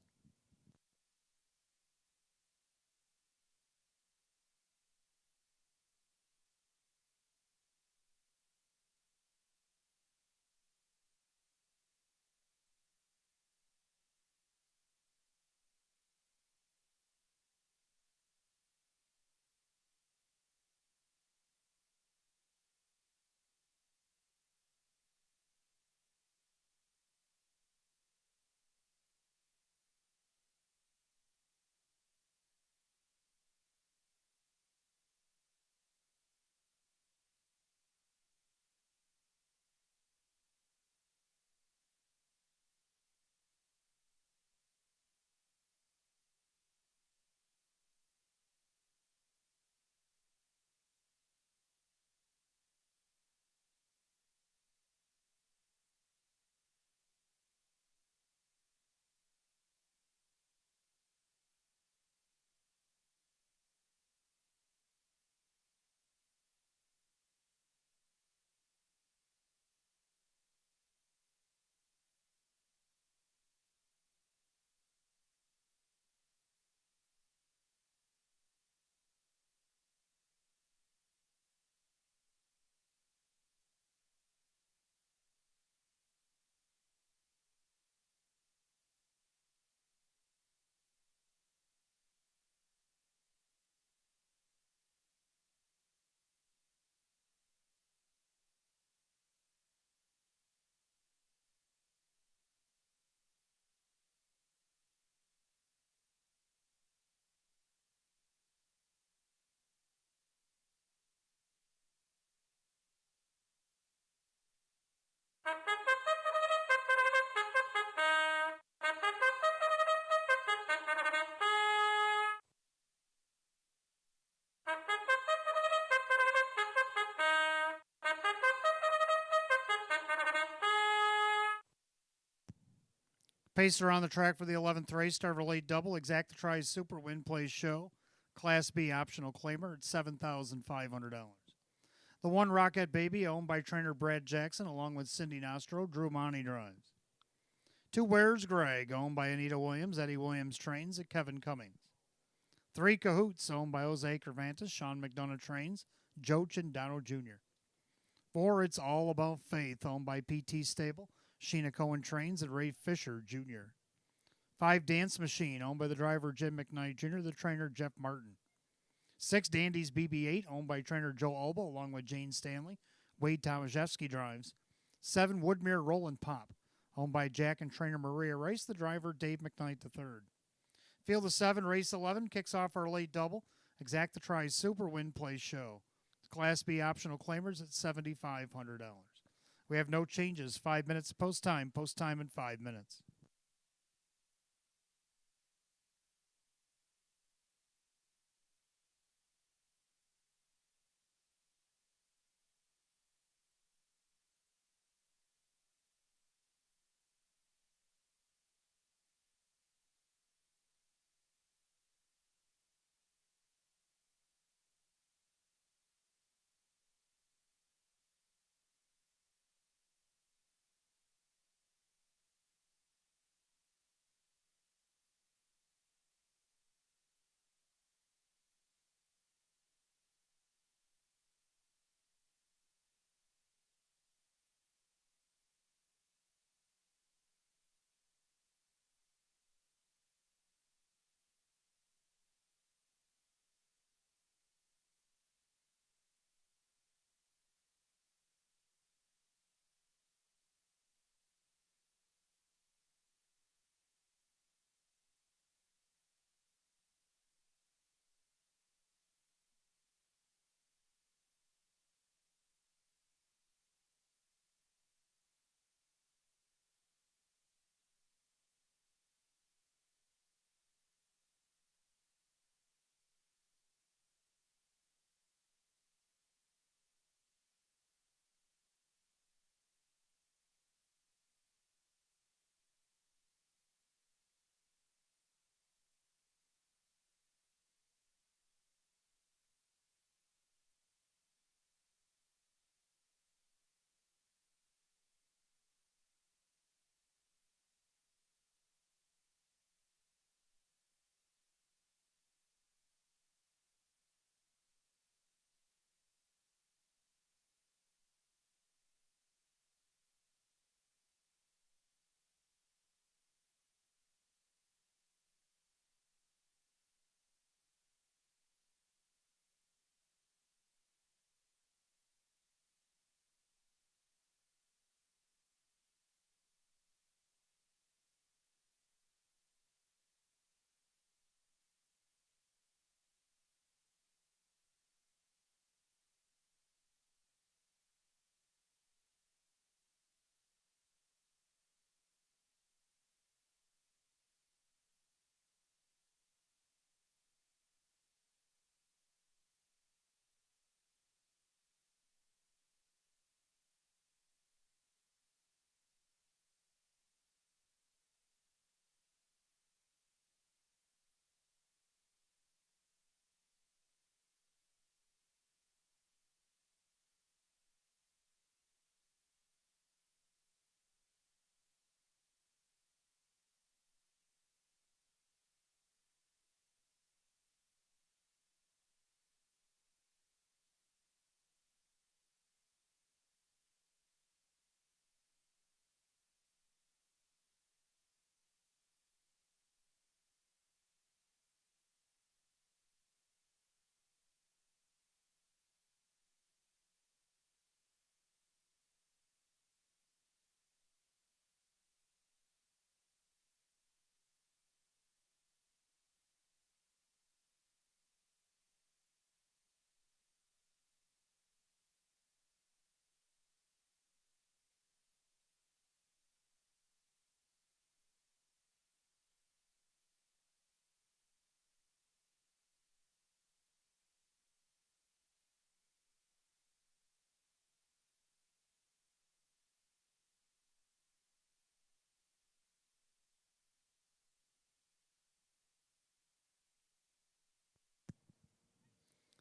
Pacer on the track for the 11th race. Starter late double. Exacta Tries Super Win Plays Show. Class B optional claimer at $7,500. The one Rocket Baby, owned by trainer Brad Jackson, along with Cindy Nostro. Drew Monty drives. 2 Where's Greg, owned by Anita Williams. Eddie Williams trains at Kevin Cummings. 3 Cahoots, owned by Jose Cervantes. Sean McDonough trains. Joe Chindano Jr. 4 It's All About Faith, owned by PT Stable. Sheena Cohen trains at Ray Fisher Jr. 5 Dance Machine, owned by the driver Jim McKnight Jr., the trainer Jeff Martin. 6 Dandy's BB-8, owned by trainer Joe Alba, along with Jane Stanley. Wade Tomaszewski drives. 7 Woodmere Roland Pop, owned by Jack and trainer Maria Rice, the driver Dave McKnight III. Field of 7, race 11, kicks off our late double. Exacta Tries Super Win Plays Show. Class B optional claimers at $7,500. We have no changes. 5 minutes post time in 5 minutes.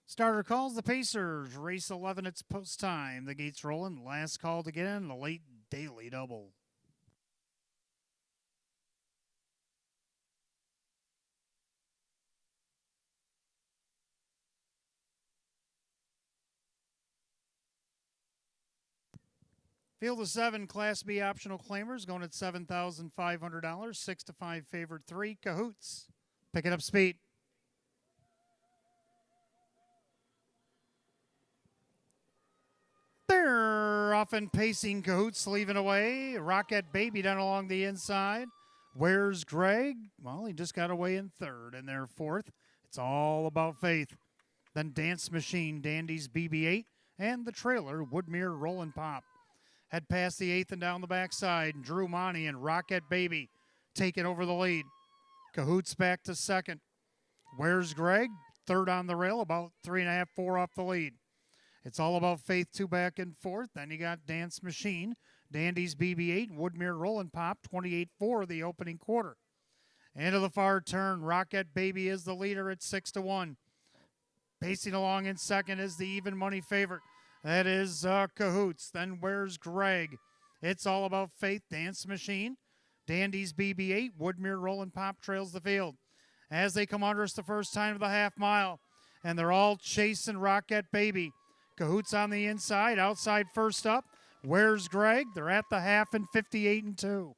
Starter calls the Pacers. Race 11, it's post time. The gates rolling. Last call to get in. The late daily double. Field of 7 Class B optional claimers going at $7,500. 6 to 5 favored 3. Cahoots. Picking up speed. They're often pacing. Cahoots leaving away. Rocket Baby down along the inside. Where's Greg? Well, he just got away in third, and they're fourth. It's all about faith. Then Dance Machine, Dandy's BB-8, and the trailer, Woodmere Rollin' Pop. Head past the eighth and down the backside. Drew Monty and Rocket Baby taking over the lead. Cahoots back to second. Where's Greg? Third on the rail, about 3.5, 4 off the lead. It's all about faith, 2 back and fourth. Then you got Dance Machine, Dandy's BB-8, Woodmere Rollin' Pop, 28-4 the opening quarter. Into the far turn, Rocket Baby is the leader at 6 to 1. Pacing along in second is the even money favorite. That is Cahoots. Then where's Greg? It's all about faith. Dance Machine, Dandy's BB-8, Woodmere Rollin' Pop trails the field. As they come under us the first time of the half mile, and they're all chasing Rocket Baby. Cahoots on the inside, outside first up. Where's Greg? They're at the half and 58-2.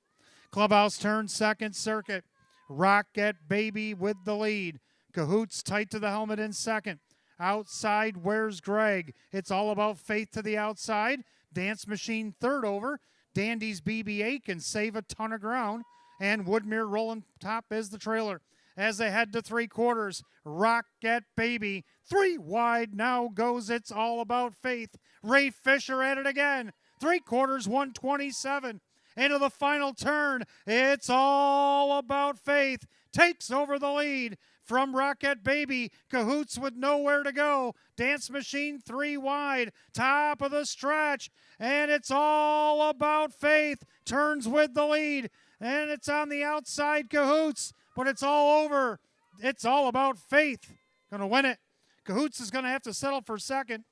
Clubhouse turn second circuit. Rocket Baby with the lead. Cahoots tight to the helmet in second. Outside, where's Greg? It's all about faith to the outside. Dance Machine third over. Dandy's BB-8 can save a ton of ground. And Woodmere Rollin' Top is the trailer. As they head to 3/4, Rocket Baby. 3 wide now goes It's All About Faith. Ray Fisher at it again. 3/4, 127. Into the final turn. It's All About Faith. Takes over the lead from Rocket Baby. Cahoots with nowhere to go. Dance Machine 3 wide. Top of the stretch. And It's All About Faith turns with the lead. And it's on the outside, Cahoots. But it's all over. It's All About Faith. Going to win it. Cahoots is going to have to settle for second.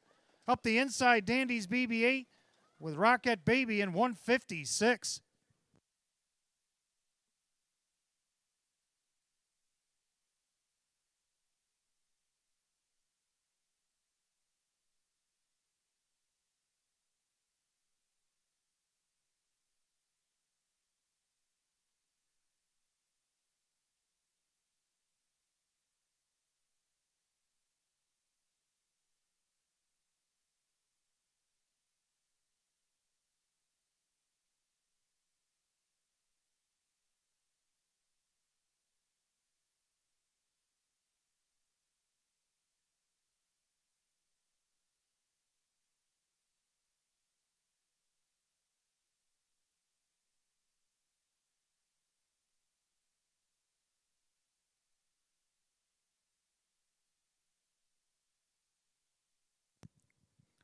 Up the inside, Dandy's BB-8 with Rocket Baby in 156.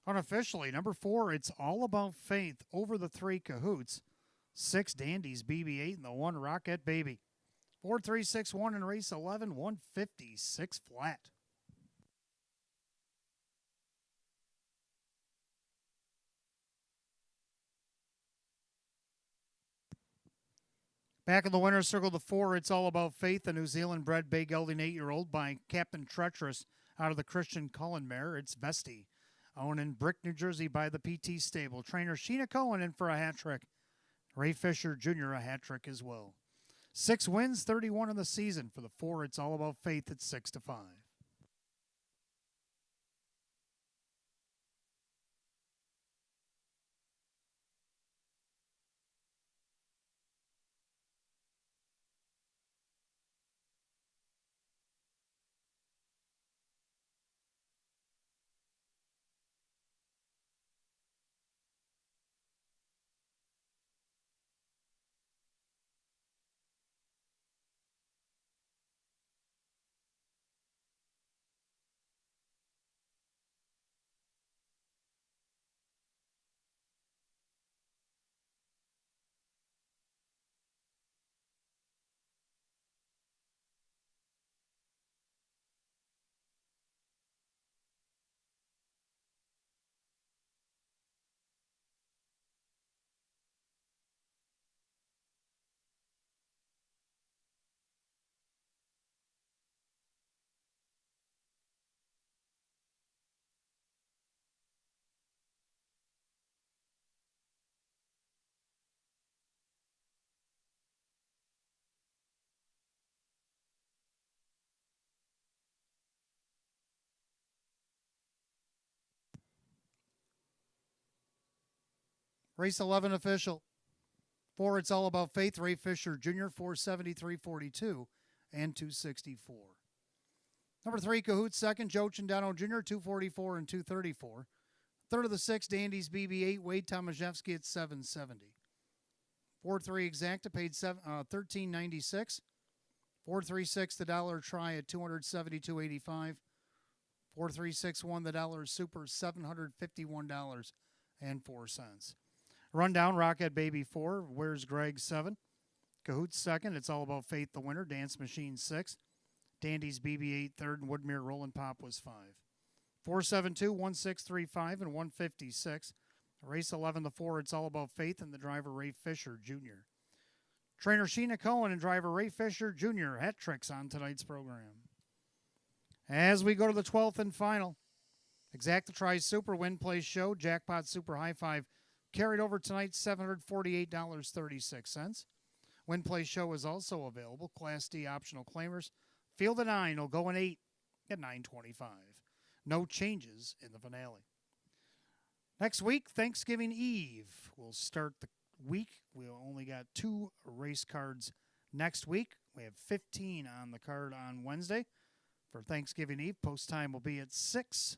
Unofficially, number 4, It's All About Faith over the 3 Cahoots. 6 Dandy's BB-8 and the 1 Rocket Baby. 4-3-6-1 in race 11, 156 flat. Back in the winner's circle, the 4, It's All About Faith, a New Zealand-bred bay gelding 8-year-old by Captain Treacherous out of the Christian Cullen mare. It's Vesti. Owned in Brick, New Jersey by the PT Stable. Trainer Sheena Cohen in for a hat trick. Ray Fisher Jr. a hat trick as well. 6 wins, 31 in the season for the 4, It's All About Faith at 6 to 5. Race 11 official. 4, It's All About Faith, Ray Fisher Jr., 473.42 and 264. Number 3, Cahoots second, Joe Chandano Jr., 244 and 234. Third of the 6, Dandy's BB8, Wade Tomaszewski at 770. 4-3 Exacta paid $13.96. 4-3-6 the dollar try at $272.85. 4-3-6-1 the dollar super $751.04. Rundown, Rocket Baby 4, Where's Greg 7. Cahoots second, It's All About Faith the winner, Dance Machine 6. Dandy's BB8 third, and Woodmere Rollin' Pop was 5. 472, 1635, and 156. Race 11 the 4, It's All About Faith, and the driver Ray Fisher Jr. Trainer Sheena Cohen and driver Ray Fisher Jr. hat tricks on tonight's program. As we go to the 12th and final, Exacta Tries Super Win Play Show, Jackpot Super High Five carried over tonight, $748.36. Win Play Show is also available. Class D optional claimers. Field of 9 will go in 8 at $9.25. No changes in the finale. Next week, Thanksgiving Eve, we'll start the week. We only got 2 race cards next week. We have 15 on the card on Wednesday. For Thanksgiving Eve, post time will be at 6.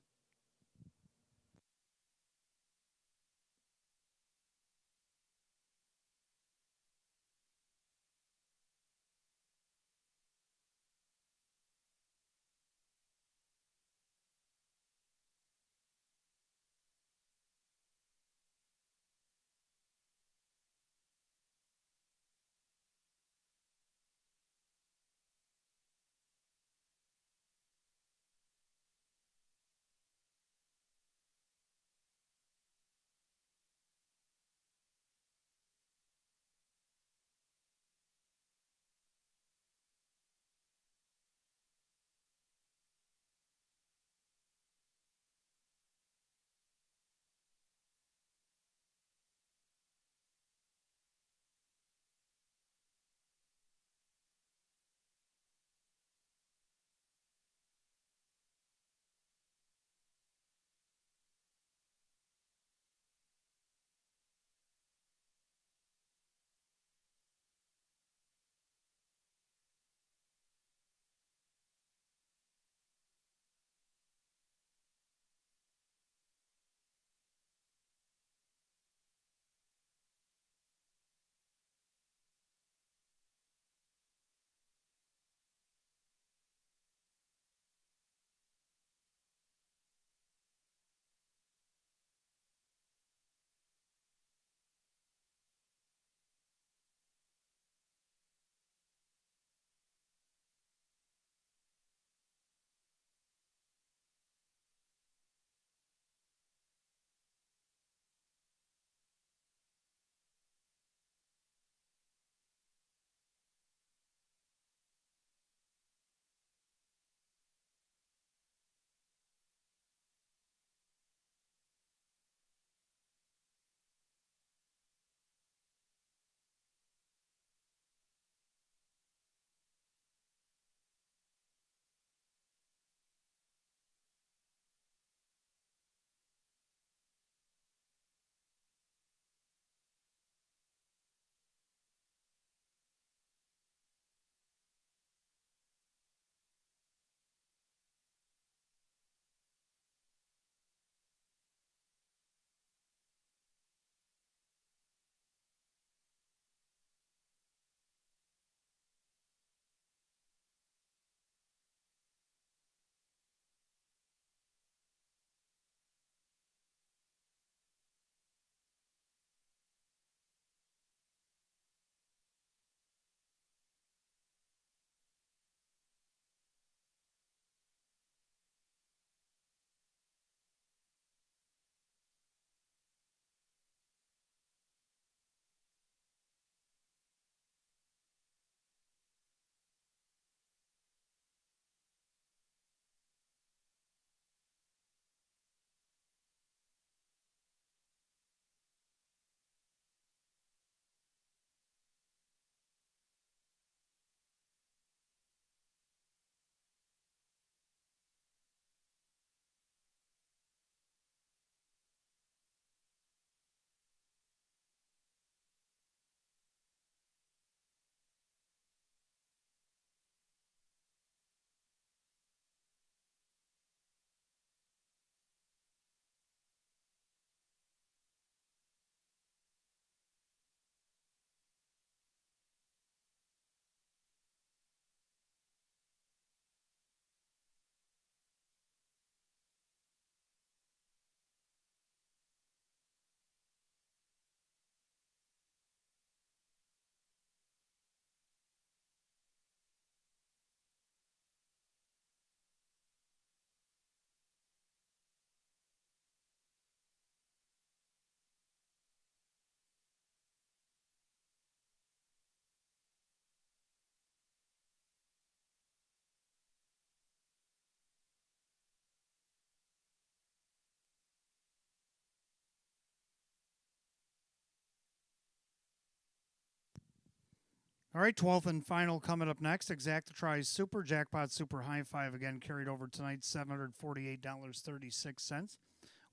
All right, 12th and final coming up next. Exacta Tries Super Jackpot Super High Five again carried over tonight, $748.36.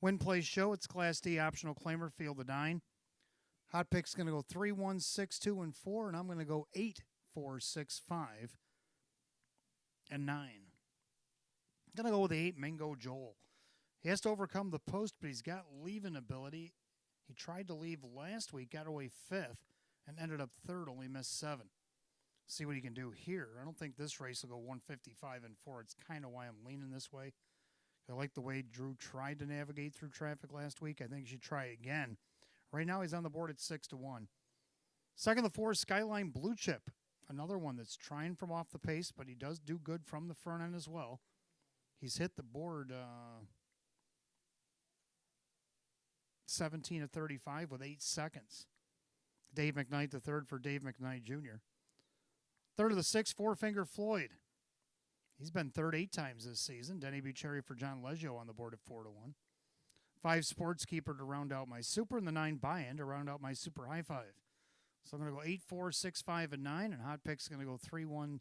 Win Place Show, it's Class D optional claimer, field of 9. Hot Pick's going to go 3, 1, 6, 2, and 4, and I'm going to go 8, 4, 6, 5, and 9. I'm going to go with the 8, Mingo Joel. He has to overcome the post, but he's got leaving ability. He tried to leave last week, got away 5th, and ended up 3rd, only missed 7. See what he can do here. I don't think this race will go 155 and 4. It's kind of why I'm leaning this way. I like the way Drew tried to navigate through traffic last week. I think he should try again. Right now he's on the board at 6-1. Second, the 4, Skyline Blue Chip. Another one that's trying from off the pace, but he does do good from the front end as well. He's hit the board 17-35 with 8 seconds. Dave McKnight the third for Dave McKnight Jr. Third of the 6, Four Finger Floyd. He's been third 8 times this season. Denny Bucherri for John Leggio on the board at 4-1. 5, Sportskeeper to round out my super, and the 9, Buy-In to round out my super high five. So I'm going to go 8, 4, 6, 5, and 9, and Hot Pick's going to go 3, 1,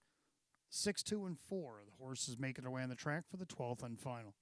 6, 2, and 4. The horses making their way on the track for the 12th and final.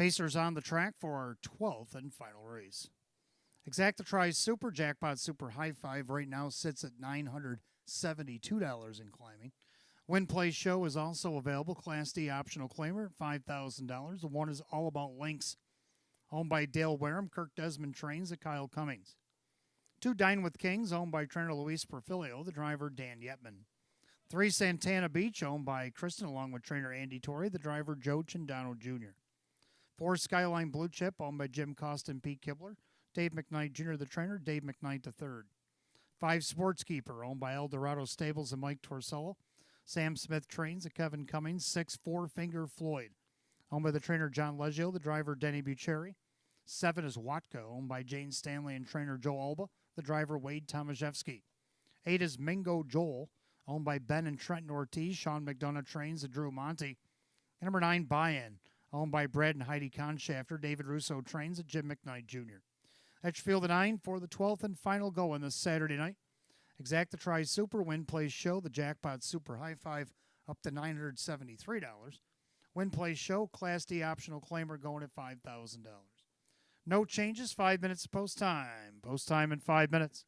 Pacers on the track for our 12th and final race. Exacta Tries Super Jackpot Super High Five right now sits at $972 in climbing. Win Place Show is also available. Class D optional claimer, $5,000. The one is All About Links, owned by Dale Wareham. Kirk Desmond trains at Kyle Cummings. 2, Dine with Kings, owned by trainer Luis Perfilio, the driver Dan Yetman. 3, Santana Beach, owned by Kristen, along with trainer Andy Torrey, the driver Joe Chindano Jr. 4, Skyline Blue Chip, owned by Jim Costa and Pete Kibler. Dave McKnight Jr., the trainer, Dave McKnight III. 5, Sportskeeper, owned by Eldorado Stables and Mike Torsello. Sam Smith trains at Kevin Cummings. 6, Four Finger Floyd, owned by the trainer John Leggio, the driver Denny Bucherri. 7 is Watka, owned by Jane Stanley and trainer Joe Alba, the driver Wade Tomaszewski. 8 is Mingo Joel, owned by Ben and Trenton Ortiz. Sean McDonough trains at Drew Monty. And number 9, Buy-In, owned by Brad and Heidi Conshafter. David Russo trains at Jim McKnight Jr. That's your field of 9 for the 12th and final go on this Saturday night. Exacta Tries Super, Win Place Show, the Jackpot Super High Five up to $973. Win Place Show, Class D optional claimer going at $5,000. No changes, 5 minutes post time. Post time in 5 minutes.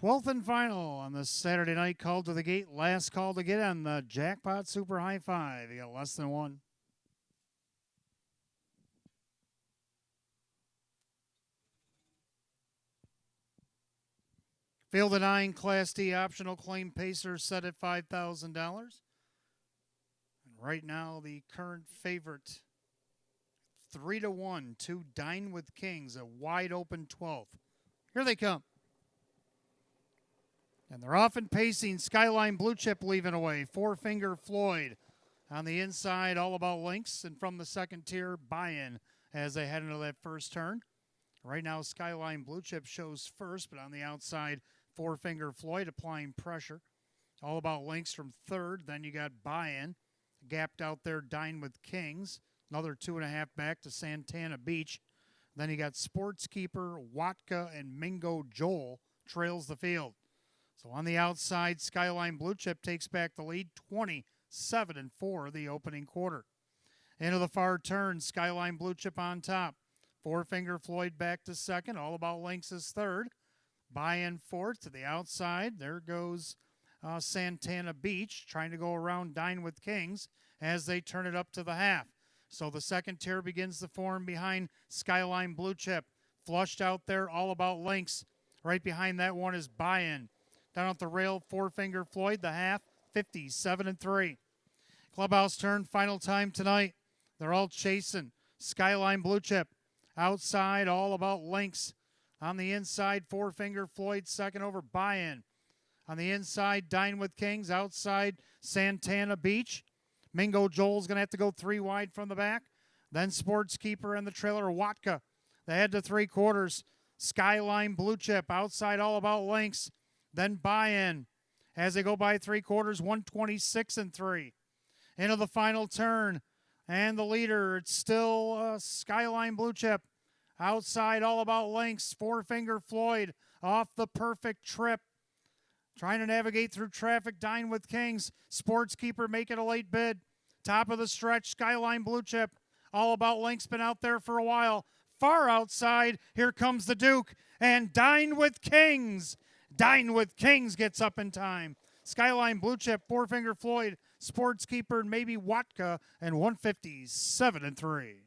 12th and final on this Saturday night call to the gate. Last call to get on the Jackpot Super High Five. You got less than one. Field of 9 Class D optional claim pacer set at $5,000. And right now, the current favorite, 3-1 to Dine with Kings, a wide open 12th. Here they come. And they're often pacing. Skyline Blue Chip leaving away. Four Finger Floyd on the inside, all about links. And from the second tier, buy-in as they head into that first turn. Right now, Skyline Blue Chip shows first, but on the outside, Four Finger Floyd applying pressure. All about links from third. Then you got buy-in. Gapped out there, Dine with Kings. Another 2.5 back to Santana Beach. Then you got Sportskeeper, Watka, and Mingo Joel trails the field. So on the outside, Skyline Blue Chip takes back the lead, 27-4 the opening quarter. Into the far turn, Skyline Blue Chip on top. Four Finger Floyd back to second. All About Links is third. Buy-in fourth to the outside. There goes Santana Beach trying to go around Dine with Kings as they turn it up to the half. So the second tier begins to form behind Skyline Blue Chip. Flushed out there, All About Links. Right behind that one is Buy-in. Down at the rail, Four Finger Floyd, the half, 57-3. Clubhouse turn, final time tonight. They're all chasing. Skyline Blue Chip. Outside, All About Links. On the inside, Four Finger Floyd, second over Buy-in. On the inside, Dine with Kings. Outside, Santana Beach. Mingo Joel's going to have to go three wide from the back. Then Sportskeeper and the trailer, Watka. They head to three quarters. Skyline Blue Chip. Outside, All About Links. Then Buy-in. As they go by three quarters, 126-3. Into the final turn. And the leader, it's still Skyline Blue Chip. Outside, All About Links. Four Finger Floyd off the perfect trip. Trying to navigate through traffic, Dine with Kings. Sportskeeper making a late bid. Top of the stretch, Skyline Blue Chip. All About Links been out there for a while. Far outside, here comes the Duke. And Dine with Kings. Dine with Kings gets up in time. Skyline Blue Chip, Four Finger Floyd, Sportskeeper, maybe Watka, and 157-3.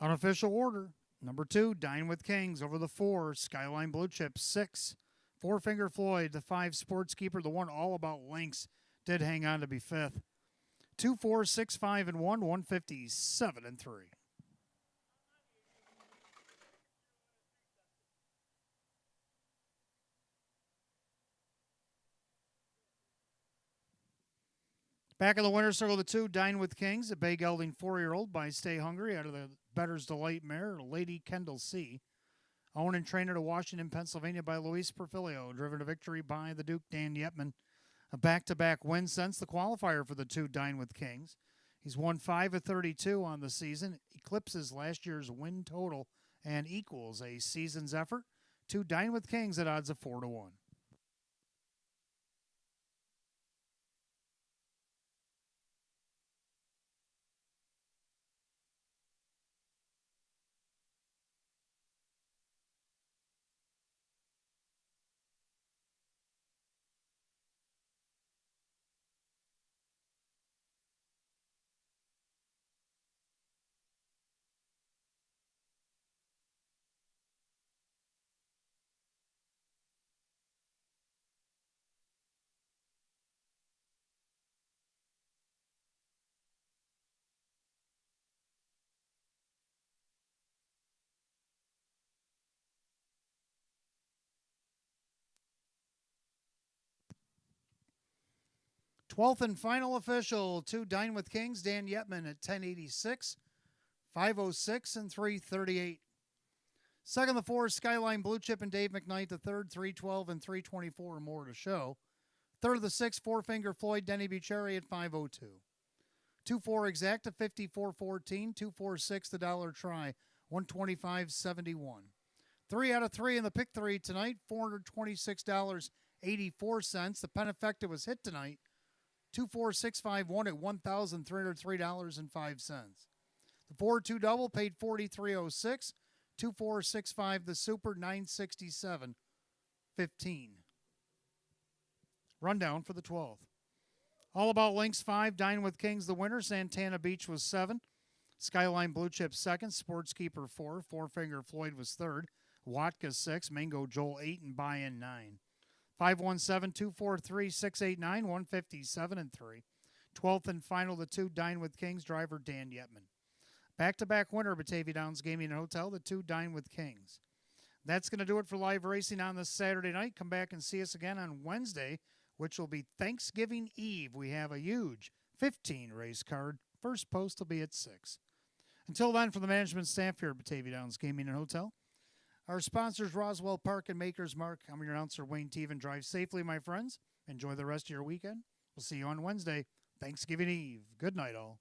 Unofficial order. Number 2, Dine with Kings. Over the 4, Skyline Blue Chip. 6, Four Finger Floyd. The 5, Sportskeeper. The 1, All About Links, did hang on to be 5th. 2, 4, 6, 5, and 1, 157-3. Back in the winner's circle, the 2, Dine with Kings, a bay gelding 4-year-old by Stay Hungry out of the Better's Delight mare, Lady Kendall C. Owned and trained to Washington, Pennsylvania by Luis Perfilio. Driven to victory by the Duke, Dan Yetman. A back-to-back win since the qualifier for the 2, Dine with Kings. He's won 5 of 32 on the season, eclipses last year's win total, and equals a season's effort. 2, Dine with Kings at odds of 4-1. 12th and final official, 2 Dine with Kings, Dan Yetman at 1086, 506, and 338. Second, the 4, Skyline Blue Chip and Dave McKnight. The third, 312 and 324, more to show. Third, the 6, Four Finger Floyd, Denny Bucherri at 502. 2-4 Exacta, 54.14. 2-4-6, the Dollar Try, 125.71. 3 out of 3 in the pick 3 tonight, $426.84. The Penifecta was hit tonight, 24651 at $1,303.05. The 4-2 double paid $43.06. 2465 the Super, 967.15. Rundown for the 12th. All About Links 5, Dine with Kings the winner. Santana Beach was 7. Skyline Blue Chip 2nd. Sportskeeper 4. Four Finger Floyd was 3rd. Watka 6. Mango Joel 8. And Buy-In 9. 517-243-689, 157 and 3. 12th and final, the 2 Dine with Kings driver Dan Yetman. Back-to-back winner, Batavia Downs Gaming and Hotel, the 2 Dine with Kings. That's going to do it for live racing on this Saturday night. Come back and see us again on Wednesday, which will be Thanksgiving Eve. We have a huge 15 race card. First post will be at 6. Until then, from the management staff here at Batavia Downs Gaming and Hotel, our sponsors, Roswell Park and Maker's Mark. I'm your announcer, Wayne Teven. Drive safely, my friends. Enjoy the rest of your weekend. We'll see you on Wednesday, Thanksgiving Eve. Good night, all.